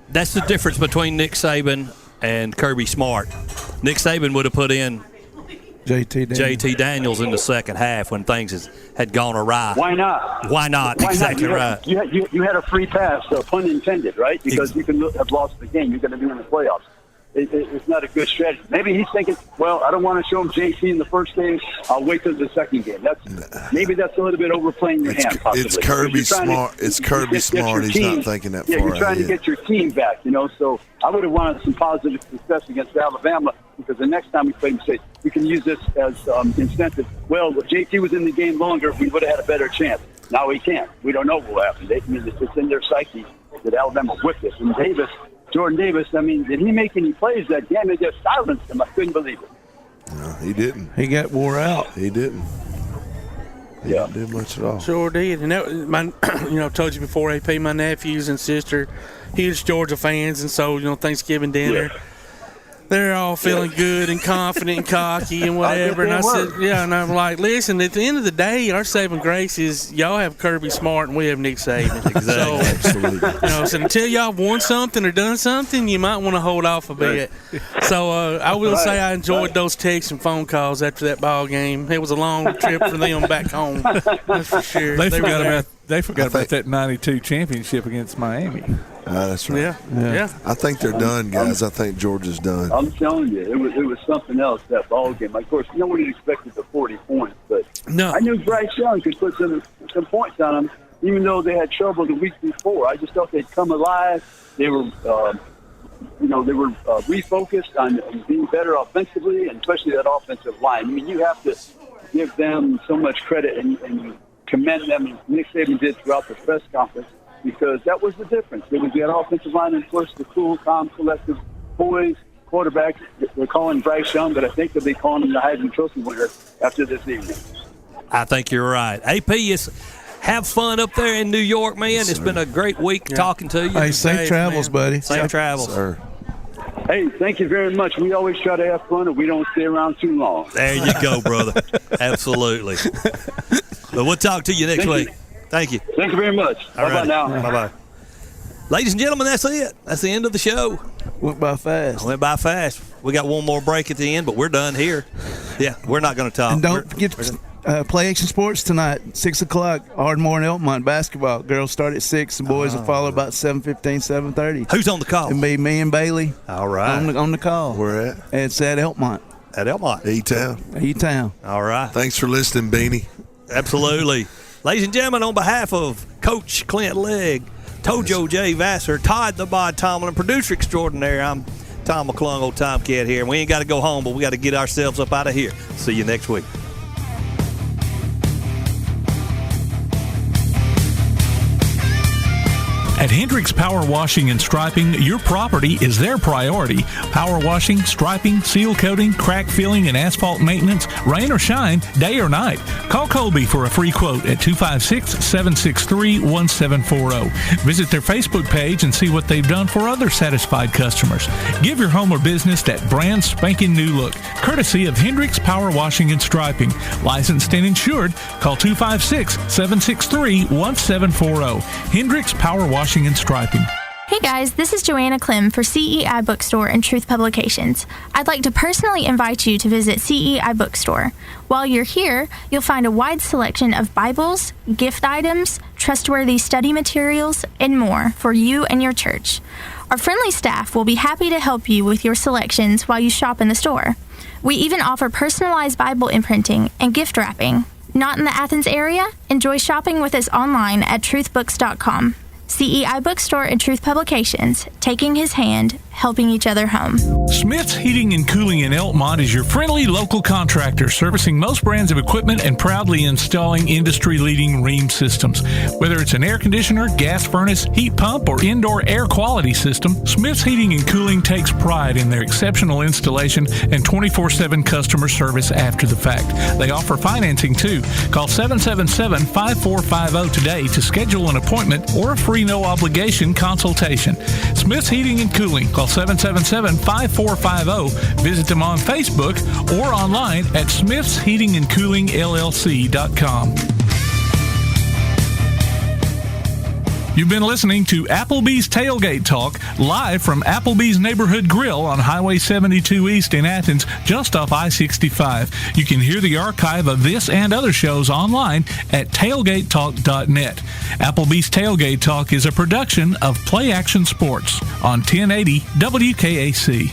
That's the difference between Nick Saban and Kirby Smart. Nick Saban would have put in JT Daniels in the second half when things had gone awry. Why not? Exactly right. You had a free pass, so pun intended, right? Because you can have lost the game. You're going to be in the playoffs. It's not a good strategy. Maybe he's thinking, well, I don't want to show him JT in the first game. I'll wait till the second game. Maybe that's a little bit overplaying your hand, possibly. It's Kirby Smart. It's Kirby Smart. He's not thinking that far. Yeah, you're trying to get your team back, So I would have wanted some positive success against Alabama, because the next time we play them, say, we can use this as incentive. Well, if JT was in the game longer, we would have had a better chance. Now we can't. We don't know what will happen. It's in their psyche that Alabama whipped us. And Jordan Davis, did he make any plays that game? They just silenced him. I couldn't believe it. No, he didn't. He got wore out. He didn't. He didn't do much at all. Sure did. And I told you before, AP, my nephews and sister, huge Georgia fans, and so, Thanksgiving dinner. Yeah. They're all feeling good and confident and cocky and whatever. And I said, and I'm like, listen, at the end of the day, our saving grace is y'all have Kirby Smart and we have Nick Saban. Exactly. So, so until y'all won something or done something, you might want to hold off a bit. So I will say I enjoyed those texts and phone calls after that ball game. It was a long trip for them back home. That's for sure. They forgot about that 92 championship against Miami. That's right. Yeah. I think they're done, guys. I think Georgia's done. I'm telling you, it was something else, that ball game. Of course, nobody expected the 40 points, but no. I knew Bryce Young could put some points on him. even though they had trouble the week before. I just thought they'd come alive. They were, refocused on being better offensively, and especially that offensive line. I mean, you have to give them so much credit and commend them, as Nick Saban did throughout the press conference, because that was the difference. It was that offensive line, and of course the cool, calm, collective boys, quarterback. They're calling Bryce Young, but I think they'll be calling him the Heisman Trophy winner after this evening. I think you're right. AP, have fun up there in New York, man. Yes, it's been a great week talking to you. Hey, safe travels, buddy. Safe travels. Sir. Hey, thank you very much. We always try to have fun, and we don't stay around too long. There you go, brother. Absolutely. But we'll talk to you next week. Thank you. Thank you very much. Bye-bye now. Bye-bye. Ladies and gentlemen, that's it. That's the end of the show. Went by fast. We got one more break at the end, but we're done here. Yeah, we're not going to talk. And don't forget Play Action Sports tonight, 6 o'clock, Ardmore and Elkmont basketball. Girls start at 6. The boys will follow about 7:15, 7:30. Who's on the call? It'll be me and Bailey. All right. On the call. Where at? It's at Elkmont. At Elkmont. E-Town. All right. Thanks for listening, Beanie. Absolutely. Ladies and gentlemen, on behalf of Coach Clint Legg, Tojo J. Vassar, Todd the Bod Tomlin, producer extraordinaire, I'm Tom McClung, old Tomcat here. And we ain't got to go home, but we got to get ourselves up out of here. See you next week. At Hendricks Power Washing and Striping, your property is their priority. Power washing, striping, seal coating, crack filling, and asphalt maintenance, rain or shine, day or night. Call Colby for a free quote at 256-763-1740. Visit their Facebook page and see what they've done for other satisfied customers. Give your home or business that brand spanking new look, courtesy of Hendricks Power Washing and Striping. Licensed and insured, call 256-763-1740. Hendricks Power Washing and Striping. Hey guys, this is Joanna Clem for CEI Bookstore and Truth Publications. I'd like to personally invite you to visit CEI Bookstore. While you're here, you'll find a wide selection of Bibles, gift items, trustworthy study materials, and more for you and your church. Our friendly staff will be happy to help you with your selections while you shop in the store. We even offer personalized Bible imprinting and gift wrapping. Not in the Athens area? Enjoy shopping with us online at truthbooks.com. CEI Bookstore and Truth Publications, taking his hand, helping each other home. Smith's Heating and Cooling in Elkmont is your friendly local contractor servicing most brands of equipment and proudly installing industry-leading Rheem systems. Whether it's an air conditioner, gas furnace, heat pump, or indoor air quality system, Smith's Heating and Cooling takes pride in their exceptional installation and 24/7 customer service after the fact. They offer financing too. Call 777-5450 today to schedule an appointment or a free no-obligation consultation. Smith's Heating and Cooling. Call 777-5450. Visit them on Facebook or online at smithsheatingandcoolingllc.com. You've been listening to Applebee's Tailgate Talk, live from Applebee's Neighborhood Grill on Highway 72 East in Athens, just off I-65. You can hear the archive of this and other shows online at tailgatetalk.net. Applebee's Tailgate Talk is a production of Play Action Sports on 1080 WKAC.